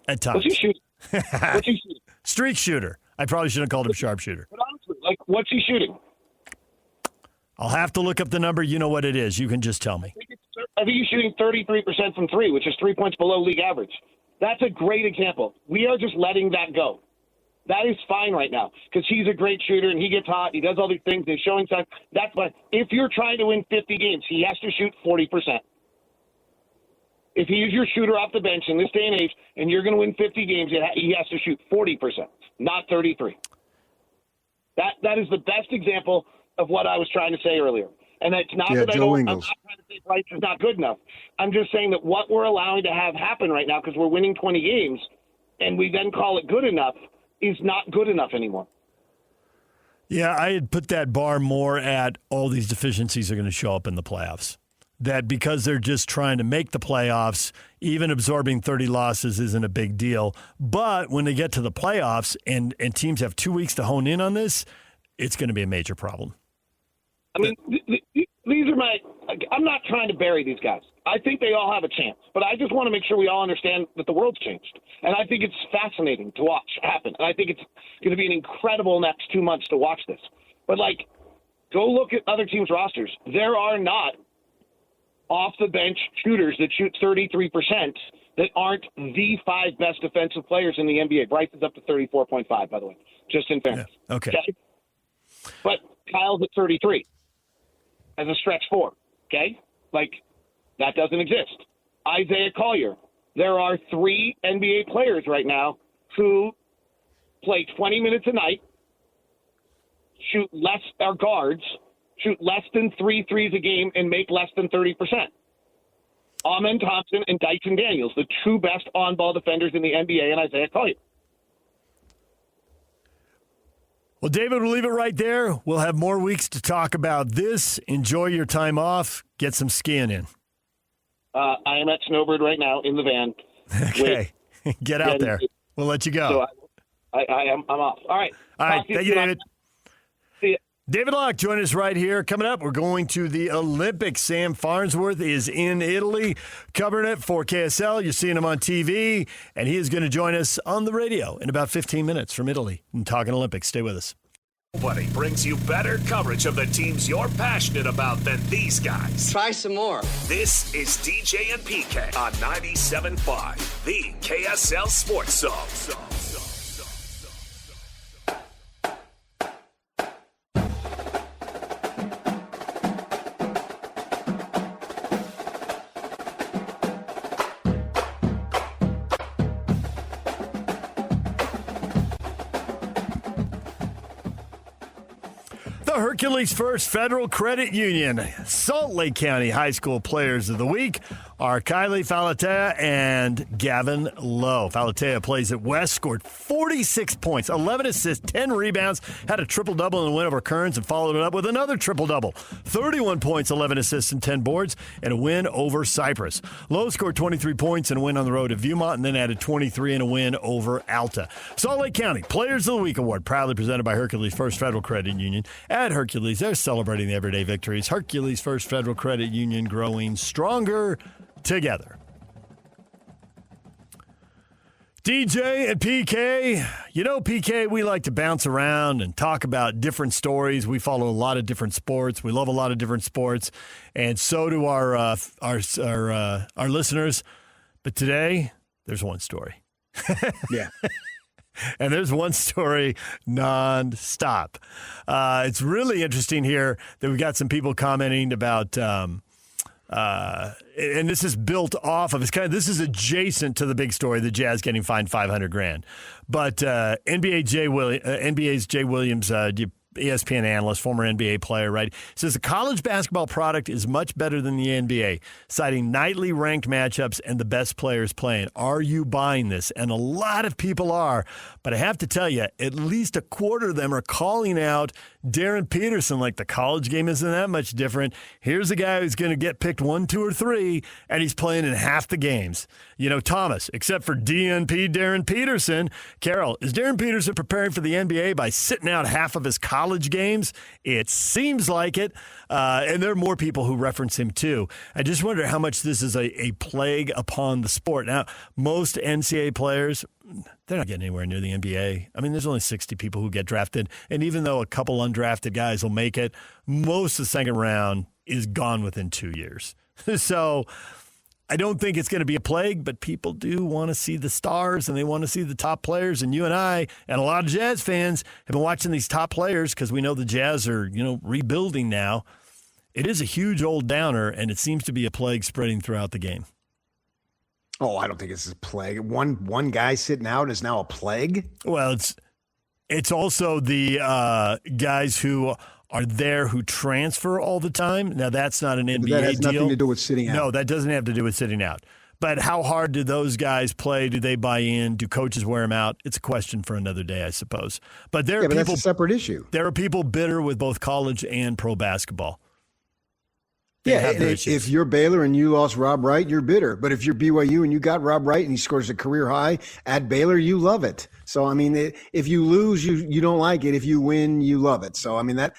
At times. What's he shooting? What's he shooting? Streak shooter. I probably shouldn't have called him sharpshooter. But honestly, what's he shooting? I'll have to look up the number. You know what it is. You can just tell me. I think he's shooting 33% from 3, which is 3 points below league average. That's a great example. We are just letting that go. That is fine right now because he's a great shooter and he gets hot. He does all these things. He's showing signs. That's fine. If you're trying to win 50 games, he has to shoot 40%. If he's your shooter off the bench in this day and age, and you're going to win 50 games, he has to shoot 40%, not 33. That is the best example of what I was trying to say earlier. And it's not that I'm not trying to say Price is not good enough. I'm just saying that what we're allowing to have happen right now, because we're winning 20 games, and we then call it good enough, is not good enough anymore. Yeah, I had put that bar more at all these deficiencies are going to show up in the playoffs. That because they're just trying to make the playoffs, even absorbing 30 losses isn't a big deal. But when they get to the playoffs and teams have 2 weeks to hone in on this, it's going to be a major problem. I mean, these are I'm not trying to bury these guys. I think they all have a chance. But I just want to make sure we all understand that the world's changed. And I think it's fascinating to watch happen. And I think it's going to be an incredible next 2 months to watch this. But, go look at other teams' rosters. There are not off-the-bench shooters that shoot 33% that aren't the 5 best defensive players in the NBA. Bryce is up to 34.5, by the way, just in fairness. Yeah. Okay. But Kyle's at 33 as a stretch 4, okay? That doesn't exist. Isaiah Collier. There are 3 NBA players right now who play 20 minutes a night, are guards, shoot less than 3 threes a game, and make less than 30%. Amen Thompson and Dyson Daniels, the 2 best on-ball defenders in the NBA, and Isaiah Collier. Well, David, we'll leave it right there. We'll have more weeks to talk about this. Enjoy your time off. Get some skiing in. I am at Snowbird right now in the van. Okay. Get out there. We'll let you go. So I'm off. All right. All right. Thank you, David. See ya. David Locke joining us right here. Coming up, we're going to the Olympics. Sam Farnsworth is in Italy covering it for KSL. You're seeing him on TV, and he is going to join us on the radio in about 15 minutes from Italy and talking Olympics. Stay with us. Nobody brings you better coverage of the teams you're passionate about than these guys. Try some more. This is DJ and PK on 97.5, the KSL Sports Zone. The Hercules First Federal Credit Union Salt Lake County High School Players of the Week are Kylie Falatea and Gavin Lowe. Falatea plays at West, scored 46 points, 11 assists, 10 rebounds, had a triple-double in a win over Kearns and followed it up with another triple-double, 31 points, 11 assists, and 10 boards, and a win over Cyprus. Lowe scored 23 points in a win on the road at Viewmont and then added 23 in a win over Alta. Salt Lake County Players of the Week Award, proudly presented by Hercules First Federal Credit Union. At Hercules, they're celebrating the everyday victories. Hercules First Federal Credit Union, growing stronger together. DJ and PK. You know, PK, we like to bounce around and talk about different stories. We follow a lot of different sports. We love a lot of different sports, and so do our listeners. But today, there's one story. Yeah. And there's one story nonstop. It's really interesting here that we've got some people commenting about, and this is built off of, this is adjacent to the big story, the Jazz getting fined $500,000. But NBA's Jay Williams, ESPN analyst, former NBA player, right, says the college basketball product is much better than the NBA, citing nightly ranked matchups and the best players playing. Are you buying this? And a lot of people are, but I have to tell you, at least a quarter of them are calling out Darren Peterson like the college game isn't that much different. Here's a guy who's going to get picked 1, 2, or 3, and he's playing in half the games. You know, Thomas, except for DNP Darren Peterson. Carol, is Darren Peterson preparing for the NBA by sitting out half of his college games? It seems like it. And there are more people who reference him too. I just wonder how much this is a plague upon the sport. Now, most NCAA players, they're not getting anywhere near the NBA. I mean, there's only 60 people who get drafted. And even though a couple undrafted guys will make it, most of the second round is gone within 2 years. So I don't think it's going to be a plague, but people do want to see the stars and they want to see the top players. And you and I and a lot of Jazz fans have been watching these top players because we know the Jazz are, rebuilding now. It is a huge old downer, and it seems to be a plague spreading throughout the game. Oh, I don't think it's a plague. One guy sitting out is now a plague? Well, it's also the guys who are there who transfer all the time. Now, that's not an NBA deal. That has nothing to do with sitting out. No, that doesn't have to do with sitting out. But how hard do those guys play? Do they buy in? Do coaches wear them out? It's a question for another day, I suppose. But there are people, that's a separate issue. There are people bitter with both college and pro basketball. If you're Baylor and you lost Rob Wright, you're bitter. But if you're BYU and you got Rob Wright and he scores a career high at Baylor, you love it. So, I mean, if you lose, you don't like it. If you win, you love it. So, I mean, the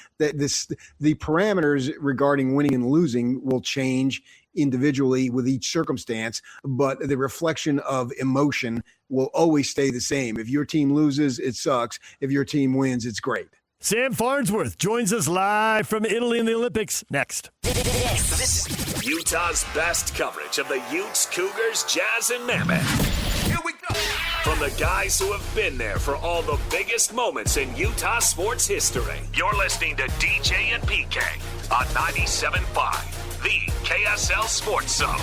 parameters regarding winning and losing will change individually with each circumstance, but the reflection of emotion will always stay the same. If your team loses, it sucks. If your team wins, it's great. Sam Farnsworth joins us live from Italy in the Olympics next. This is Utah's best coverage of the Utes, Cougars, Jazz, and Mammoth. Here we go. From the guys who have been there for all the biggest moments in Utah sports history. You're listening to DJ and PK on 97.5, the KSL Sports Zone.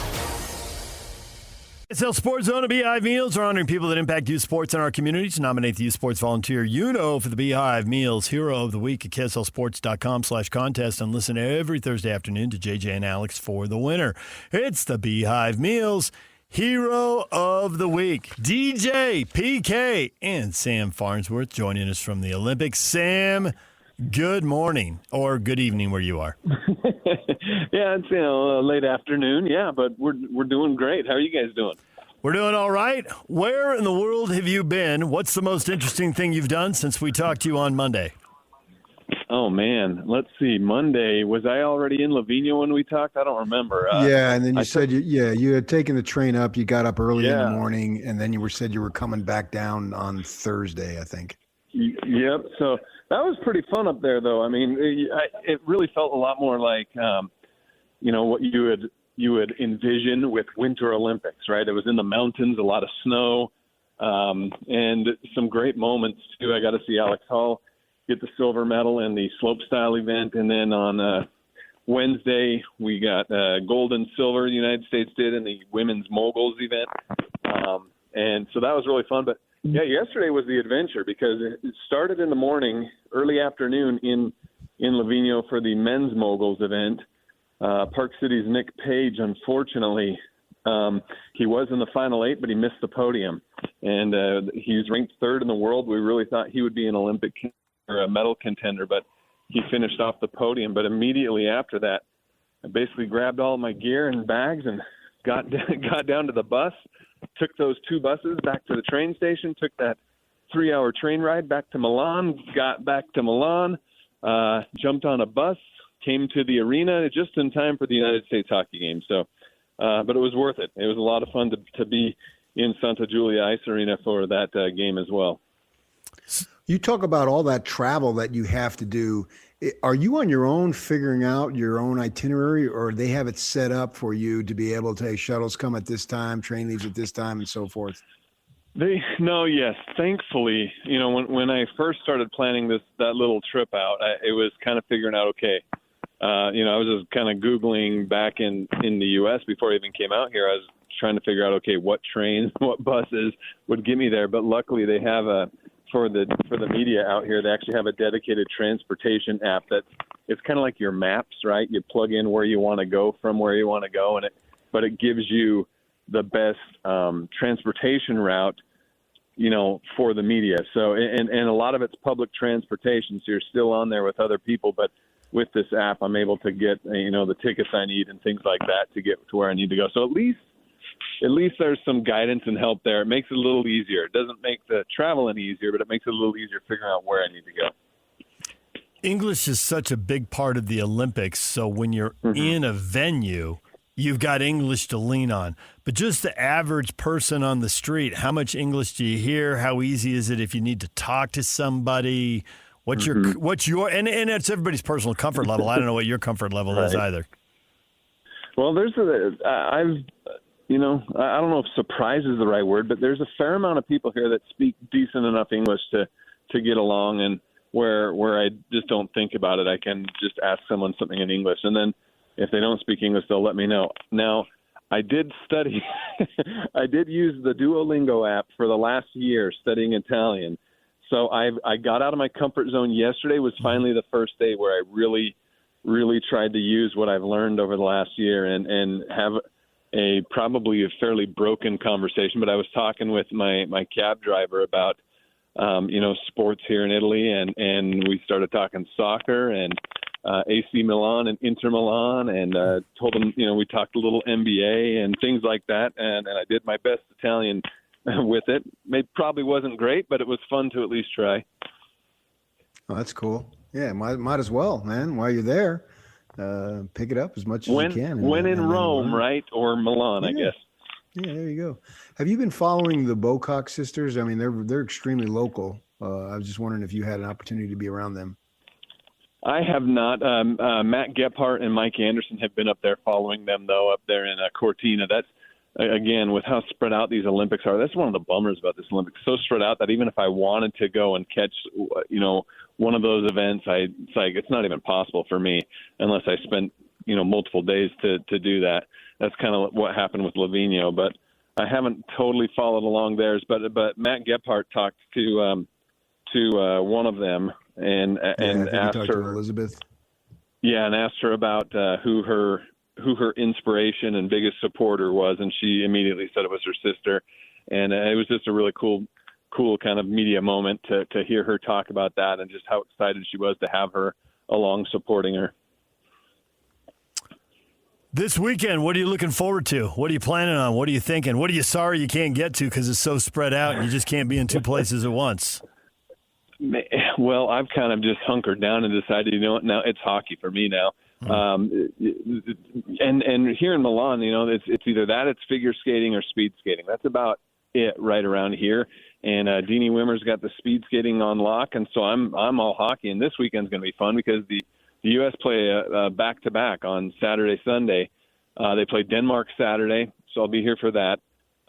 KSL Sports Zone and Beehive Meals are honoring people that impact youth sports in our communities. Nominate the youth sports volunteer for the Beehive Meals Hero of the Week at KSLSports.com/contest and listen every Thursday afternoon to JJ and Alex for the winner. It's the Beehive Meals Hero of the Week. DJ, PK, and Sam Farnsworth joining us from the Olympics. Sam, good morning or good evening where you are. Yeah, it's late afternoon. Yeah, but we're doing great. How are you guys doing? We're doing all right. Where in the world have you been? What's the most interesting thing you've done since we talked to you on Monday? Oh man, let's see. Monday, was I already in Lavinia when we talked? I don't remember. Yeah, and then you said you had taken the train up. You got up early in the morning, and then you said you were coming back down on Thursday, I think. Yep. So that was pretty fun up there, though. I mean, it really felt a lot more like, what you would envision with Winter Olympics, right? It was in the mountains, a lot of snow, and some great moments too. I got to see Alex Hall get the silver medal in the slopestyle event, and then on Wednesday we got gold and silver. The United States did in the women's moguls event, and so that was really fun. But yeah, yesterday was the adventure because it started in the morning, early afternoon in Lavinia for the men's moguls event. Park City's Nick Page, unfortunately, he was in the final 8, but he missed the podium. And he's ranked 3rd in the world. We really thought he would be an Olympic or a medal contender, but he finished off the podium. But immediately after that, I basically grabbed all of my gear and bags and got down to the bus, took those 2 buses back to the train station, took that 3-hour train ride back to Milan, got back to Milan, jumped on a bus, came to the arena just in time for the United States hockey game. So, but it was worth it. It was a lot of fun to be in Santa Giulia Ice Arena for that game as well. You talk about all that travel that you have to do. Are you on your own figuring out your own itinerary, or they have it set up for you to be able to, hey, shuttles come at this time, train leaves at this time, and so forth? Yes. Thankfully, when I first started planning that little trip out, it was kind of figuring out, okay, I was just kind of Googling back in the U.S. before I even came out here. I was trying to figure out, okay, what trains, what buses would get me there. But luckily they have for the media out here, they actually have a dedicated transportation app it's kind of like your maps, right? You plug in where you want to go from where you want to go, but it gives you the best transportation route, for the media. So, and a lot of it's public transportation, so you're still on there with other people, but with this app, I'm able to get, the tickets I need and things like that to get to where I need to go. So at least there's some guidance and help there. It makes it a little easier. It doesn't make the travel any easier, but it makes it a little easier figuring out where I need to go. English is such a big part of the Olympics, so when you're in a venue, you've got English to lean on. But just the average person on the street, how much English do you hear? How easy is it if you need to talk to somebody? What's your and it's everybody's personal comfort level. I don't know what your comfort level is either. Well, I don't know if surprise is the right word, but there's a fair amount of people here that speak decent enough English to get along, and where I just don't think about it. I can just ask someone something in English, and then if they don't speak English, they'll let me know. Now, I did study. I did use the Duolingo app for the last year studying Italian. So I got out of my comfort zone yesterday. Was finally the first day where I really tried to use what I've learned over the last year and have probably a fairly broken conversation. But I was talking with my cab driver about sports here in Italy, and we started talking soccer and AC Milan and Inter Milan, and told him, we talked a little NBA and things like that, and I did my best Italian with it. It probably wasn't great, but it was fun to at least try. Oh, that's cool. Yeah, might as well, man. While you're there, pick it up as much as you can. When in Rome, right? Or Milan, I guess. Yeah, there you go. Have you been following the Bocock sisters? I mean, they're extremely local. I was just wondering if you had an opportunity to be around them. I have not. Matt Gephardt and Mike Anderson have been up there following them, though, up there in Cortina. That's, again, with how spread out these Olympics are, that's one of the bummers about this Olympics. So spread out that even if I wanted to go and catch, one of those events, it's not even possible for me unless I spent, multiple days to do that. That's kind of what happened with Livigno, but I haven't totally followed along theirs. But Matt Gephardt talked to one of them and asked her, Elizabeth. Yeah, and asked her about who her inspiration and biggest supporter was, and she immediately said it was her sister. And it was just a really cool kind of media moment to hear her talk about that and just how excited she was to have her along supporting her. This weekend, what are you looking forward to? What are you planning on? What are you thinking? What are you sorry you can't get to because it's so spread out and you just can't be in two places at once? Well, I've kind of just hunkered down and decided, now it's hockey for me now. And here in Milan, it's either that, it's figure skating or speed skating. That's about it right around here. And Deanie Wimmer's got the speed skating on lock, and so I'm all hockey. And this weekend's going to be fun because the U.S. play a back-to-back on Saturday, Sunday. They play Denmark Saturday, so I'll be here for that.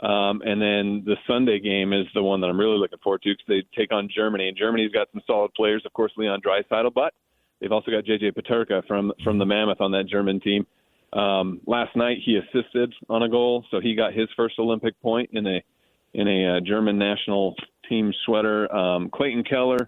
And then the Sunday game is the one that I'm really looking forward to because they take on Germany. And Germany's got some solid players, of course, Leon Draisaitl, but they've also got J.J. Peterka from the Mammoth on that German team. Last night he assisted on a goal, so he got his first Olympic point in a German national team sweater. Clayton Keller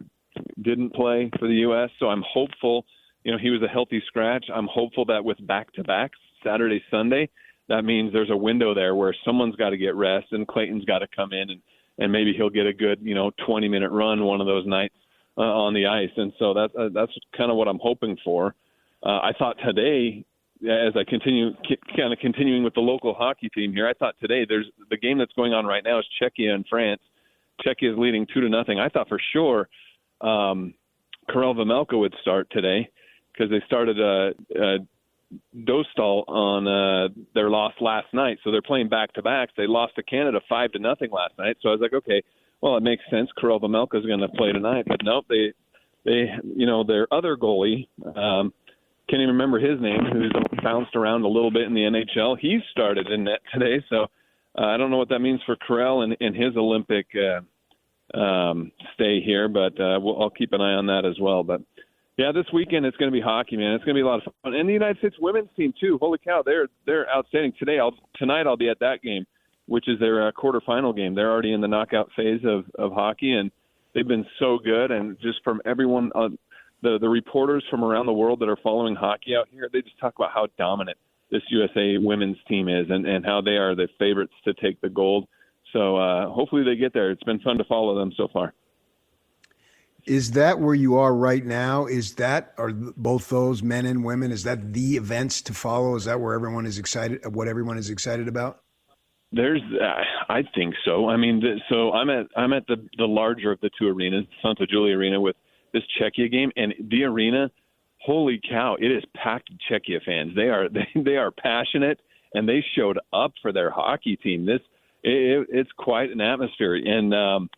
didn't play for the U.S., so I'm hopeful. He was a healthy scratch. I'm hopeful that with back-to-backs, Saturday, Sunday, that means there's a window there where someone's got to get rest and Clayton's got to come in and maybe he'll get a good, 20-minute run one of those nights on the ice. And so that's kind of what I'm hoping for. I thought today, as I continuing with the local hockey team here, I thought today there's the game that's going on right now is Czechia and France. Czechia is leading 2-0. I thought for sure Karel Vejmelka would start today because they started Dostal on their loss last night. So they're playing back-to-backs. They lost to Canada 5-0 last night. So I was like, okay, well, it makes sense. Karel Vejmelka is going to play tonight. But nope, they their other goalie, can't even remember his name, who's bounced around a little bit in the NHL. He started in net today. So I don't know what that means for Karel in his Olympic stay here, but I'll keep an eye on that as well. But yeah, this weekend it's going to be hockey, man. It's going to be a lot of fun, and the United States women's team too. Holy cow, they're outstanding. Tonight I'll be at that game, which is their quarterfinal game. They're already in the knockout phase of hockey, and they've been so good. And just from everyone, the reporters from around the world that are following hockey out here, they just talk about how dominant this USA women's team is, and how they are the favorites to take the gold. So hopefully they get there. It's been fun to follow them so far. Is that where you are right now? Are both those men and women, is that the events to follow? Is that where everyone is excited, what everyone is excited about? I think so. I mean, so I'm at the larger of the two arenas, Santa Giulia Arena, with this Czechia game, and the arena, holy cow, it is packed with Czechia fans. They are passionate, and they showed up for their hockey team. It's quite an atmosphere. And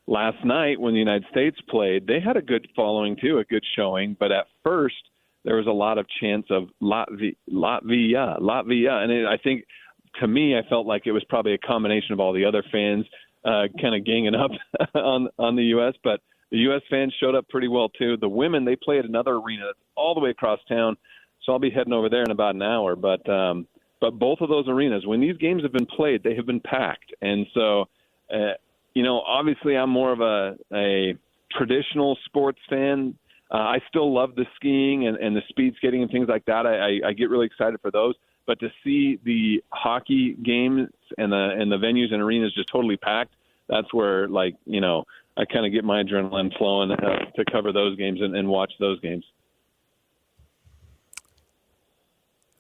last night when the United States played, they had a good following too, a good showing. But at first there was a lot of chants of Latvia. And I think, to me, I felt like it was probably a combination of all the other fans kind of ganging up on the U.S. But the U.S. fans showed up pretty well too. The women, they play at another arena that's all the way across town. So I'll be heading over there in about an hour. But But both of those arenas, when these games have been played, they have been packed. And so, obviously I'm more of a traditional sports fan. I still love the skiing and the speed skating and things like that. I get really excited for those. But to see the hockey games and the venues and arenas just totally packed, that's where, I kind of get my adrenaline flowing to cover those games and watch those games.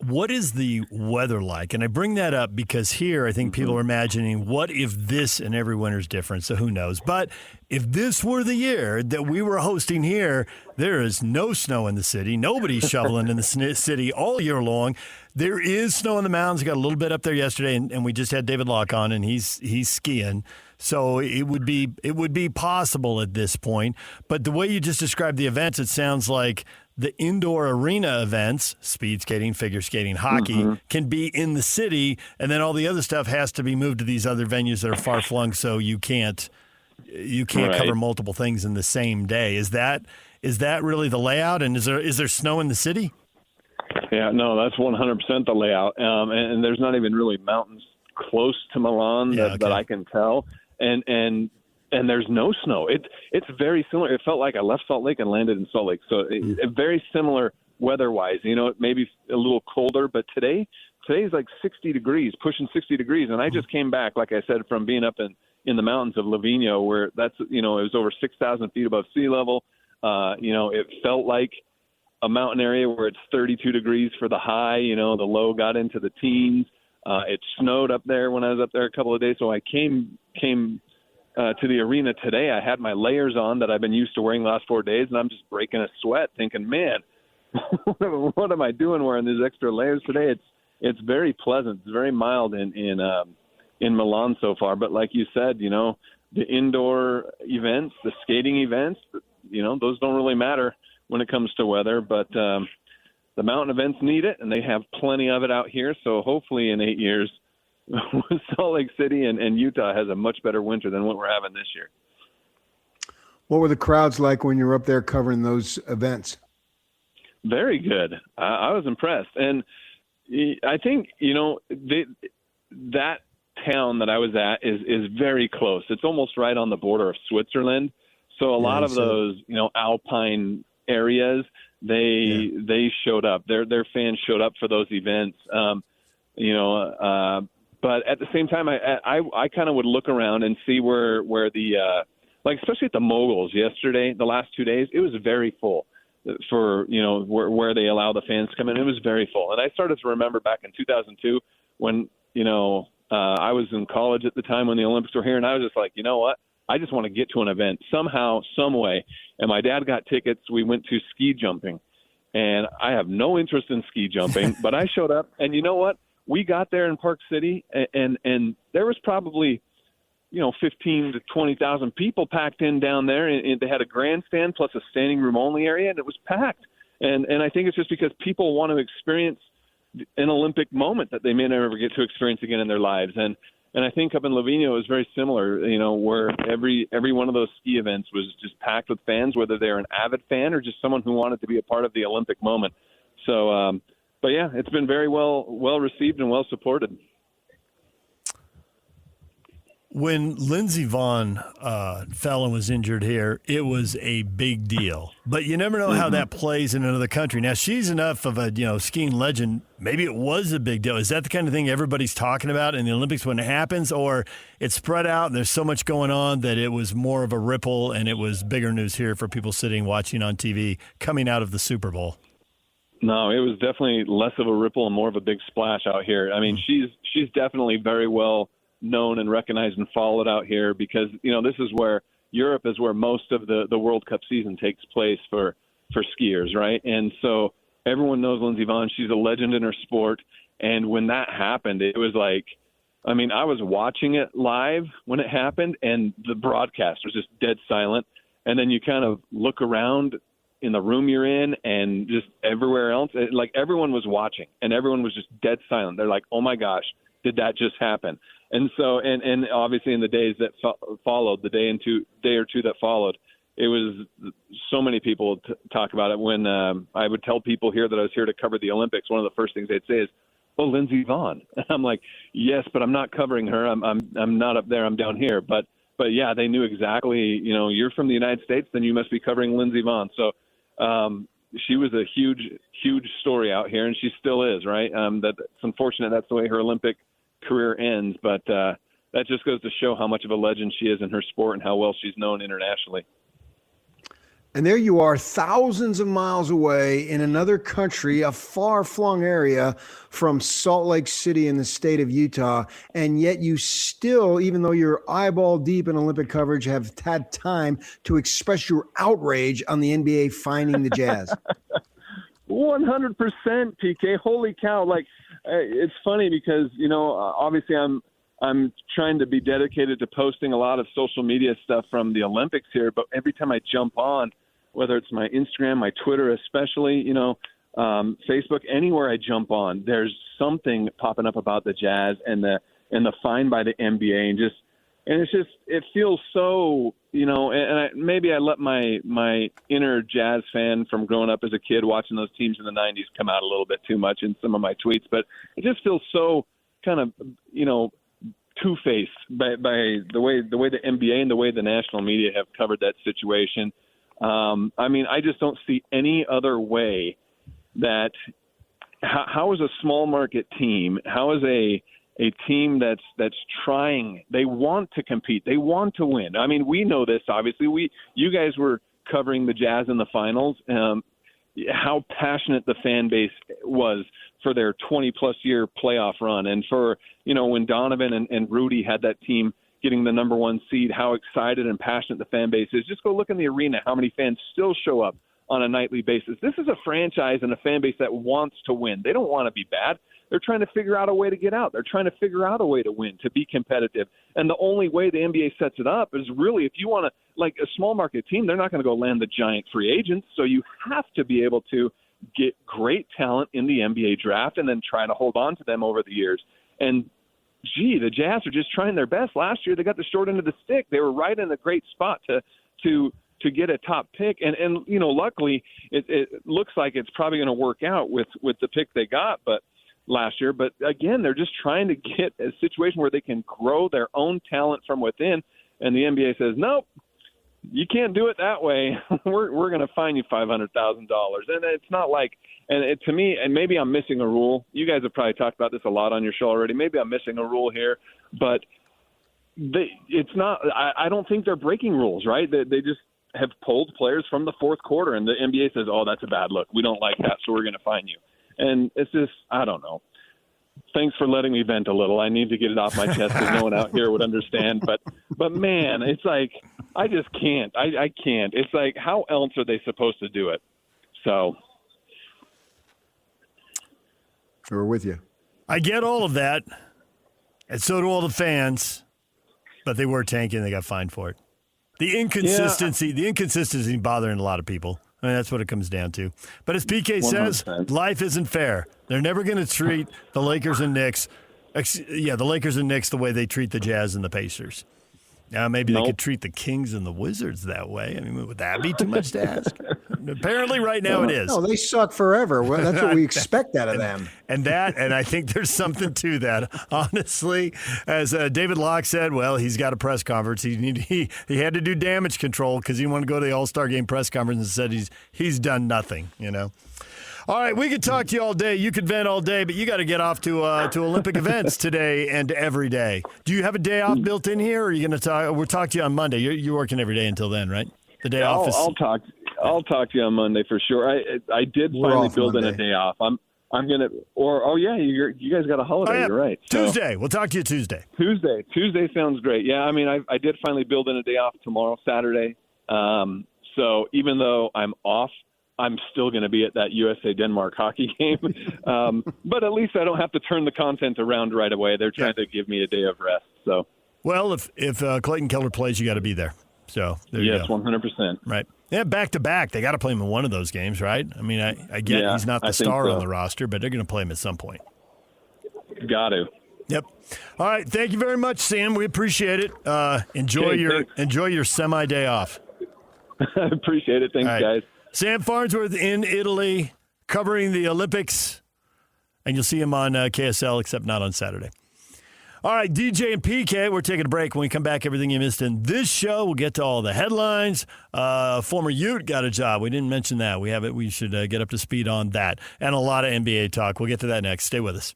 What is the weather like? And I bring that up because here I think people are imagining, what if this and every winter's different? So who knows? But if this were the year that we were hosting here, there is no snow in the city. Nobody's shoveling in the city all year long. There is snow in the mountains. I got a little bit up there yesterday, and we just had David Locke on, and he's skiing. So it would be possible at this point. But the way you just described the events, it sounds like the indoor arena events, speed skating, figure skating, hockey, can be in the city, and then all the other stuff has to be moved to these other venues that are far flung, so you can't cover multiple things in the same day. Is that really the layout? And is there snow in the city? Yeah, no, that's 100% the layout. And there's not even really mountains close to Milan that I can tell. And there's no snow. It's very similar. It felt like I left Salt Lake and landed in Salt Lake. So very similar weather-wise. It may be a little colder, but today's like 60 degrees, pushing 60 degrees. And I just came back, like I said, from being up in the mountains of Livigno, where that's, it was over 6,000 feet above sea level. It felt like a mountain area where it's 32 degrees for the high. The low got into the teens. It snowed up there when I was up there a couple of days. So I came to the arena today. I had my layers on that I've been used to wearing the last 4 days, and I'm just breaking a sweat thinking, man, what am I doing wearing these extra layers today? It's very pleasant. It's very mild in Milan so far. But like you said, the indoor events, the skating events, those don't really matter when it comes to weather. But the mountain events need it, and they have plenty of it out here. So hopefully in 8 years, Salt Lake City and Utah has a much better winter than what we're having this year. What were the crowds like when you were up there covering those events? Very good. I was impressed. And I think, that town that I was at is very close. It's almost right on the border of Switzerland. So a lot of those, alpine areas, they showed up. Their fans showed up for those events. But at the same time, I kind of would look around and see where the especially at the Moguls yesterday, the last 2 days, it was very full for where they allow the fans to come in. It was very full, and I started to remember back in 2002 when I was in college at the time when the Olympics were here, and I was just like, you know what? I just want to get to an event somehow, some way. And my dad got tickets. We went to ski jumping, and I have no interest in ski jumping, but I showed up, and you know what? We got there in Park City, and there was probably, 15 to 20,000 people packed in down there. And they had a grandstand plus a standing room only area, and it was packed. And I think it's just because people want to experience an Olympic moment that they may never get to experience again in their lives. And I think up in Livigno it was very similar, where every one of those ski events was just packed with fans, whether they're an avid fan or just someone who wanted to be a part of the Olympic moment. So, but yeah, it's been very well received and well supported. When Lindsey Vonn fell and was injured here, it was a big deal. But you never know how that plays in another country. Now, she's enough of a skiing legend. Maybe it was a big deal. Is that the kind of thing everybody's talking about in the Olympics when it happens? Or it's spread out and there's so much going on that it was more of a ripple and it was bigger news here for people sitting watching on TV coming out of the Super Bowl? No, it was definitely less of a ripple and more of a big splash out here. I mean, she's definitely very well known and recognized and followed out here because, this is where Europe is where most of the World Cup season takes place for skiers, right? And so everyone knows Lindsey Vonn. She's a legend in her sport. And when that happened, it was like, I was watching it live when it happened and the broadcast was just dead silent. And then you kind of look around in the room you're in and just everywhere else, like everyone was watching and everyone was just dead silent. They're like, oh my gosh, did that just happen? And so, and obviously in the days that followed, the day or two that followed, it was so many people talk about it. When I would tell people here that I was here to cover the Olympics, one of the first things they'd say is, oh, Lindsey Vonn. And I'm like, yes, but I'm not covering her. I'm not up there. I'm down here. But yeah, they knew exactly, you're from the United States, then you must be covering Lindsey Vonn. So she was a huge, huge story out here, and she still is, right? It's unfortunate that's the way her Olympic career ends, but that just goes to show how much of a legend she is in her sport and how well she's known internationally. And there you are, thousands of miles away in another country, a far-flung area from Salt Lake City in the state of Utah, and yet you still, even though you're eyeball deep in Olympic coverage, have had time to express your outrage on the NBA finding the Jazz. 100%, PK. Holy cow. Like, it's funny because, obviously I'm trying to be dedicated to posting a lot of social media stuff from the Olympics here, but every time I jump on, whether it's my Instagram, my Twitter especially, Facebook, anywhere I jump on, there's something popping up about the Jazz and the find by the NBA, and it feels so, maybe I let my inner Jazz fan from growing up as a kid watching those teams in the 90s come out a little bit too much in some of my tweets, but it just feels so kind of, two-faced by the way the NBA and the way the national media have covered that situation. I just don't see any other way that how is a small market team, how is a team that's trying, they want to compete, they want to win. I mean, we know this, obviously. You guys were covering the Jazz in the finals, how passionate the fan base was for their 20-plus year playoff run. And for, when Donovan and Rudy had that team getting the number one seed, how excited and passionate the fan base is. Just go look in the arena, how many fans still show up on a nightly basis. This is a franchise and a fan base that wants to win. They don't want to be bad. They're trying to figure out a way to get out. They're trying to figure out a way to win, to be competitive. And the only way the NBA sets it up is really, if you want to, like a small market team, they're not going to go land the giant free agents. So you have to be able to get great talent in the NBA draft and then try to hold on to them over the years. And the Jazz are just trying their best. Last year, they got the short end of the stick. They were right in a great spot to get a top pick. And luckily, it looks like it's probably going to work out with the pick they got last year. But again, they're just trying to get a situation where they can grow their own talent from within. And the NBA says, nope, you can't do it that way. We're going to fine you $500,000. And it's not like, to me, and maybe I'm missing a rule. You guys have probably talked about this a lot on your show already. Maybe I'm missing a rule here, but it's not, I don't think they're breaking rules, right? They just have pulled players from the fourth quarter, and the NBA says, oh, that's a bad look. We don't like that, so we're going to fine you. And it's just, I don't know. Thanks for letting me vent a little. I need to get it off my chest because no one out here would understand. But man, it's like, I just can't. I can't. It's like, how else are they supposed to do it? So. We're with you. I get all of that, and so do all the fans, but they were tanking. They got fined for it. The inconsistency bothering a lot of people. I mean, that's what it comes down to. But as PK 100%. Says, life isn't fair. They're never going to treat the Lakers and Knicks, the Lakers and Knicks the way they treat the Jazz and the Pacers. Now, maybe they could treat the Kings and the Wizards that way. I mean, would that be too much to ask? Apparently, right now it is. No, they suck forever. Well, that's what we expect out of them. And I think there's something to that. Honestly, as David Locke said, well, he's got a press conference. He had to do damage control because he wanted to go to the All-Star Game press conference and said he's done nothing. All right, we could talk to you all day. You could vent all day, but you got to get off to Olympic events today and every day. Do you have a day off built in here, or are you going to talk? We'll talk to you on Monday. You're working every day until then, right? The day off is. I'll talk to you on Monday for sure. I did finally build in a day off. I'm gonna. You guys got a holiday. Oh, yeah. You're right. Tuesday. So, we'll talk to you Tuesday. Tuesday sounds great. Yeah, I mean, I did finally build in a day off tomorrow, Saturday. So even though I'm off, I'm still going to be at that USA-Denmark hockey game. But at least I don't have to turn the content around right away. They're trying to give me a day of rest. So, well, if Clayton Keller plays, you got to be there. So there you go. 100%. Right. Yeah, back-to-back. They got to play him in one of those games, right? I mean, I get he's not the star on the roster, but they're going to play him at some point. Got to. Yep. All right. Thank you very much, Sam. We appreciate it. Enjoy your semi-day off. I appreciate it. Thanks, guys. Sam Farnsworth in Italy covering the Olympics And you'll see him on KSL, except not on Saturday. All right, DJ and PK, we're taking a break. When we come back, everything you missed in this show, we'll get to all the headlines. Former Ute got a job. We didn't mention that. We have it. We should get up to speed on that. And a lot of NBA talk. We'll get to that next. Stay with us.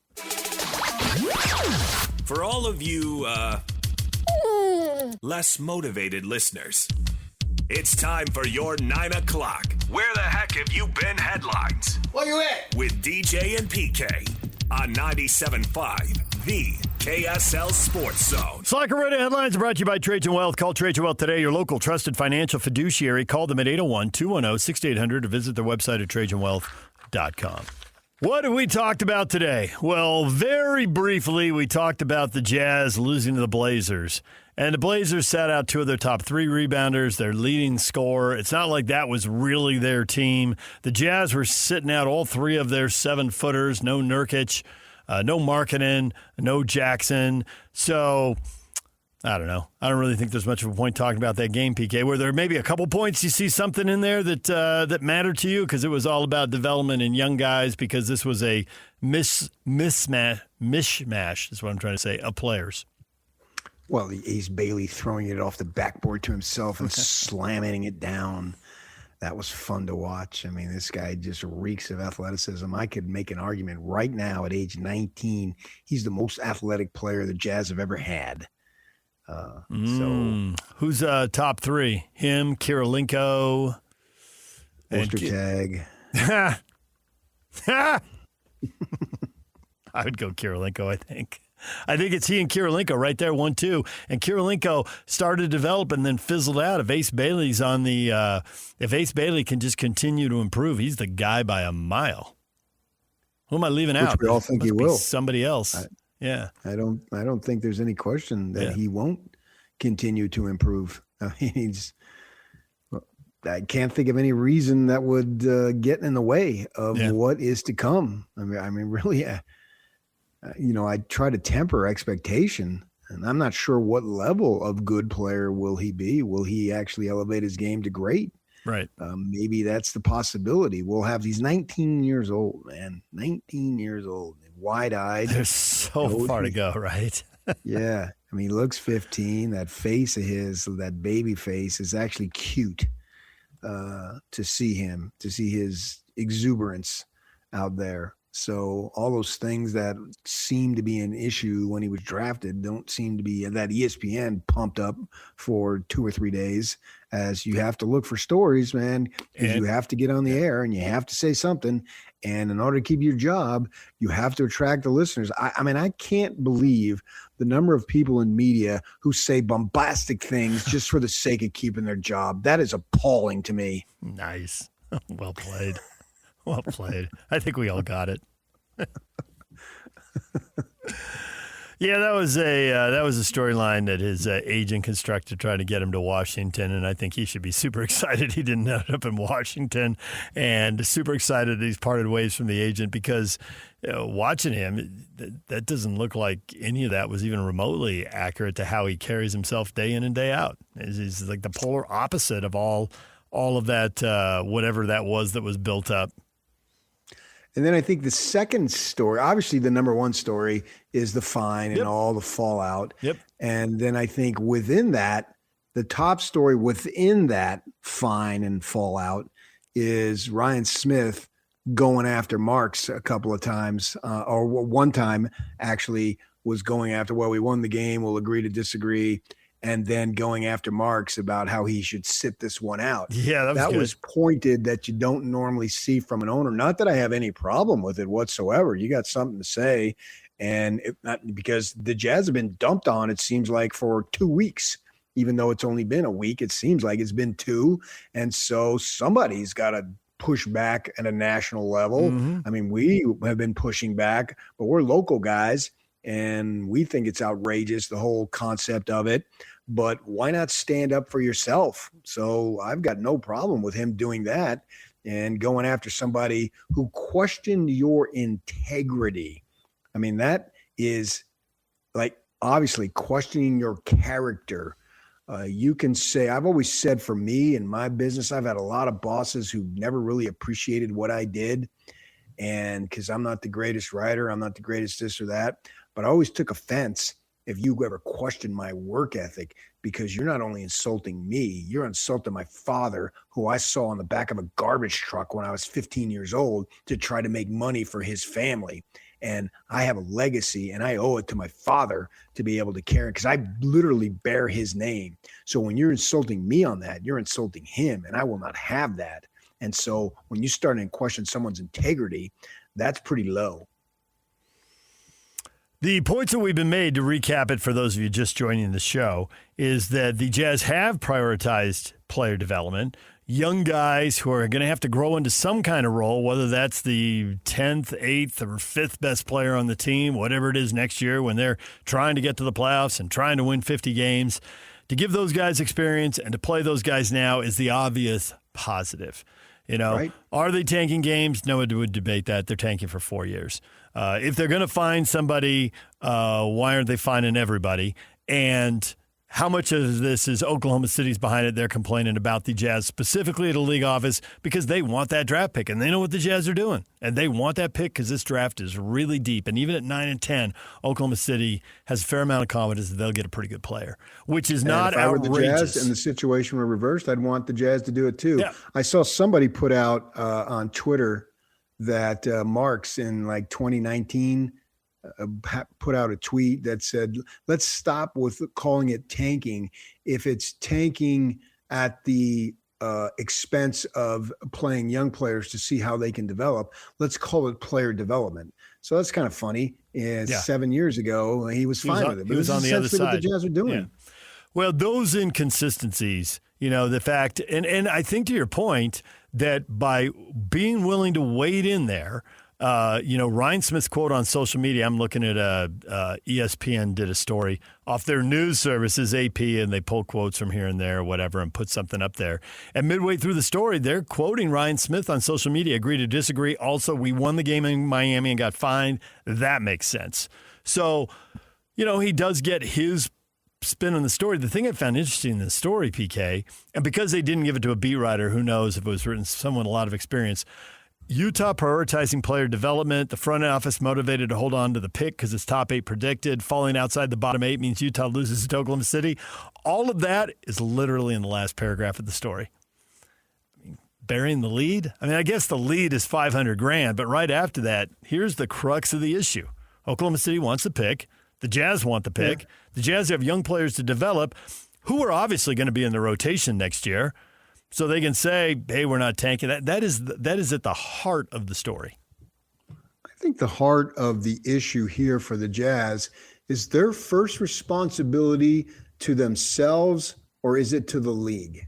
For all of you less motivated listeners, it's time for your 9 o'clock. Where the heck have you been headlines? Where you at? With DJ and PK on 97.5, the KSL Sports Zone. Slacker Radio headlines are brought to you by Trajan Wealth. Call Trajan Wealth today, your local trusted financial fiduciary. Call them at 801-210-6800 or visit their website at TrajanWealth.com. What have we talked about today? Well, very briefly, we talked about the Jazz losing to the Blazers. And the Blazers sat out 2 of their top 3 rebounders, their leading scorer. It's not like that was really their team. The Jazz were sitting out all 3 of their 7-footers, no Nurkic, no Markkanen, no Jackson. So, I don't know. I don't really think there's much of a point talking about that game, PK. Were there maybe a couple points you see something in there that mattered to you? Because it was all about development and young guys, because this was a mishmash, is what I'm trying to say, of players. Well, Ace Bailey throwing it off the backboard to himself and slamming it down. That was fun to watch. I mean, this guy just reeks of athleticism. I could make an argument right now at age 19, he's the most athletic player the Jazz have ever had. So who's top 3? Him, Kirilenko, Ostertag. I would go Kirilenko, I think. I think it's he and Kirilenko right there, 1-2. And Kirilenko started to develop and then fizzled out. If Ace Bailey's on the if Ace Bailey can just continue to improve, he's the guy by a mile. Who am I leaving out? Which we all think he will. Somebody else. I don't think there's any question that he won't continue to improve. I mean, I can't think of any reason that would get in the way of what is to come. I mean, really, I try to temper expectation, and I'm not sure what level of good player will he be. Will he actually elevate his game to great? Right. Maybe that's the possibility. We'll have these 19 years old, man, 19 years old, wide-eyed. There's so far to go, right? Yeah. I mean, he looks 15. That face of his, that baby face, is actually cute to see him, to see his exuberance out there. So all those things that seemed to be an issue when he was drafted don't seem to be. That ESPN pumped up for 2 or 3 days, as you have to look for stories, man, because you have to get on the air and you have to say something. And in order to keep your job, you have to attract the listeners. I mean, I can't believe the number of people in media who say bombastic things just for the sake of keeping their job. That is appalling to me. Nice. Well played. Well played. I think we all got it. Yeah, that was a storyline that his agent constructed, trying to get him to Washington, and I think he should be super excited he didn't end up in Washington, and super excited that he's parted ways from the agent, because watching him, that doesn't look like any of that was even remotely accurate to how he carries himself day in and day out. He's like the polar opposite of all of that, whatever that was built up. And then I think the second story, obviously the number one story, is the fine and all the fallout. Yep. And then I think within that, the top story within that fine and fallout is Ryan Smith going after Marks a couple of times, or one time actually was going after, well, we won the game, we'll agree to disagree, and then going after Marks about how he should sit this one out. Yeah, that was pointed, that you don't normally see from an owner. Not that I have any problem with it whatsoever. You got something to say, and because the Jazz have been dumped on, it seems like, for 2 weeks. Even though it's only been a week, it seems like it's been 2. And so somebody's got to push back at a national level. Mm-hmm. I mean, we have been pushing back, but we're local guys, and we think it's outrageous, the whole concept of it. But why not stand up for yourself? So I've got no problem with him doing that and going after somebody who questioned your integrity. I mean, that is like obviously questioning your character. You can say, I've always said, for me in my business, I've had a lot of bosses who never really appreciated what I did. And because I'm not the greatest writer, I'm not the greatest this or that, but I always took offense if you ever questioned my work ethic, because you're not only insulting me, you're insulting my father, who I saw on the back of a garbage truck when I was 15 years old to try to make money for his family. And I have a legacy, and I owe it to my father to be able to carry, because I literally bear his name. So when you're insulting me on that, you're insulting him, and I will not have that. And so when you start to question someone's integrity, that's pretty low. The points that we've been made, to recap it for those of you just joining the show, is that the Jazz have prioritized player development. Young guys who are going to have to grow into some kind of role, whether that's the 10th, 8th, or 5th best player on the team, whatever it is next year when they're trying to get to the playoffs and trying to win 50 games. To give those guys experience and to play those guys now is the obvious positive. Right. Are they tanking games? No one would debate that. They're tanking for 4 years. If they're going to find somebody, why aren't they finding everybody? And how much of this is Oklahoma City's behind it? They're complaining about the Jazz, specifically at a league office, because they want that draft pick, and they know what the Jazz are doing. And they want that pick because this draft is really deep. And even at 9 and 10, Oklahoma City has a fair amount of confidence that they'll get a pretty good player, which is not outrageous. If I were the Jazz and the situation were reversed, I'd want the Jazz to do it too. Yeah. I saw somebody put out on Twitter that Marks in like 2019 put out a tweet that said, let's stop with calling it tanking. If it's tanking at the expense of playing young players to see how they can develop, let's call it player development. So that's kind of funny. 7 years ago, he was fine with it. But He was on the other side. What the Jazz are doing. Yeah. Well, those inconsistencies, the fact, and I think to your point that by being willing to wade in there, Ryan Smith's quote on social media, I'm looking at ESPN did a story off their news services, AP, and they pull quotes from here and there or whatever and put something up there. And midway through the story, they're quoting Ryan Smith on social media, agree to disagree. Also, we won the game in Miami and got fined. That makes sense. So, he does get his spin on the story. The thing I found interesting in the story, PK, and because they didn't give it to a beat writer, who knows if it was written someone a lot of experience, Utah prioritizing player development, the front office motivated to hold on to the pick because it's top 8 predicted. Falling outside the bottom 8 means Utah loses to Oklahoma City. All of that is literally in the last paragraph of the story. Burying the lead? I guess the lead is $500,000, but right after that, here's the crux of the issue. Oklahoma City wants the pick. The Jazz want the pick. Yeah. The Jazz have young players to develop who are obviously going to be in the rotation next year. So they can say, hey, we're not tanking. That is at the heart of the story. I think the heart of the issue here for the Jazz is their first responsibility to themselves, or is it to the league?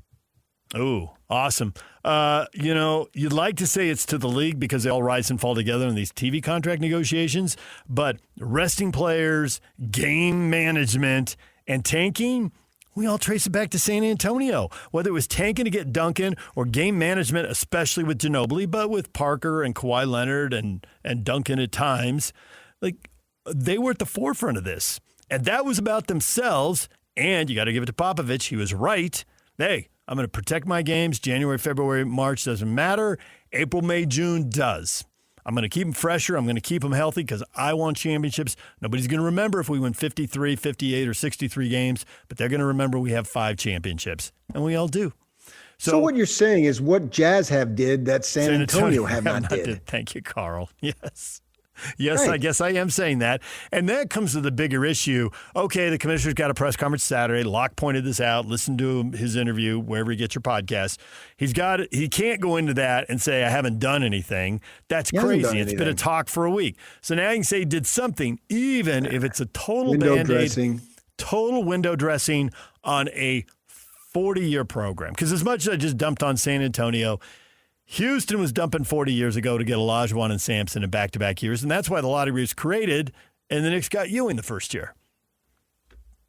Oh, awesome. You'd like to say it's to the league because they all rise and fall together in these TV contract negotiations, but resting players, game management, and tanking, we all trace it back to San Antonio, whether it was tanking to get Duncan or game management, especially with Ginobili, but with Parker and Kawhi Leonard and Duncan at times. Like, they were at the forefront of this. And that was about themselves, and you got to give it to Popovich. He was right. Hey, I'm going to protect my games. January, February, March doesn't matter. April, May, June does. I'm going to keep them fresher. I'm going to keep them healthy because I want championships. Nobody's going to remember if we win 53, 58, or 63 games, but they're going to remember we have 5 championships, and we all do. So what you're saying is what Jazz have did that San Antonio have not did. Thank you, Carl. Yes. Yes, Right. I guess I am saying that. And that comes to the bigger issue. Okay, the commissioner's got a press conference Saturday. Locke pointed this out. Listen to his interview wherever you get your podcast. He can't go into that and say, I haven't done anything. That's crazy. It's been a talk for a week. So now you can say he did something, even if it's a total total window dressing on a 40-year program. Because as much as I just dumped on San Antonio, Houston was dumping 40 years ago to get Olajuwon and Sampson in back-to-back years, and that's why the lottery was created, and the Knicks got Ewing the first year.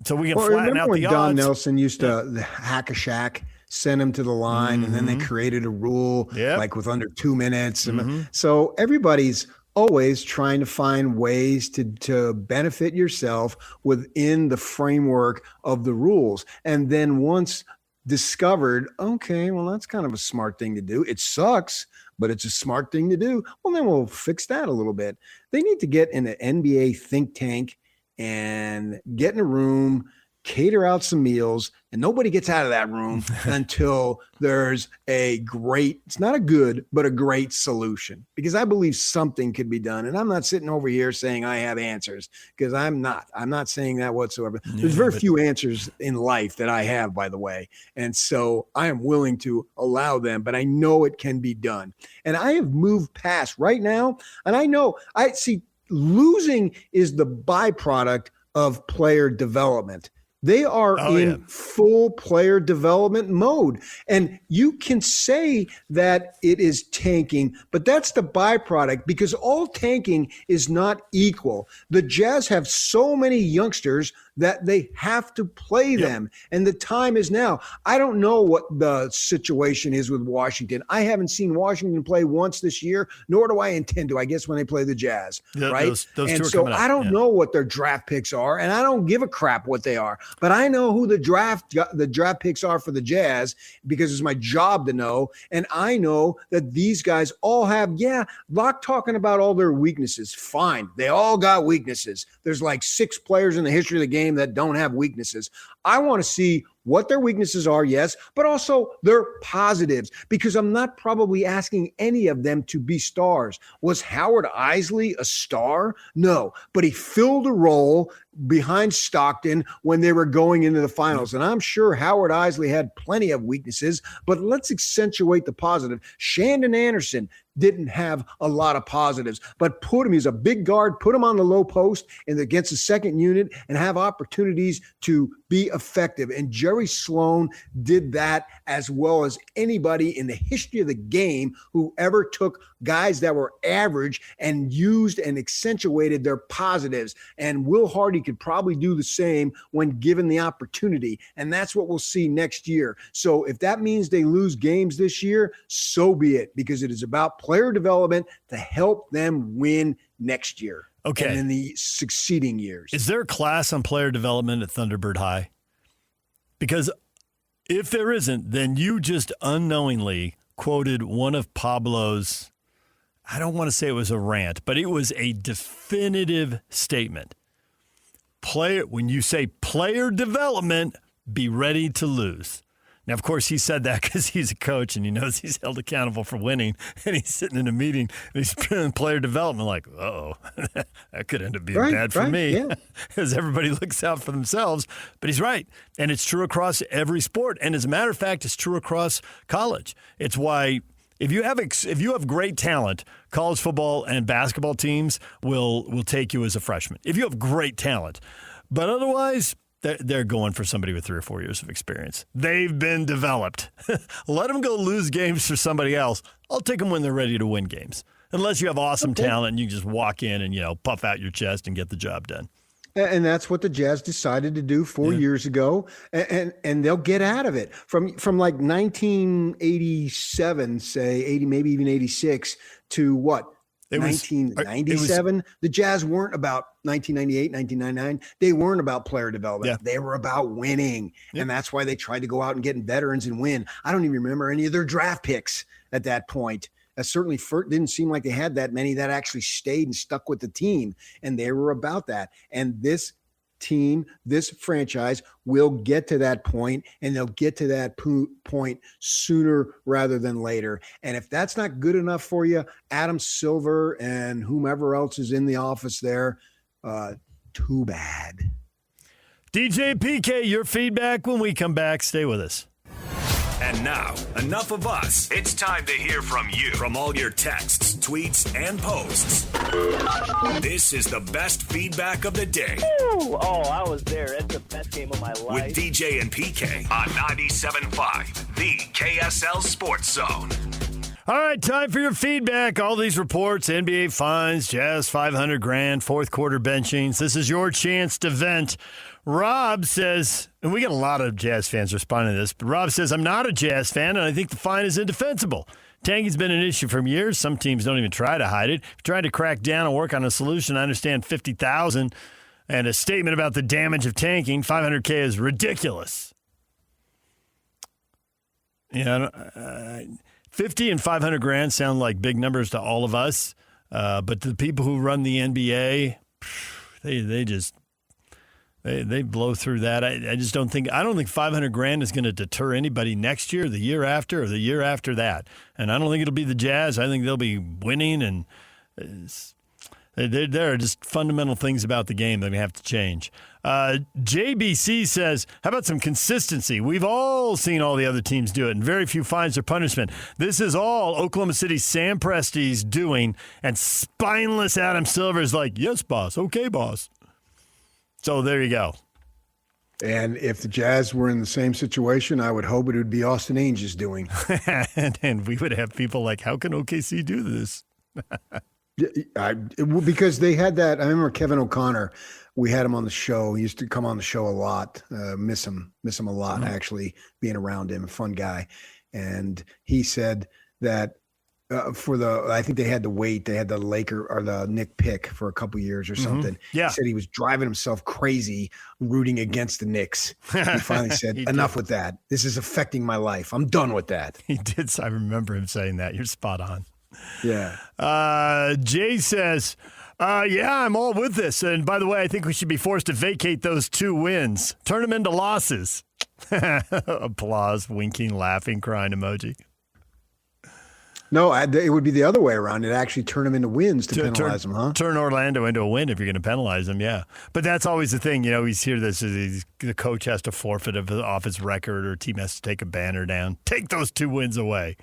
So we can flatten out the odds. Don Nelson used to hack a shack, send him to the line, and then they created a rule like with under 2 minutes. So everybody's always trying to find ways to benefit yourself within the framework of the rules. And then once discovered, okay, well, that's kind of a smart thing to do. It sucks, but it's a smart thing to do. Well, then we'll fix that a little bit. They need to get in an NBA think tank and get in a room, cater out some meals, and nobody gets out of that room until there's a great, it's not a good, but a great solution. Because I believe something could be done. And I'm not sitting over here saying I have answers, because I'm not saying that whatsoever. There's very few answers in life that I have, by the way. And so I am willing to allow them, but I know it can be done. And I have moved past right now. And I know, I see losing is the byproduct of player development. They are in full player development mode. And you can say that it is tanking, but that's the byproduct, because all tanking is not equal. The Jazz have so many youngsters that they have to play them, and the time is now. I don't know what the situation is with Washington. I haven't seen Washington play once this year, nor do I intend to, I guess, when they play the Jazz, right? Those and two are so coming up. I don't know what their draft picks are, and I don't give a crap what they are. But I know who the draft picks are for the Jazz, because it's my job to know. And I know that these guys all have, Locke talking about all their weaknesses. Fine. They all got weaknesses. There's like 6 players in the history of the game that don't have weaknesses. I want to see what their weaknesses are, yes, but also their positives, because I'm not probably asking any of them to be stars. Was Howard Isley a star? No, but he filled a role behind Stockton when they were going into the finals. And I'm sure Howard Isley had plenty of weaknesses, but let's accentuate the positive. Shandon Anderson didn't have a lot of positives, but he's a big guard, put him on the low post and against the second unit and have opportunities to be effective. And Jerry Sloan did that as well as anybody in the history of the game who ever took guys that were average and used and accentuated their positives. And Will Hardy could probably do the same when given the opportunity. And that's what we'll see next year. So if that means they lose games this year, so be it, because it is about player development to help them win next year. Okay. And in the succeeding years. Is there a class on player development at Thunderbird High? Because if there isn't, then you just unknowingly quoted one of Pablo's, I don't want to say it was a rant, but it was a definitive statement. When you say player development, be ready to lose. Now, of course, he said that because he's a coach and he knows he's held accountable for winning. And he's sitting in a meeting and he's doing player development like, that could end up being bad for me. As everybody looks out for themselves. But he's right. And it's true across every sport. And as a matter of fact, it's true across college. It's why if you have great talent, college football and basketball teams will take you as a freshman. If you have great talent. But otherwise, they're going for somebody with 3 or 4 years of experience. They've been developed. Let them go lose games for somebody else. I'll take them when they're ready to win games. Unless you have awesome talent and you just walk in and, puff out your chest and get the job done. And that's what the Jazz decided to do 4 years ago, and they'll get out of it. From like 1987, say 80, maybe even 86 to what? 1997, the Jazz weren't about 1998, 1999. They weren't about player development. They were about winning. And that's why they tried to go out and get veterans and win. I don't even remember any of their draft picks at that point. Certainly didn't seem like they had that many that actually stayed and stuck with the team. And they were about that. And this team, this franchise will get to that point, and they'll get to that point sooner rather than later. And if that's not good enough for you, Adam Silver and whomever else is in the office there, too bad. DJ PK, your feedback when we come back. Stay with us. And now, enough of us. It's time to hear from you. From all your texts, tweets, and posts. This is the best feedback of the day. Ooh, I was there. That's the best game of my life. With DJ and PK on 97.5, the KSL Sports Zone. All right, time for your feedback. All these reports, NBA fines, Jazz $500,000, fourth quarter benchings. This is your chance to vent. Rob says, and we get a lot of Jazz fans responding to this, but Rob says, I'm not a Jazz fan, and I think the fine is indefensible. Tanking's been an issue for years. Some teams don't even try to hide it. If you're trying to crack down and work on a solution, I understand $50,000 and a statement about the damage of tanking. $500K is ridiculous. 50 and 500 grand sound like big numbers to all of us, but the people who run the NBA, they blow through that. I don't think 500 grand is going to deter anybody next year, the year after, or the year after that. And I don't think it'll be the Jazz. I think they'll be winning, and there are just fundamental things about the game that we have to change. JBC says, how about some consistency? We've all seen all the other teams do it, and very few fines or punishment. This is all Oklahoma City's Sam Presti's doing, and spineless Adam Silver's like, yes, boss. Okay, boss. So there you go. And if the Jazz were in the same situation, I would hope it would be Austin Ainge's doing. and we would have people like, how can OKC do this? Because they had that. I remember Kevin O'Connor. We had him on the show. He used to come on the show a lot. Miss him a lot. Actually, being around him, fun guy. And he said that I think they had to wait. They had the Laker or the Knick pick for a couple years or something. Yeah. He said he was driving himself crazy rooting against the Knicks. He finally said, enough with that. This is affecting my life. I'm done with that. He did. I remember him saying that. You're spot on. Yeah. Jay says, yeah, I'm all with this. And by the way, I think we should be forced to vacate those 2 wins. Turn them into losses. Applause, winking, laughing, crying emoji. No, it would be the other way around. It actually turn them into wins to penalize them, huh? Turn Orlando into a win if you're going to penalize them, yeah. But that's always the thing. He's here. The coach has to forfeit off his record, or team has to take a banner down. Take those 2 wins away.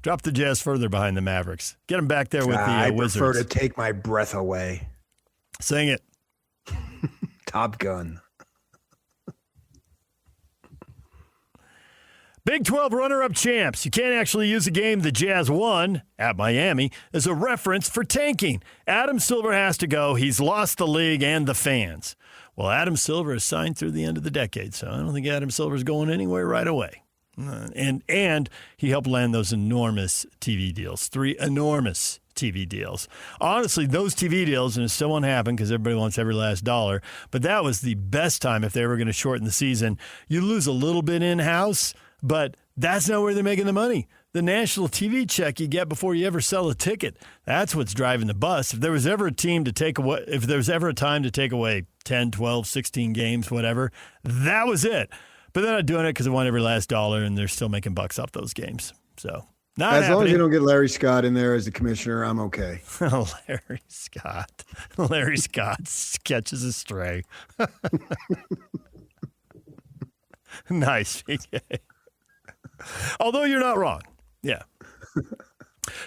Drop the Jazz further behind the Mavericks. Get them back there with the Wizards. I prefer to take my breath away. Sing it. Top Gun. Big 12 runner-up champs. You can't actually use a game the Jazz won at Miami as a reference for tanking. Adam Silver has to go. He's lost the league and the fans. Well, Adam Silver is signed through the end of the decade, so I don't think Adam Silver's going anywhere right away. And he helped land those enormous TV deals, 3 enormous TV deals. Honestly, those TV deals, and it still won't happen because everybody wants every last dollar, but that was the best time if they were going to shorten the season. You lose a little bit in-house, but that's not where they're making the money. The national TV check you get before you ever sell a ticket, that's what's driving the bus. If there was ever a time to take away 10, 12, 16 games, whatever, that was it. But they're not doing it because they want every last dollar, and they're still making bucks off those games. So, not as happening. long as you don't get Larry Scott in there as the commissioner, I'm okay. Larry Scott catches a stray. Nice, PK. Although you're not wrong. Yeah.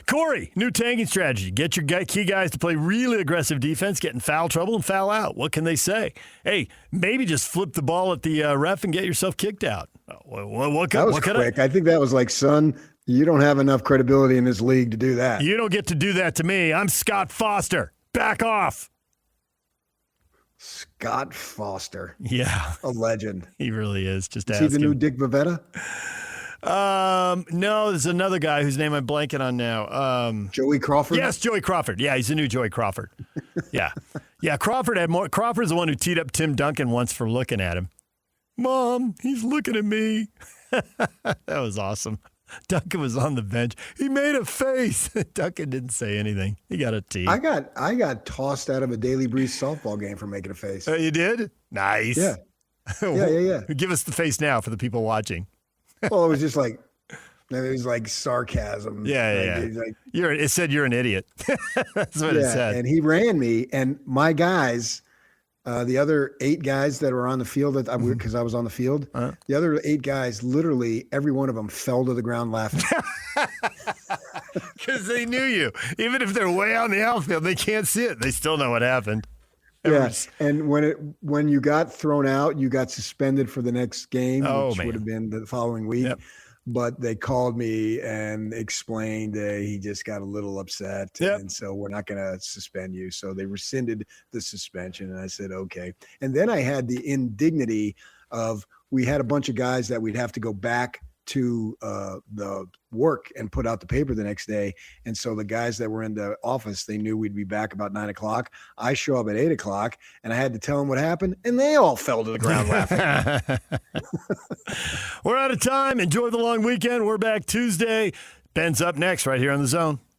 Corey, new tanking strategy. Get your key guys to play really aggressive defense, get in foul trouble, and foul out. What can they say? Hey, maybe just flip the ball at the ref and get yourself kicked out. That was quick. I think that was like, son, you don't have enough credibility in this league to do that. You don't get to do that to me. I'm Scott Foster. Back off. Scott Foster. Yeah. A legend. He really is. Just ask he the him. new Dick Bavetta? No, there's another guy whose name I'm blanking on now. Joey Crawford? Yes, Joey Crawford. Yeah, he's the new Joey Crawford. Yeah. Yeah, Crawford's the one who teed up Tim Duncan once for looking at him. Mom, he's looking at me. That was awesome. Duncan was on the bench. He made a face. Duncan didn't say anything. He got a tee. I got tossed out of a Daily Breeze softball game for making a face. You did? Nice. Yeah. Yeah. Give us the face now for the people watching. Well, it was just like, it was like sarcasm. Yeah. It said you're an idiot. That's what it said. And he ran me, and my guys, the other 8 guys that were on the field, because I was on the field, the other 8 guys, literally every one of them fell to the ground laughing. Because they knew you. Even if they're way out in the outfield, they can't see it. They still know what happened. Yes, and when you got thrown out, you got suspended for the next game, which would have been the following week. Yep. But they called me and explained he just got a little upset, and so we're not going to suspend you. So they rescinded the suspension, and I said, okay. And then I had the indignity of we had a bunch of guys that we'd have to go back to the work and put out the paper the next day. And so the guys that were in the office, they knew we'd be back about 9 o'clock. I show up at 8 o'clock, and I had to tell them what happened, and they all fell to the ground laughing. We're out of time. Enjoy the long weekend. We're back Tuesday. Ben's up next right here on The Zone.